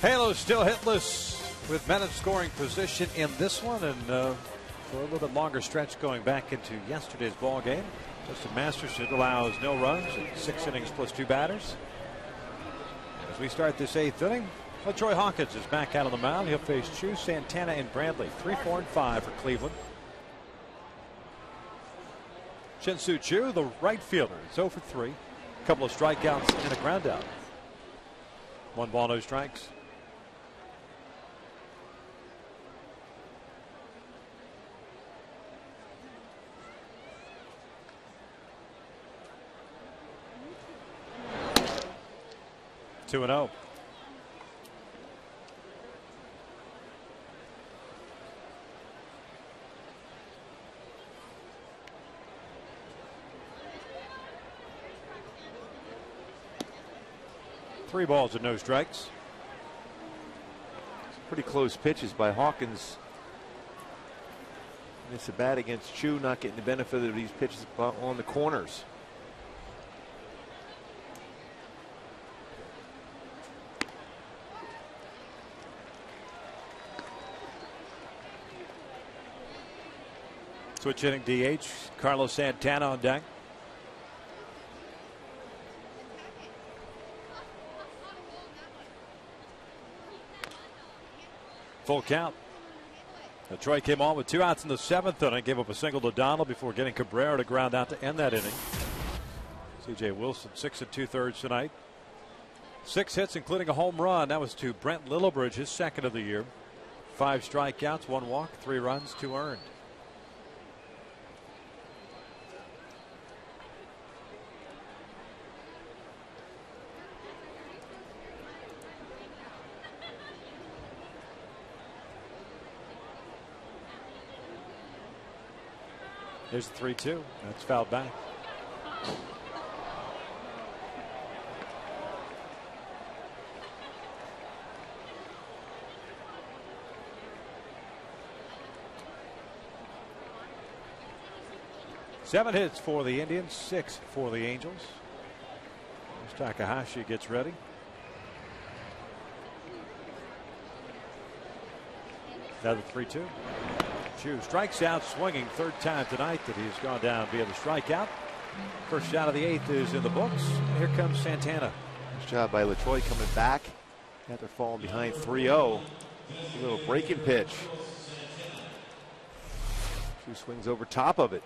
Halo still hitless with men in scoring position in this one, and for a little bit longer stretch going back into yesterday's ball game. Justin Masterson allows no runs in 6 innings plus 2 batters. As we start this 8th inning, Troy Hawkins is back out on the mound. He'll face Chu, Santana, and Bradley. 3, 4, and 5 for Cleveland. Shin-Soo Choo, the right fielder, is 0 for 3. A couple of strikeouts and a ground out. 1 ball, no strikes. Two and 0. Three balls and no strikes. Pretty close pitches by Hawkins. It's a bat against Chu, not getting the benefit of these pitches on the corners. Switch hitting DH. Carlos Santana on deck. Full count. Troy came on with 2 outs in the 7th inning, gave up a single to Donald before getting Cabrera to ground out to end that inning. C.J. Wilson 6 2/3 tonight. 6 hits, including a home run. That was to Brent Lillibridge, his 2nd of the year. 5 strikeouts, 1 walk, 3 runs, 2 earned. There's the 3-2. That's fouled back. Seven hits for the Indians, 6 for the Angels. As Takahashi gets ready. Another 3-2. Chu strikes out swinging, 3rd time tonight that he's gone down via the strikeout. First shot of the 8th is in the books. And here comes Santana. Nice job by LaTroy coming back after falling behind 3-0. A little breaking pitch. Chu swings over top of it.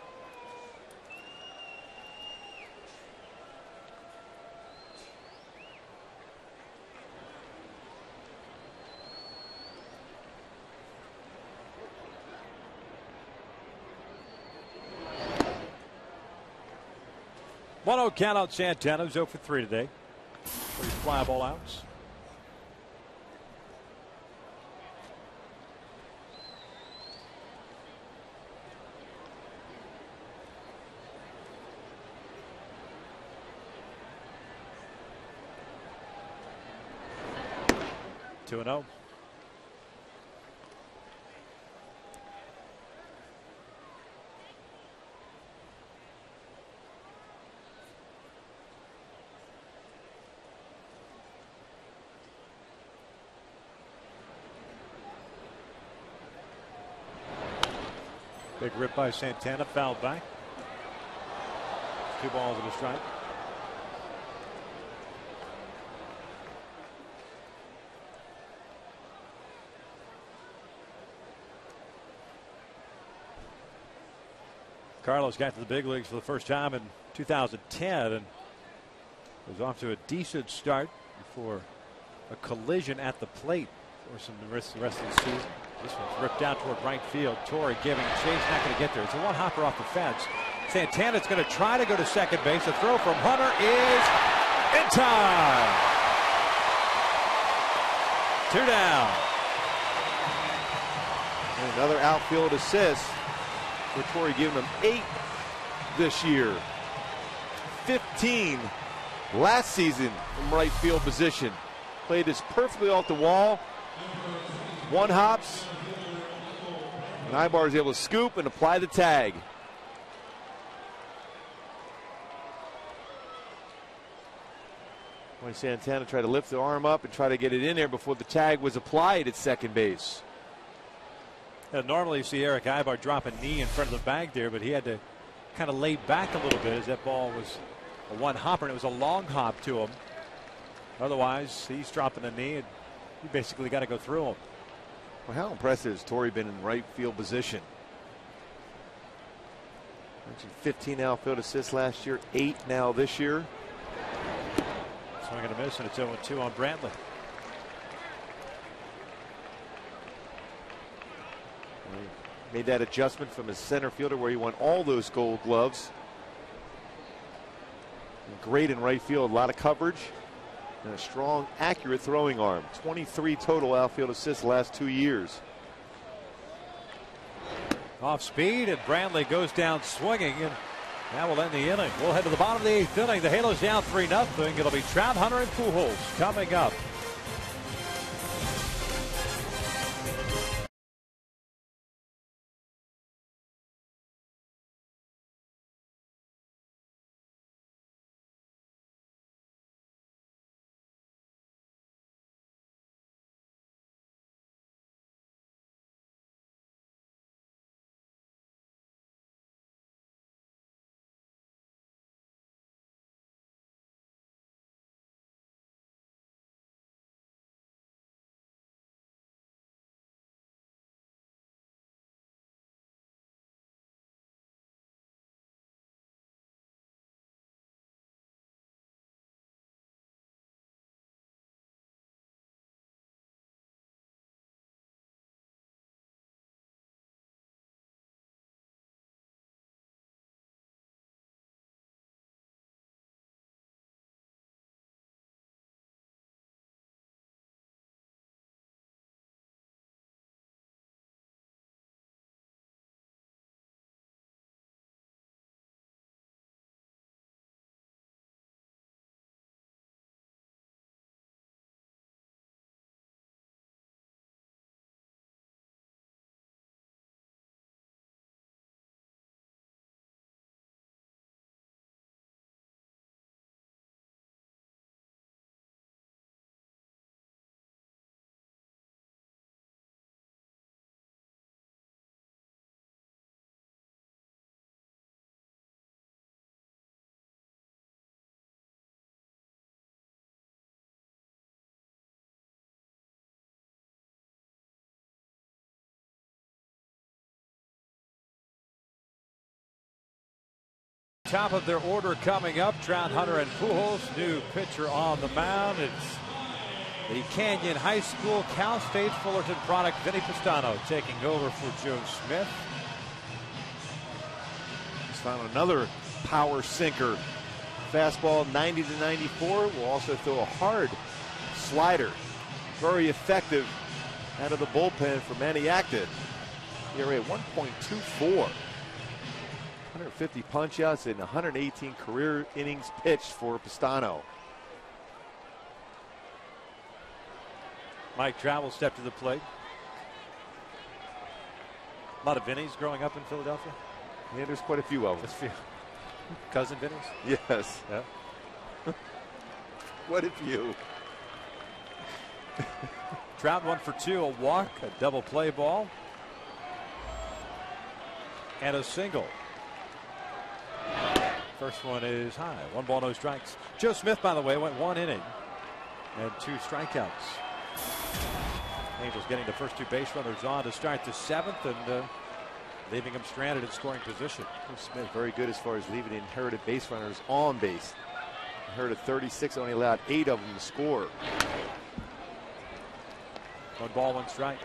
One-0 count out Santana, who's 0 for 3 today. 3 fly ball outs. Two and 0. Big rip by Santana, fouled back. 2 balls and a strike. Carlos got to the big leagues for the first time in 2010 and was off to a decent start before a collision at the plate for the rest of the season. This one's ripped out toward right field. Torrey giving chase, not going to get there. It's a one-hopper off the fence. Santana's going to try to go to second base. The throw from Hunter is in time. 2 down. And another outfield assist for Torrey, giving him 8 this year. 15 last season from right field position. Played this perfectly off the wall. 1 hops. And Ibar is able to scoop and apply the tag. When Santana tried to lift the arm up and try to get it in there before the tag was applied at second base. Normally you see Eric Ibar drop a knee in front of the bag there, but he had to kind of lay back a little bit as that ball was a one hopper, and it was a long hop to him. Otherwise, he's dropping a knee, and you basically got to go through him. Well, how impressive has Torrey been in right field position? Mentioned 15 outfield assists last year, 8 now this year. Swing and a miss, and it's 0-2 on Brantley. He made that adjustment from his center fielder where he won all those gold gloves. And great in right field, a lot of coverage. And a strong, accurate throwing arm. 23 total outfield assists the last 2 years. Off speed, and Brantley goes down swinging, and that will end the inning. We'll head to the bottom of the 8th inning. The Halos down 3-0. It'll be Trout, Hunter, and Pujols coming up. Top of their order coming up, Trout, Hunter, and Pujols. New pitcher on the mound. It's the Canyon High School Cal State Fullerton product, Vinny Pistano, taking over for Joe Smith. Pistano, another power sinker. Fastball 90-94. Will also throw a hard slider. Very effective out of the bullpen for Maniacta. ERA 1.24. 150 punch-outs and 118 career innings pitched for Pistano. Mike Trout will step to the plate. A lot of Vinnies growing up in Philadelphia. Yeah, there's quite a few of them. Just a few. Cousin Vinnies? Yes. Yeah. What a few. Trout 1 for 2, a walk, a double play ball, and a single. First one is high. 1 ball, no strikes. Joe Smith, by the way, went 1 inning and 2 strikeouts. Angels getting the first 2 base runners on to start the 7th and leaving him stranded in scoring position. Smith very good as far as leaving inherited base runners on base. Inherited 36, only allowed 8 of them to score. 1 ball, 1 strike.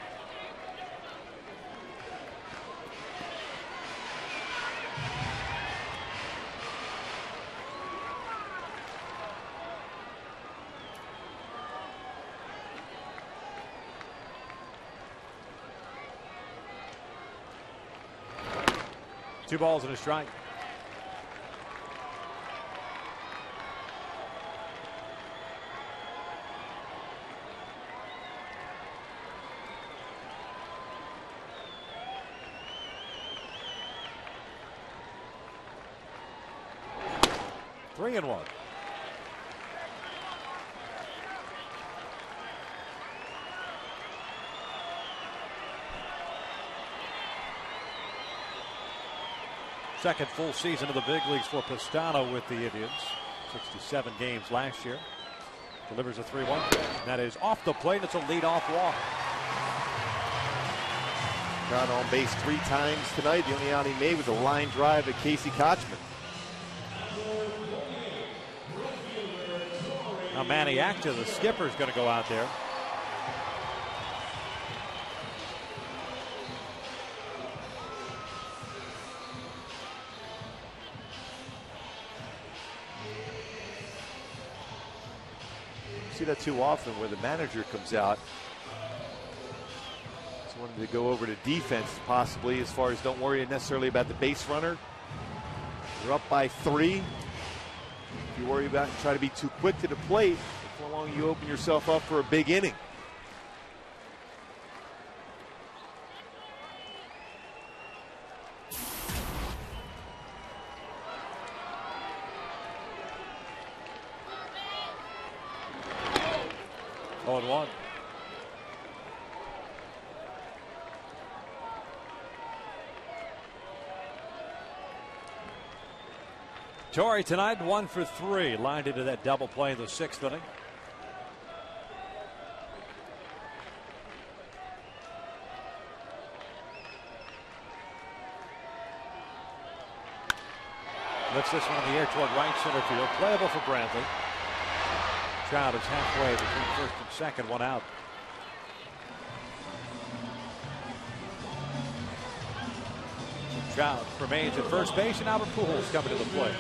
Two balls and a strike. 3-1. Second full season of the big leagues for Pistano with the Indians. 67 games last year. Delivers a 3-1 pitch. That is off the plate. It's a leadoff walk. Got on base 3 times tonight. The only out he made was a line drive to Casey Kochman. Now Manny Acta, the skipper, is going to go out there. See that too often where the manager comes out. Just wanted to go over to defense possibly, as far as don't worry necessarily about the base runner. You're up by 3. If you worry about and try to be too quick to the plate, before long you open yourself up for a big inning. Oh, and 1. Torrey tonight 1 for 3. Lined into that double play in the 6th inning. Lifts this one in the air toward right center field. Playable for Brantley. Trout is halfway between first and second. 1 out. Trout remains at first base, and Albert Pujols coming to the plate.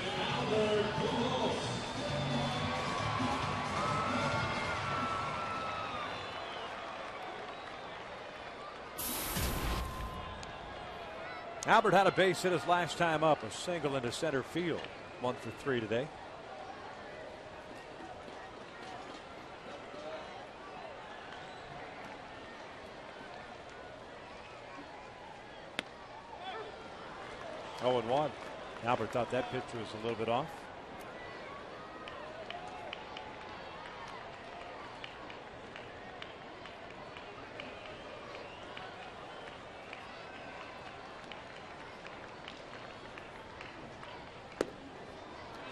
Albert had a base hit his last time up, a single into center field. 1 for 3 today. Oh, and 1. Albert thought that pitch was a little bit off.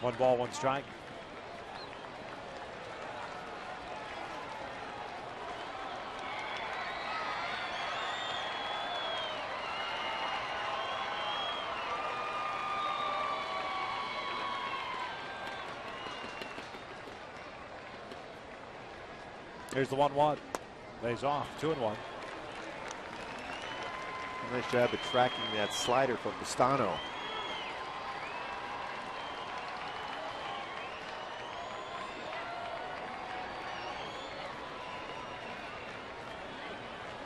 One ball, 1 strike. Here's the 1-1. Lays off. 2-1. Nice job of tracking that slider from Pistano.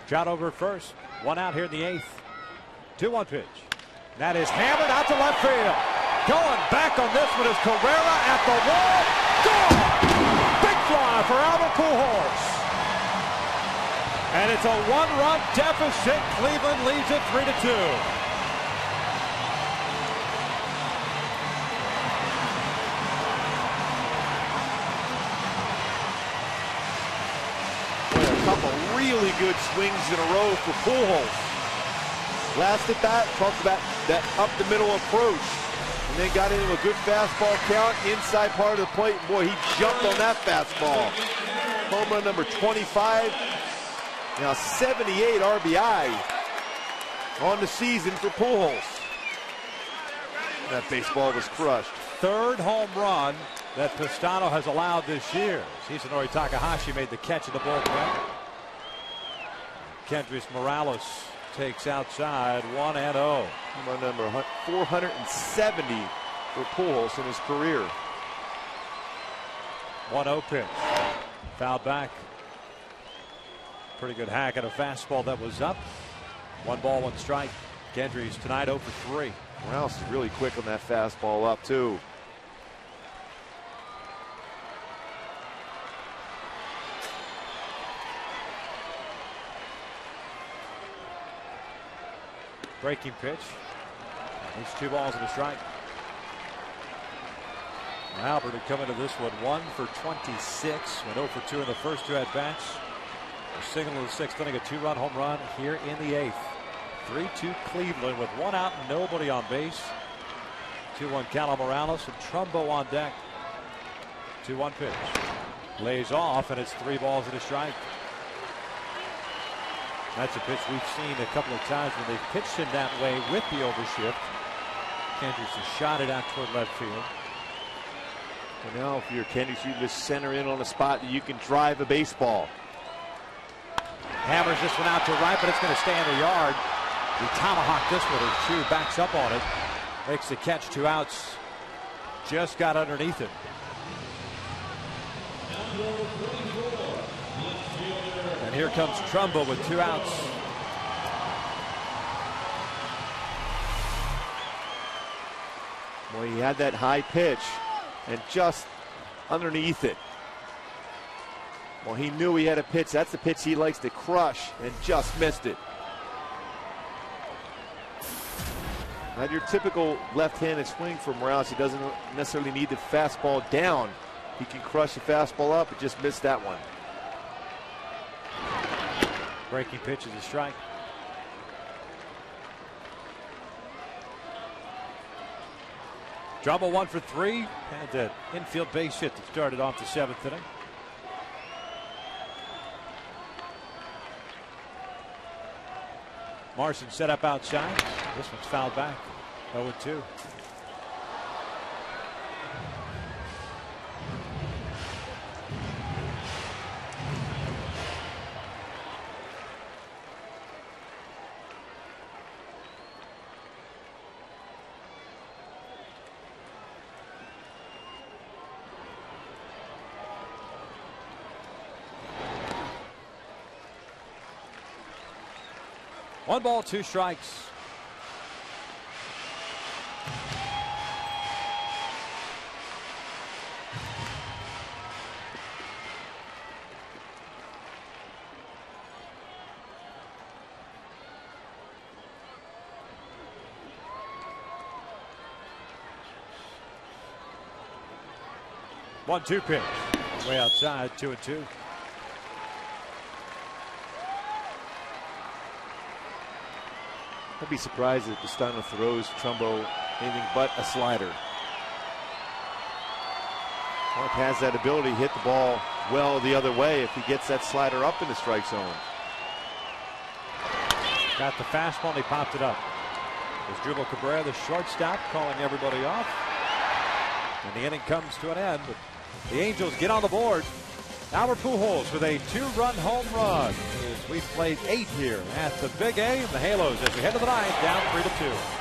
Trout over at first. 1 out here in the 8th. 2-1 pitch. That is hammered out to left field. Going back on this one is Carrera at the wall. Gone! Big fly for Albert Pujols. And it's a 1-run deficit. Cleveland leads it 3-2. Really good swings in a row for Pujols. Last at bat, talked about that up the middle approach, and then got into a good fastball count inside part of the plate. Boy, he jumped on that fastball. Home run number 25. Now 78 RBI on the season for Pujols. That baseball was crushed. 3rd home run that Pistano has allowed this year. Hisanori Takahashi made the catch in the bullpen. Kendrys Morales takes outside. 1-0. Home run number 470 for Pujols in his career. 1-0 pitch. Fouled back. Pretty good hack at a fastball that was up. 1 ball, 1 strike. Kendrys tonight 0 for 3. Morales is really quick on that fastball up too. Breaking pitch. These 2 balls and a strike. Albert had come into this one 1 for 26, went 0 for 2 in the first two at bats. A single in the sixth inning, a 2-run home run here in the eighth. 3-2 Cleveland with one out and nobody on base. 2-1 Cala Morales and Trumbo on deck. 2-1 pitch. Lays off and it's 3 balls and a strike. That's a pitch we've seen a couple of times when they've pitched him that way with the overshift. Kendricks has shot it out toward left field. And now if you're Kendricks, you just center in on a spot that you can drive a baseball. Hammers this one out to right, but it's going to stay in the yard. He tomahawked this one as Chu backs up on it. Makes the catch, 2 outs. Just got underneath it. And here comes Trumbo with 2 outs. Well, he had that high pitch and just underneath it. Well, he knew he had a pitch. That's the pitch he likes to crush and just missed it. Now your typical left-handed swing for Morales. He doesn't necessarily need the fastball down. He can crush the fastball up, but just missed that one. Breaking pitch is a strike. Trumbo 1 for 3. Had that infield base hit that started off the 7th inning. Marson set up outside. This one's fouled back. 0-2. One ball, 2 strikes. One-two pitch. Way outside, 2-2. I'd be surprised if Pistano throws Trumbo anything but a slider. Mark has that ability to hit the ball well the other way if he gets that slider up in the strike zone. Got the fastball and he popped it up. As Dribble Cabrera, the shortstop, calling everybody off. And the inning comes to an end. But the Angels get on the board. Albert Pujols with a 2-run home run. As we've played 8 here at the Big A. And the Halos as we head to the ninth, down 3-2.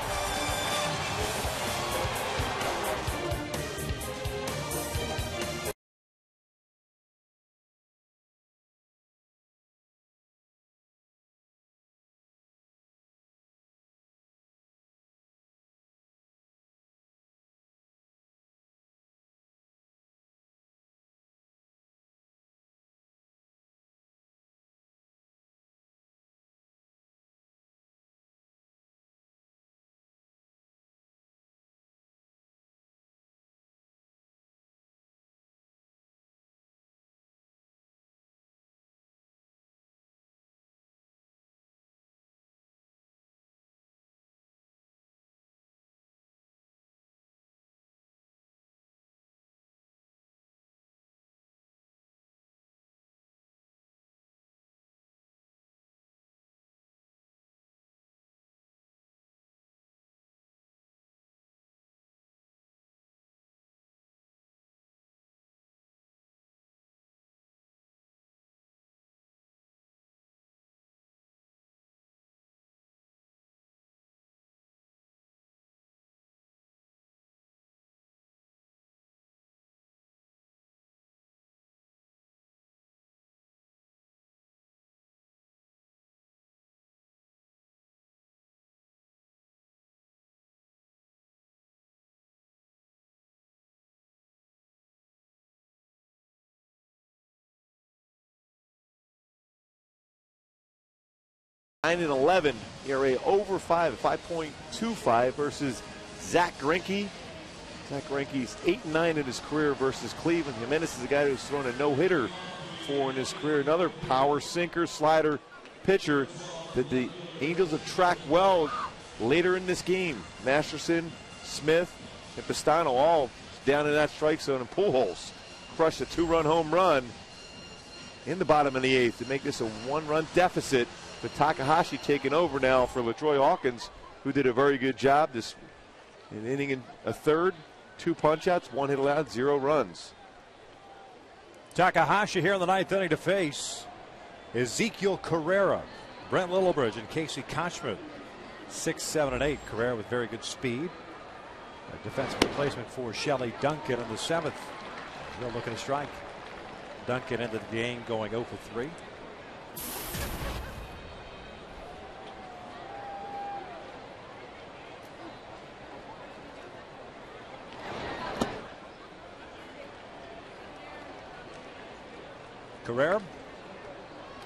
Nine and 11, ERA over 5 at 5.25 versus Zach Greinke Zach Greinke's 8-9 in his career versus Cleveland. Jimenez is a guy who's thrown a no-hitter for in his career. Another power sinker, slider pitcher that the Angels have tracked well later in this game. Masterson, Smith, and Pistano all down in that strike zone, and Pujols crushed a 2-run home run in the bottom of the 8th to make this a 1-run deficit. But Takahashi taking over now for LaTroy Hawkins, who did a very good job this inning in a third. 2 punch-outs, 1 hit allowed, 0 runs. Takahashi here in the 9th inning to face Ezekiel Carrera, Brent Lillibridge, and Casey Kochman. 6, 7, and 8. Carrera with very good speed. A defensive replacement for Shelley Duncan in the 7th. Real looking to strike. Duncan ended the game going 0 for 3. Carrera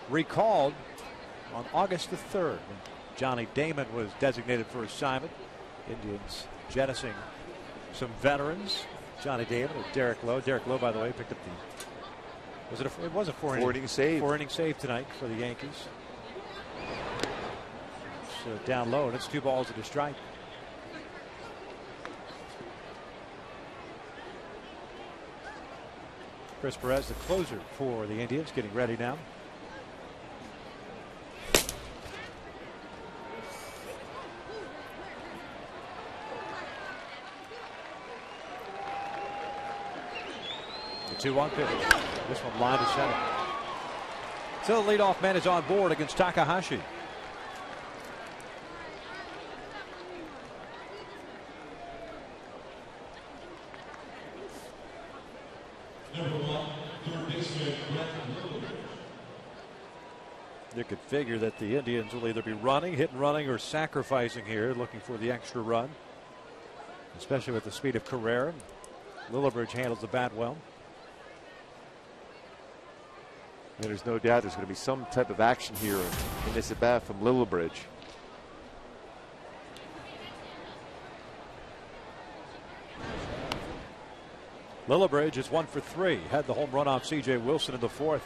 recalled on August the 3rd when Johnny Damon was designated for assignment. Indians jettisoning some veterans. Johnny Damon with Derek Lowe. Derek Lowe, by the way, picked up the it was a 4-inning save. 4-inning save tonight for the Yankees. So down low, and it's 2 balls and a strike. Chris Perez, the closer for the Indians, getting ready now. The 2-1 pitch. This one line to center. So the leadoff man is on board against Takahashi. You could figure that the Indians will either be running, hit and running, or sacrificing here, looking for the extra run, especially with the speed of Carrera. Lillibridge handles the bat well. And there's no doubt there's going to be some type of action here in this at bat from Lillibridge. Lillibridge is 1 for 3. Had the home run off C.J. Wilson in the 4th.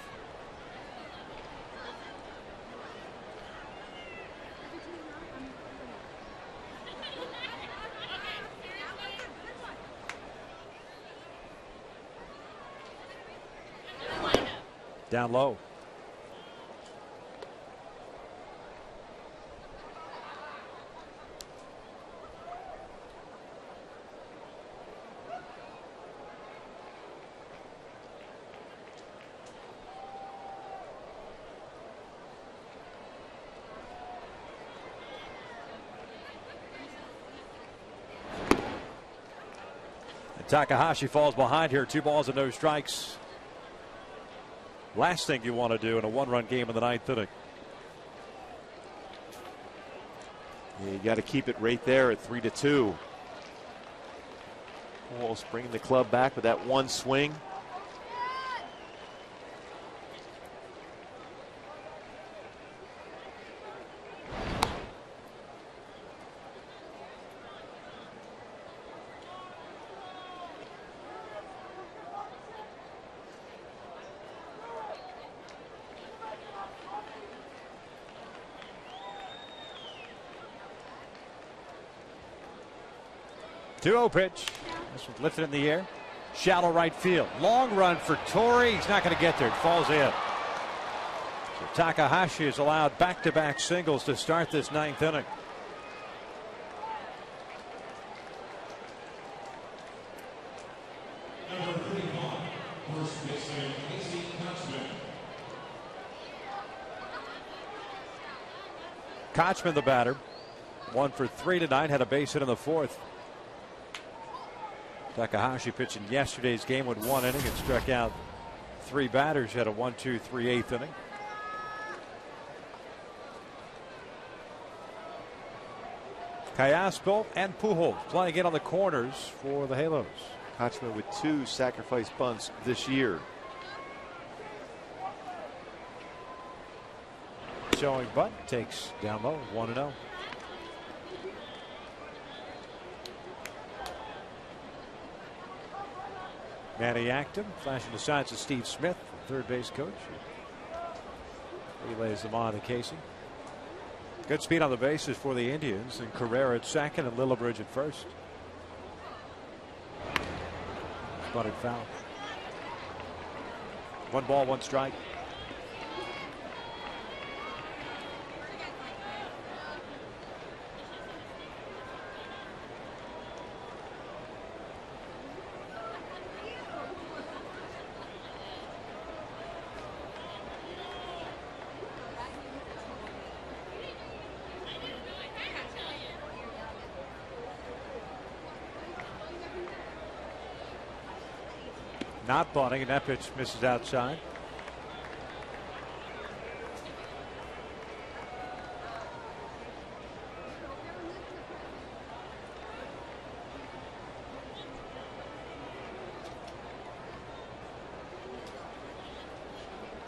Down low. And Takahashi falls behind here. 2 balls and no strikes. Last thing you want to do in a 1-run game in the 9th inning. Yeah, you got to keep it right there at 3-2. Pujols bringing the club back with that 1 swing. Two-0 pitch. This one's lifted in the air. Shallow right field. Long run for Torrey. He's not going to get there. It falls in. So Takahashi is allowed back-to-back singles to start this 9th inning. Kochman, the batter. 1 for 3 tonight. Had a base hit in the 4th. Takahashi pitching yesterday's game with 1 inning and struck out 3 batters. Had a 1-2-3 8th inning. Callasco and Pujols playing in on the corners for the Halos. Kochman with 2 sacrifice bunts this year. Showing bunt, takes down low, 1-0. Manny Acton flashing the signs of Steve Smith, third base coach. He lays them on to Casey. Good speed on the bases for the Indians, and Carrera at second and Lillibridge at first. Spotted foul. 1 ball, 1 strike. Not bunting, and that pitch misses outside.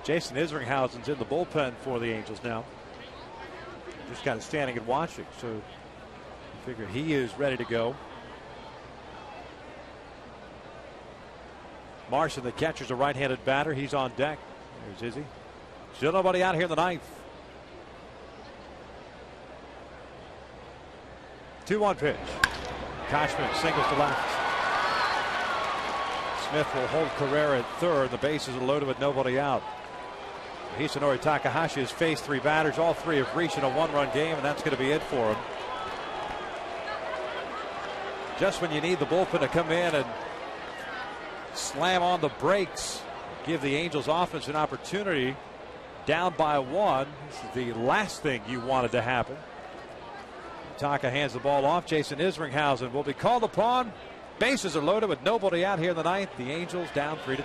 Jason Isringhausen's in the bullpen for the Angels now. Just kind of standing and watching, so you figure he is ready to go. Marson, the catcher's a right-handed batter. He's on deck. There's Izzy. Still nobody out here in the ninth. 2-1 pitch. Koshman singles to left. Smith will hold Carrera at third. The bases are loaded with nobody out. Hisanori Takahashi has faced 3 batters. All 3 have reached in a 1-run game, and that's going to be it for him. Just when you need the bullpen to come in and slam on the brakes, give the Angels offense an opportunity. Down by 1. This is the last thing you wanted to happen. Taka hands the ball off. Jason Isringhausen will be called upon. Bases are loaded with nobody out here in the ninth. The Angels down 3-2.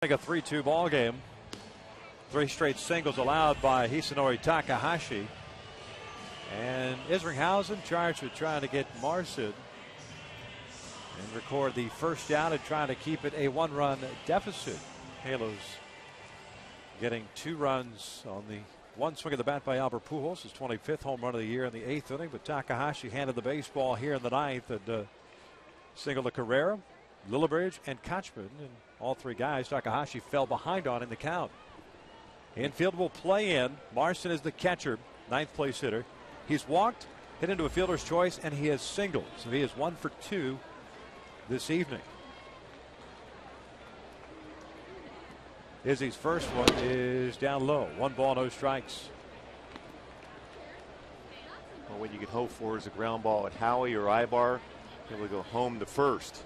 A 3-2 ball game. 3 straight singles allowed by Hisanori Takahashi, and Isringhausen charged with trying to get Marson and record the first out and trying to keep it a 1-run deficit. Halos getting 2 runs on the 1 swing of the bat by Albert Pujols, his 25th home run of the year in the 8th inning. But Takahashi handed the baseball here in the 9th and single to Carrera, Lillibridge, and Kochman, and all 3 guys Takahashi fell behind on in the count. Infield will play in. Marson is the catcher, 9th place hitter. He's walked, hit into a fielder's choice, and he has singled. So he is 1 for 2 this evening. Izzy's first one is down low. 1 ball, no strikes. Well, what you could hope for is a ground ball at Howie or Ibar. Able to go home to first.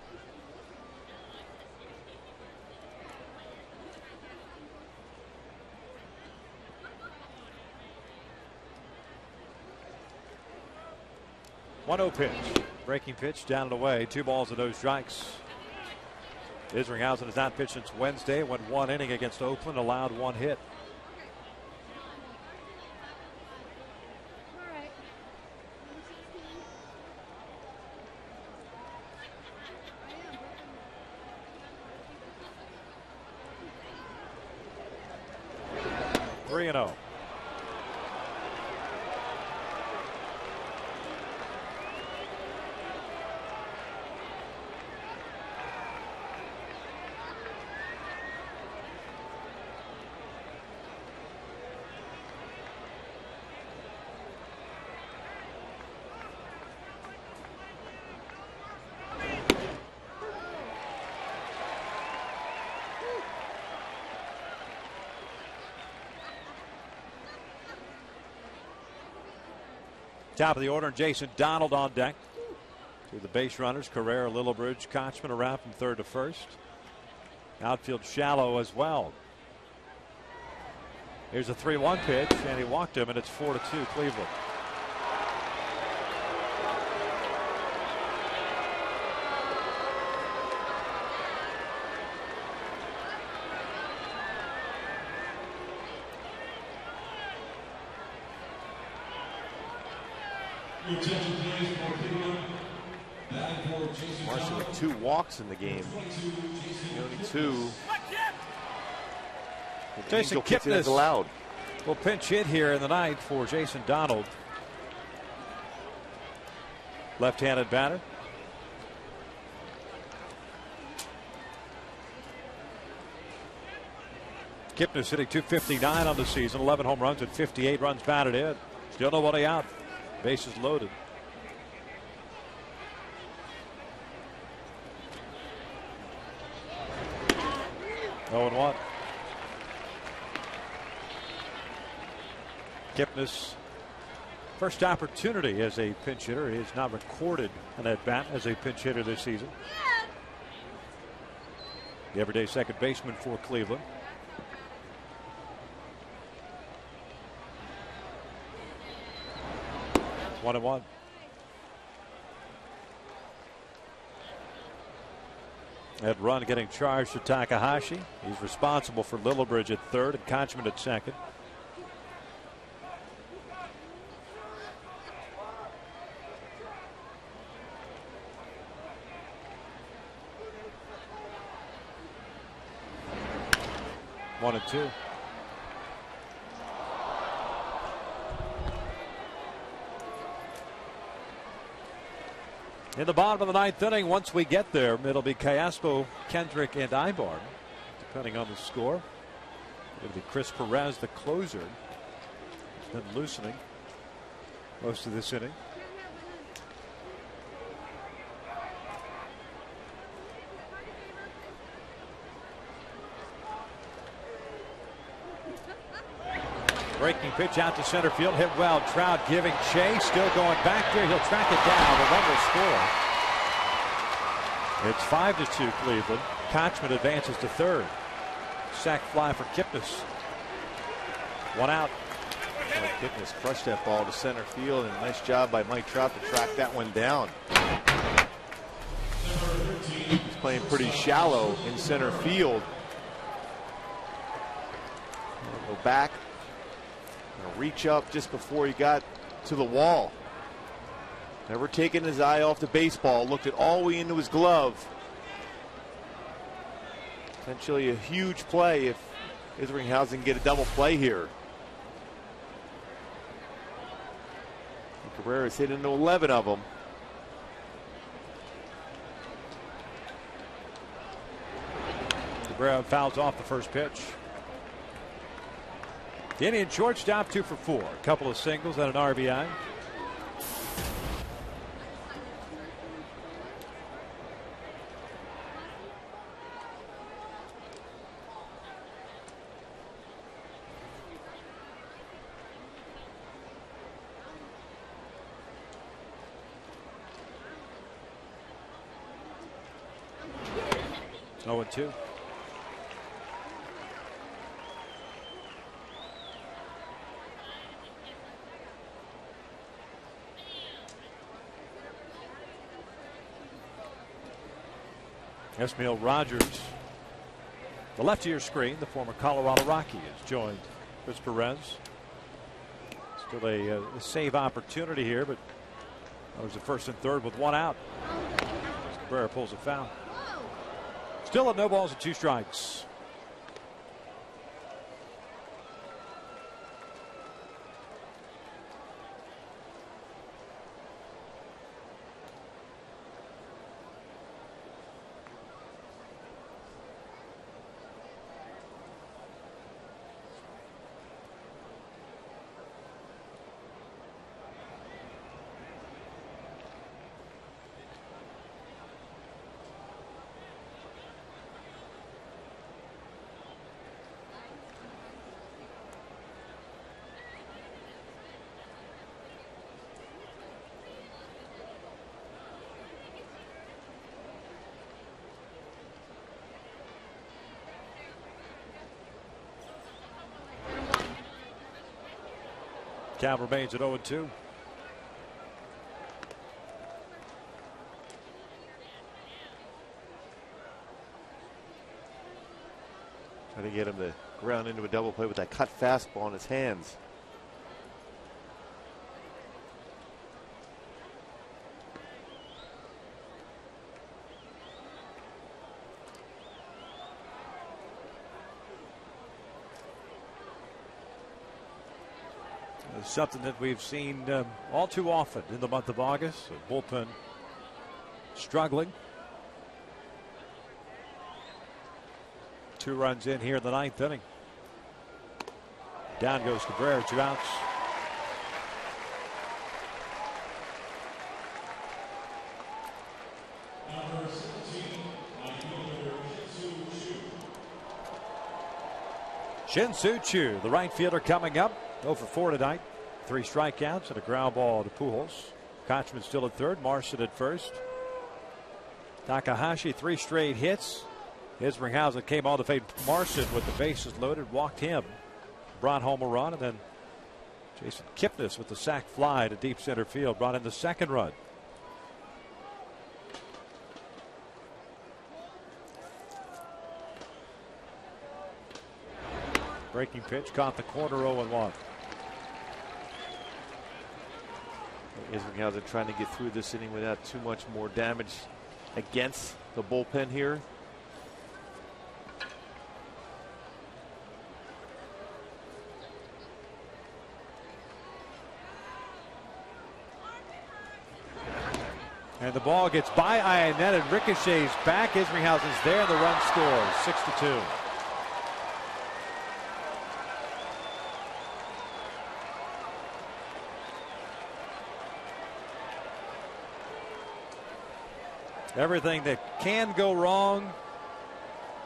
One 1-0 pitch. Breaking pitch down and away. 2 balls and no strikes. Isringhausen has not pitched since Wednesday. Went 1 inning against Oakland, allowed 1 hit. Three and 0. Top of the order, and Jason Donald on deck. To the base runners, Carrera, Lillibridge, Kochman around from third to first. Outfield shallow as well. Here's a 3-1 pitch, and he walked him, and it's 4-2 Cleveland. Marshall with 2 walks in the game. Only 2. Jason Kipnis allowed. Will pinch hit here in the ninth for Jason Donald. Left-handed batter. Kipnis hitting .259 on the season, 11 home runs and 58 runs batted in. Still nobody out. Bases loaded. Oh, 0-1. Kipnis, first opportunity as a pinch hitter. He has not recorded an at-bat as a pinch hitter this season. The everyday second baseman for Cleveland. It's 1-1. That run getting charged to Takahashi. He's responsible for Lillibridge at third and Kochman at second. One and two. In the bottom of the ninth inning, once we get there, it'll be Callaspo, Kendrick, and Ibarn, depending on the score. It'll be Chris Perez, the closer. He's been loosening most of this inning. Breaking pitch out to center field, hit well. Trout giving chase, still going back there. He'll track it down. The run will score. It's 5-2 Cleveland. Kochman advances to third. Sac fly for Kipnis. One out. Well, Kipnis crushed that ball to center field, and nice job by Mike Trout to track that one down. He's playing pretty shallow in center field. Go back. Reach up just before he got to the wall. Never taking his eye off the baseball. Looked it all the way into his glove. Potentially a huge play if Isringhausen can get a double play here. Cabrera's hit into 11 of them. Cabrera fouls off the first pitch. The Indian shortstop 2 for 4. A couple of singles and an RBI. Oh, 0-2. Esmail Rogers, the left of your screen, the former Colorado Rocky, has joined Chris Perez. Still a save opportunity here, but that was the first and third with one out. Cabrera pulls a foul. Still at no balls and 2 strikes. Count remains at 0-2. Trying to get him to ground into a double play with that cut fastball in his hands. Something that we've seen all too often in the month of August. The bullpen struggling. 2 runs in here in the 9th inning. Down goes Cabrera, 2 outs. Shin-Soo Choo, the right fielder, coming up. 0 for 4 tonight. 3 strikeouts and a ground ball to Pujols. Kochman still at third. Marson at first. Takahashi 3 straight hits. Isringhausen came on to fade Marson with the bases loaded, walked him, brought home a run, and then Jason Kipnis with the sac fly to deep center field brought in the 2nd run. Breaking pitch caught the corner, 0-1. Isringhausen trying to get through this inning without too much more damage against the bullpen here. And the ball gets by Ionnet and ricochets back. Isringhausen's there, and the run scores. 6-2. Everything that can go wrong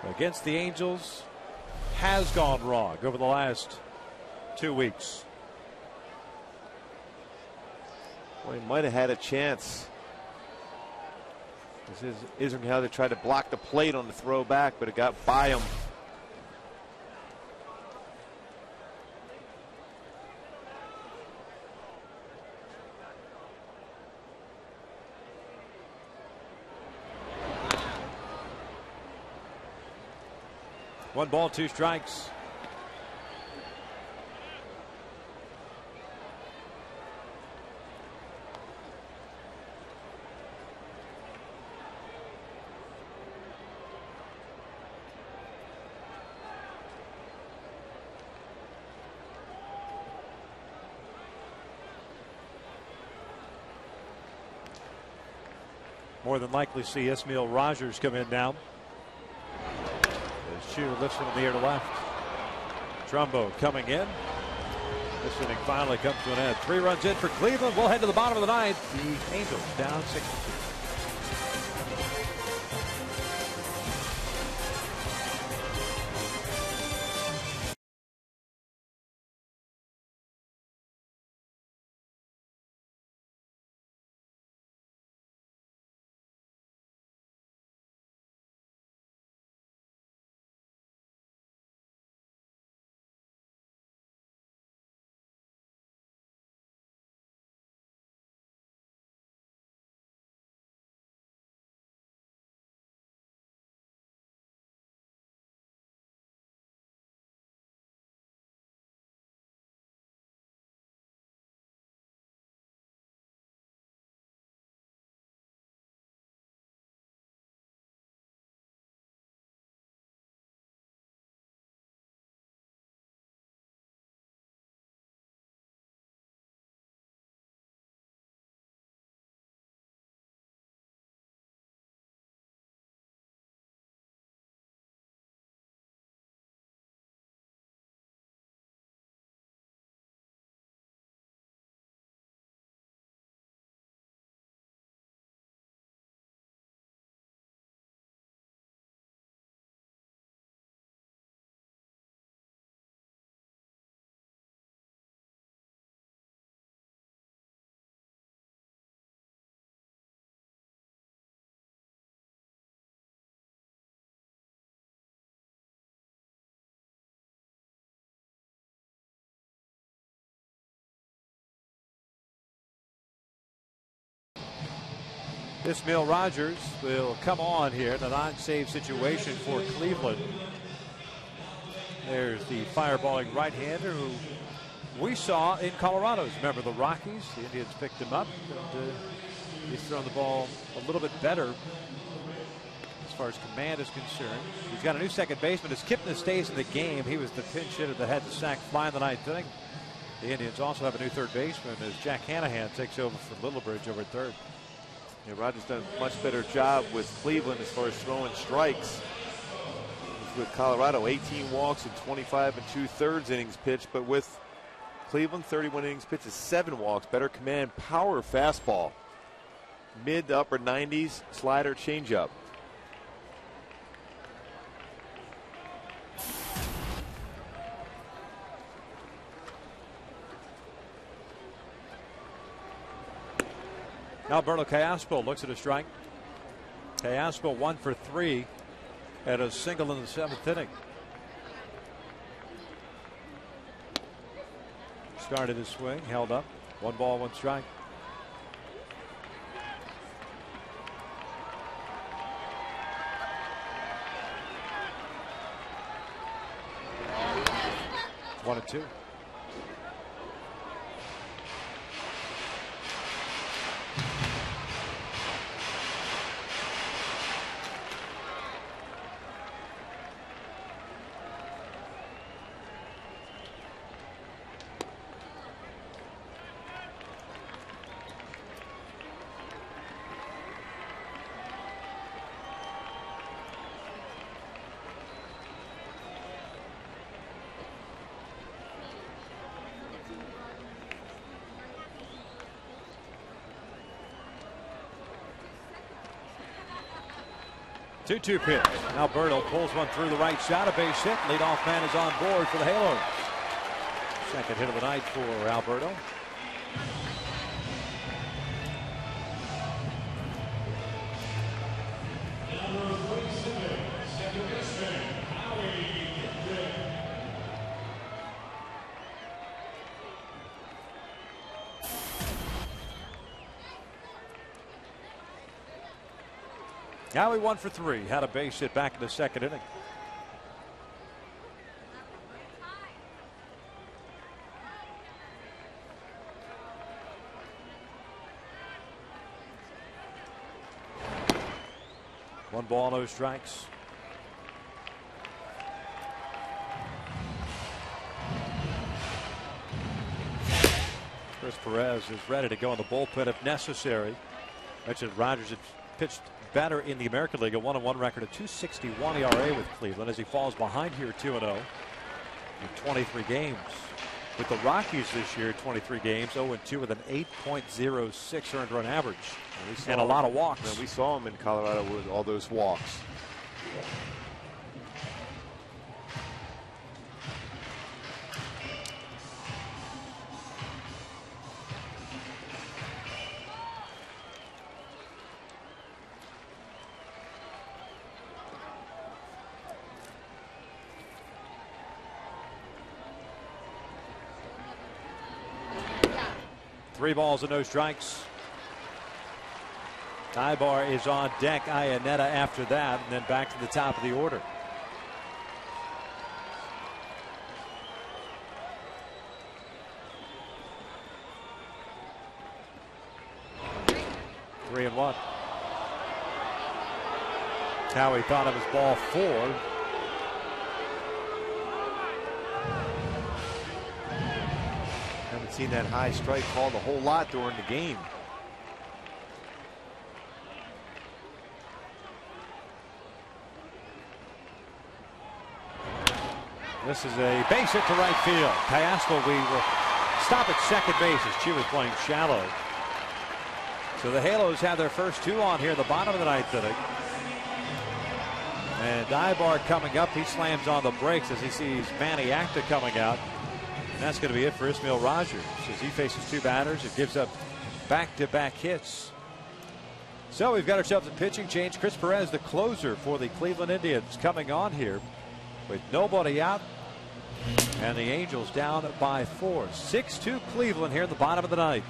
against the Angels has gone wrong over the last 2 weeks. Well, he might have had a chance. This is Isringhausen tried to block the plate on the throw back, but it got by him. One ball, 2 strikes. More than likely see Esmail Rogers come in now. Choo lifts it in the air to left. Trumbo coming in. This inning finally comes to an end. 3 runs in for Cleveland. We'll head to the bottom of the 9th. The Angels down 6-2. Ismail Rogers will come on here in a non-save situation for Cleveland. There's the fireballing right-hander who we saw in Colorado. Remember the Rockies? The Indians picked him up, and he's thrown the ball a little bit better as far as command is concerned. He's got a new second baseman. As Kipnis stays in the game, he was the pinch hitter that had the sac fly in the ninth inning. The Indians also have a new third baseman as Jack Hanahan takes over for Littlebridge over at third. Yeah, Rogers done a much better job with Cleveland as far as throwing strikes. With Colorado, 18 walks and 25 2/3 innings pitched, but with Cleveland, 31 innings pitched is 7 walks. Better command, power fastball, mid to upper 90s, slider, changeup. Alberto Callaspo looks at a strike. Callaspo 1 for 3 at a single in the 7th inning. Started his swing, held up. 1 ball, 1 strike. One and 2. Two-two pitch. Alberto pulls one through the right side. A base hit. Leadoff man is on board for the Halos. Second hit of the night for Alberto. Now he 1 for 3. Had a base hit back in the 2nd inning. One ball, no strikes. Chris Perez is ready to go in the bullpen if necessary. Mentioned Rogers had pitched better in the American League, a 1-1 record, a 2.61 ERA with Cleveland as he falls behind here 2-0 in 23 games. With the Rockies this year, 23 games, 0-2 with an 8.06 earned run average and a lot of walks. We saw him in Colorado with all those walks. Three balls and no strikes. Ibar is on deck. Iannetta after that, and then back to the top of the order. Three and 1. Howie thought it was ball 4. Seen that high strike called a whole lot during the game. This is a base hit to right field. Callaspo, we will stop at second base as Chu is playing shallow. So the Halos have their first 2 on here at the bottom of the 9th inning. And Ibar coming up, he slams on the brakes as he sees Manny Acta coming out. And that's going to be it for Ismail Rogers as he faces 2 batters. It gives up back-to-back hits. So we've got ourselves a pitching change. Chris Perez, the closer for the Cleveland Indians, coming on here with nobody out. And the Angels down by 4. 6-2 Cleveland here in the bottom of the 9th.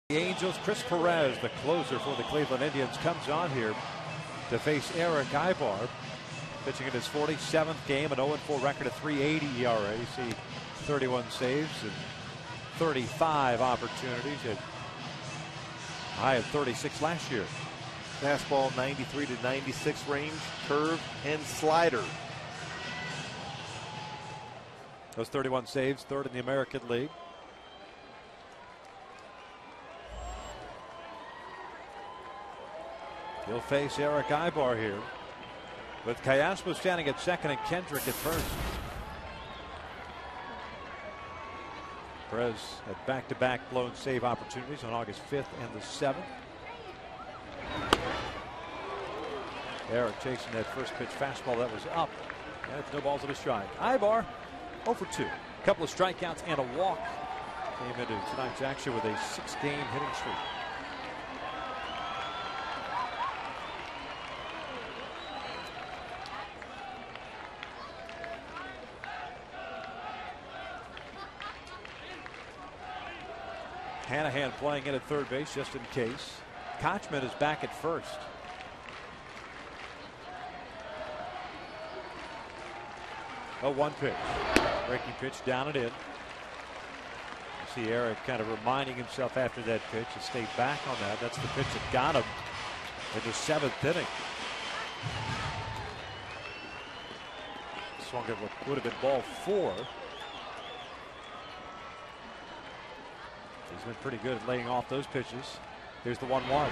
The Angels, Chris Perez, the closer for the Cleveland Indians, comes on here to face Eric Ibar, pitching in his 47th game, an 0-4 record, a 3.80 ERA. You see 31 saves and 35 opportunities, at a high of 36 last year. Fastball 93 to 96 range, curve and slider. Those 31 saves, third in the American League. He'll face Eric Ibar here, with Callaspo standing at second and Kendrick at first. Perez had back-to-back blown save opportunities on August 5th and the 7th. Eric chasing that first pitch fastball that was up. And it's no balls at a strike. Ibar 0 for 2. A couple of strikeouts and a walk. Came into tonight's action with a 6-game hitting streak. Hanahan playing in at third base just in case. Kochman is back at first. Oh, one pitch. Breaking pitch down and in. You see Eric kind of reminding himself after that pitch to stay back on that. That's the pitch that got him in the 7th inning. Swung at what would have been ball 4. He's been pretty good at laying off those pitches. Here's the 1-1.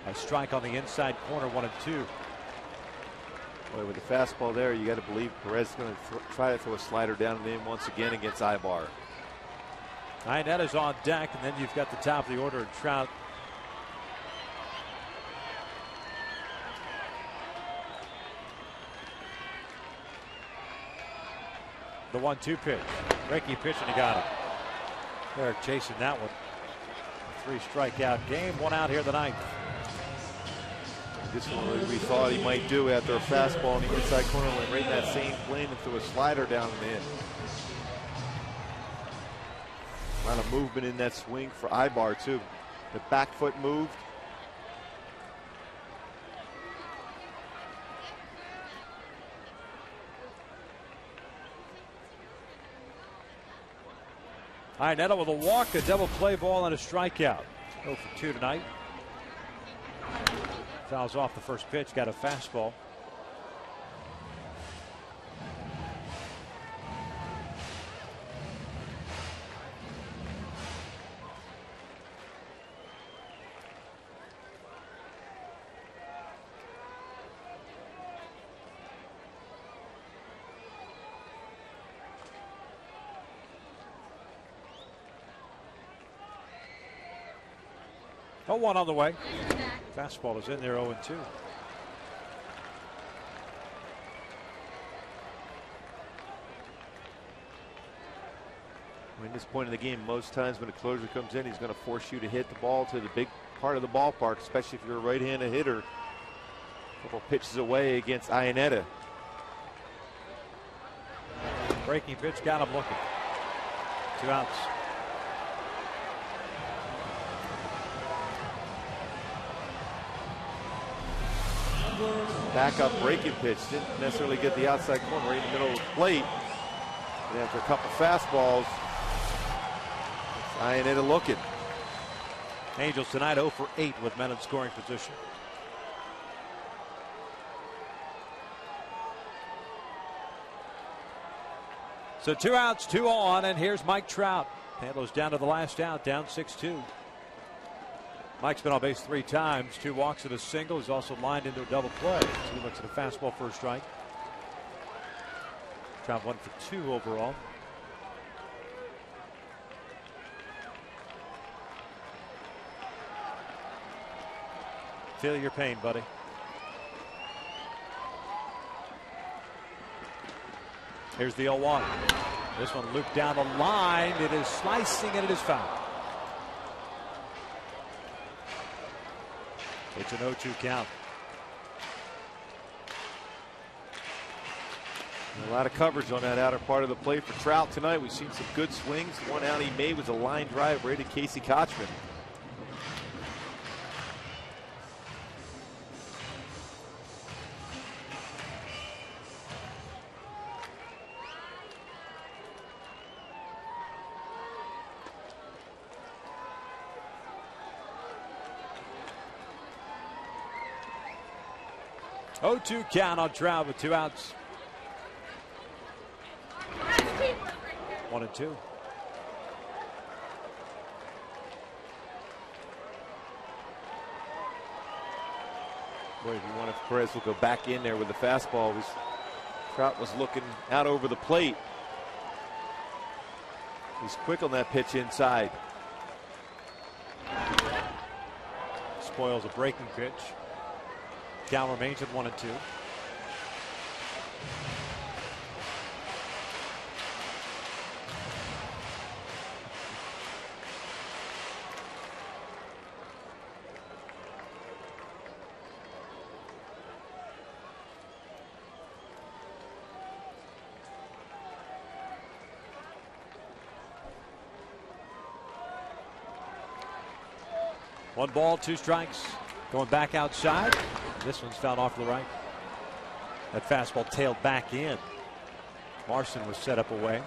A strike on the inside corner, 1-2. Boy, with the fastball there, you got to believe Perez is going to try to throw a slider down and in once again against Ibar. Ianetta's on deck, and then you've got the top of the order, Trout. The 1-2 pitch. Breaking pitch, and he got it. Eric chasing that one. A 3-strikeout game, 1 out here the 9th. This one we thought he might do after a fastball in the inside corner, went right in that same plane and threw a slider down and in. A lot of movement in that swing for Ibar too. The back foot moved. Iannetta with a walk, a double play ball, and a strikeout. 0 for 2 tonight. Fouls off the first pitch, got a fastball. Oh, 1 on the way. Fastball is in there, 0-2. At this point in the game, most times when a closer comes in, he's going to force you to hit the ball to the big part of the ballpark, especially if you're a right-handed hitter. A couple pitches away against Iannetta. Breaking pitch, got him looking. 2 outs. Back-up breaking pitch. Didn't necessarily get the outside corner, right in the middle of the plate. And after a couple fastballs, Iannetta looking. Angels tonight 0 for 8 with men in scoring position. So 2 outs, 2 on, and here's Mike Trout. Handles down to the last out, down 6-2. Mike's been on base 3 times, 2 walks and a single. He's also lined into a double play. So he looks at a fastball for a strike. Trout 1 for 2 overall. Feel your pain, buddy. Here's the 0-1. This one looped down the line. It is slicing and it is foul. It's an 0-2 count. A lot of coverage on that outer part of the plate for Trout tonight. We've seen some good swings. The one out he made was a line drive right at Casey Kochman. 0-2 count on Trout with 2 outs. 1-2. Boy, if you want, if Perez will go back in there with the fastball, Trout was looking out over the plate. He's quick on that pitch inside. Spoils a breaking pitch. Count remains at 1-2. One ball, 2 strikes. Going back outside. This one's fouled off to the right. That fastball tailed back in. Marson was set up away.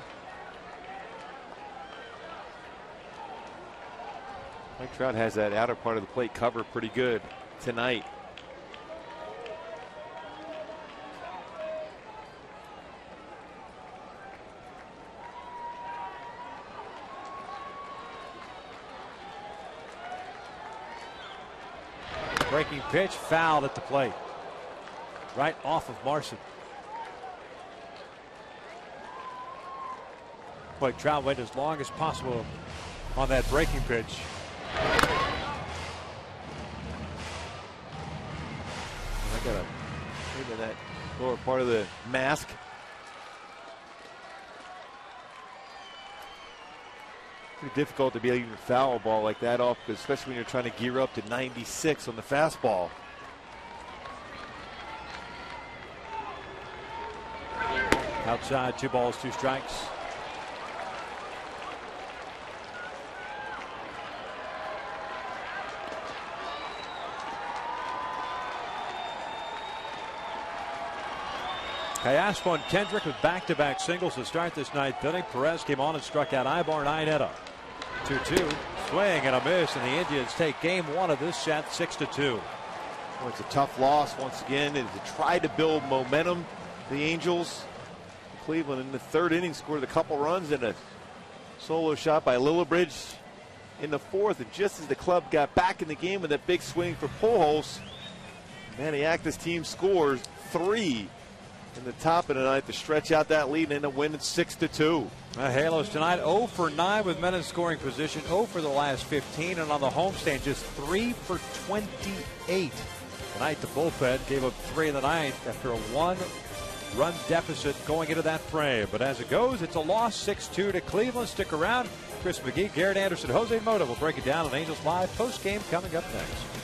Mike Trout has that outer part of the plate covered pretty good tonight. Breaking pitch fouled at the plate. Right off of Marson. Mike Trout waited as long as possible on that breaking pitch. I got maybe that lower part of the mask. Pretty difficult to be able to foul a ball like that off, especially when you're trying to gear up to 96 on the fastball. Outside, 2 balls, 2 strikes. Callaspo and Kendrick with back-to-back singles to start this ninth inning. Perez came on and struck out Ibar and Iannetta. 2-2. Swing and a miss, and the Indians take game 1 of this set 6-2. Well, it's a tough loss once again, and to try to build momentum. The Angels, Cleveland in the 3rd inning scored a couple runs and a solo shot by Lillibridge in the 4th. And just as the club got back in the game with that big swing for Pujols, Maniac's team scores 3 in the top of the ninth to stretch out that lead and end up winning 6-2. Halos tonight 0 for 9 with men in scoring position, 0 for the last 15, and on the homestand just 3 for 28. Tonight the bullpen gave up 3 in the ninth after a 1-run deficit going into that frame. But as it goes, it's a loss 6-2 to Cleveland. Stick around. Chris McGee, Garrett Anderson, Jose Mota will break it down on Angels Live post game coming up next.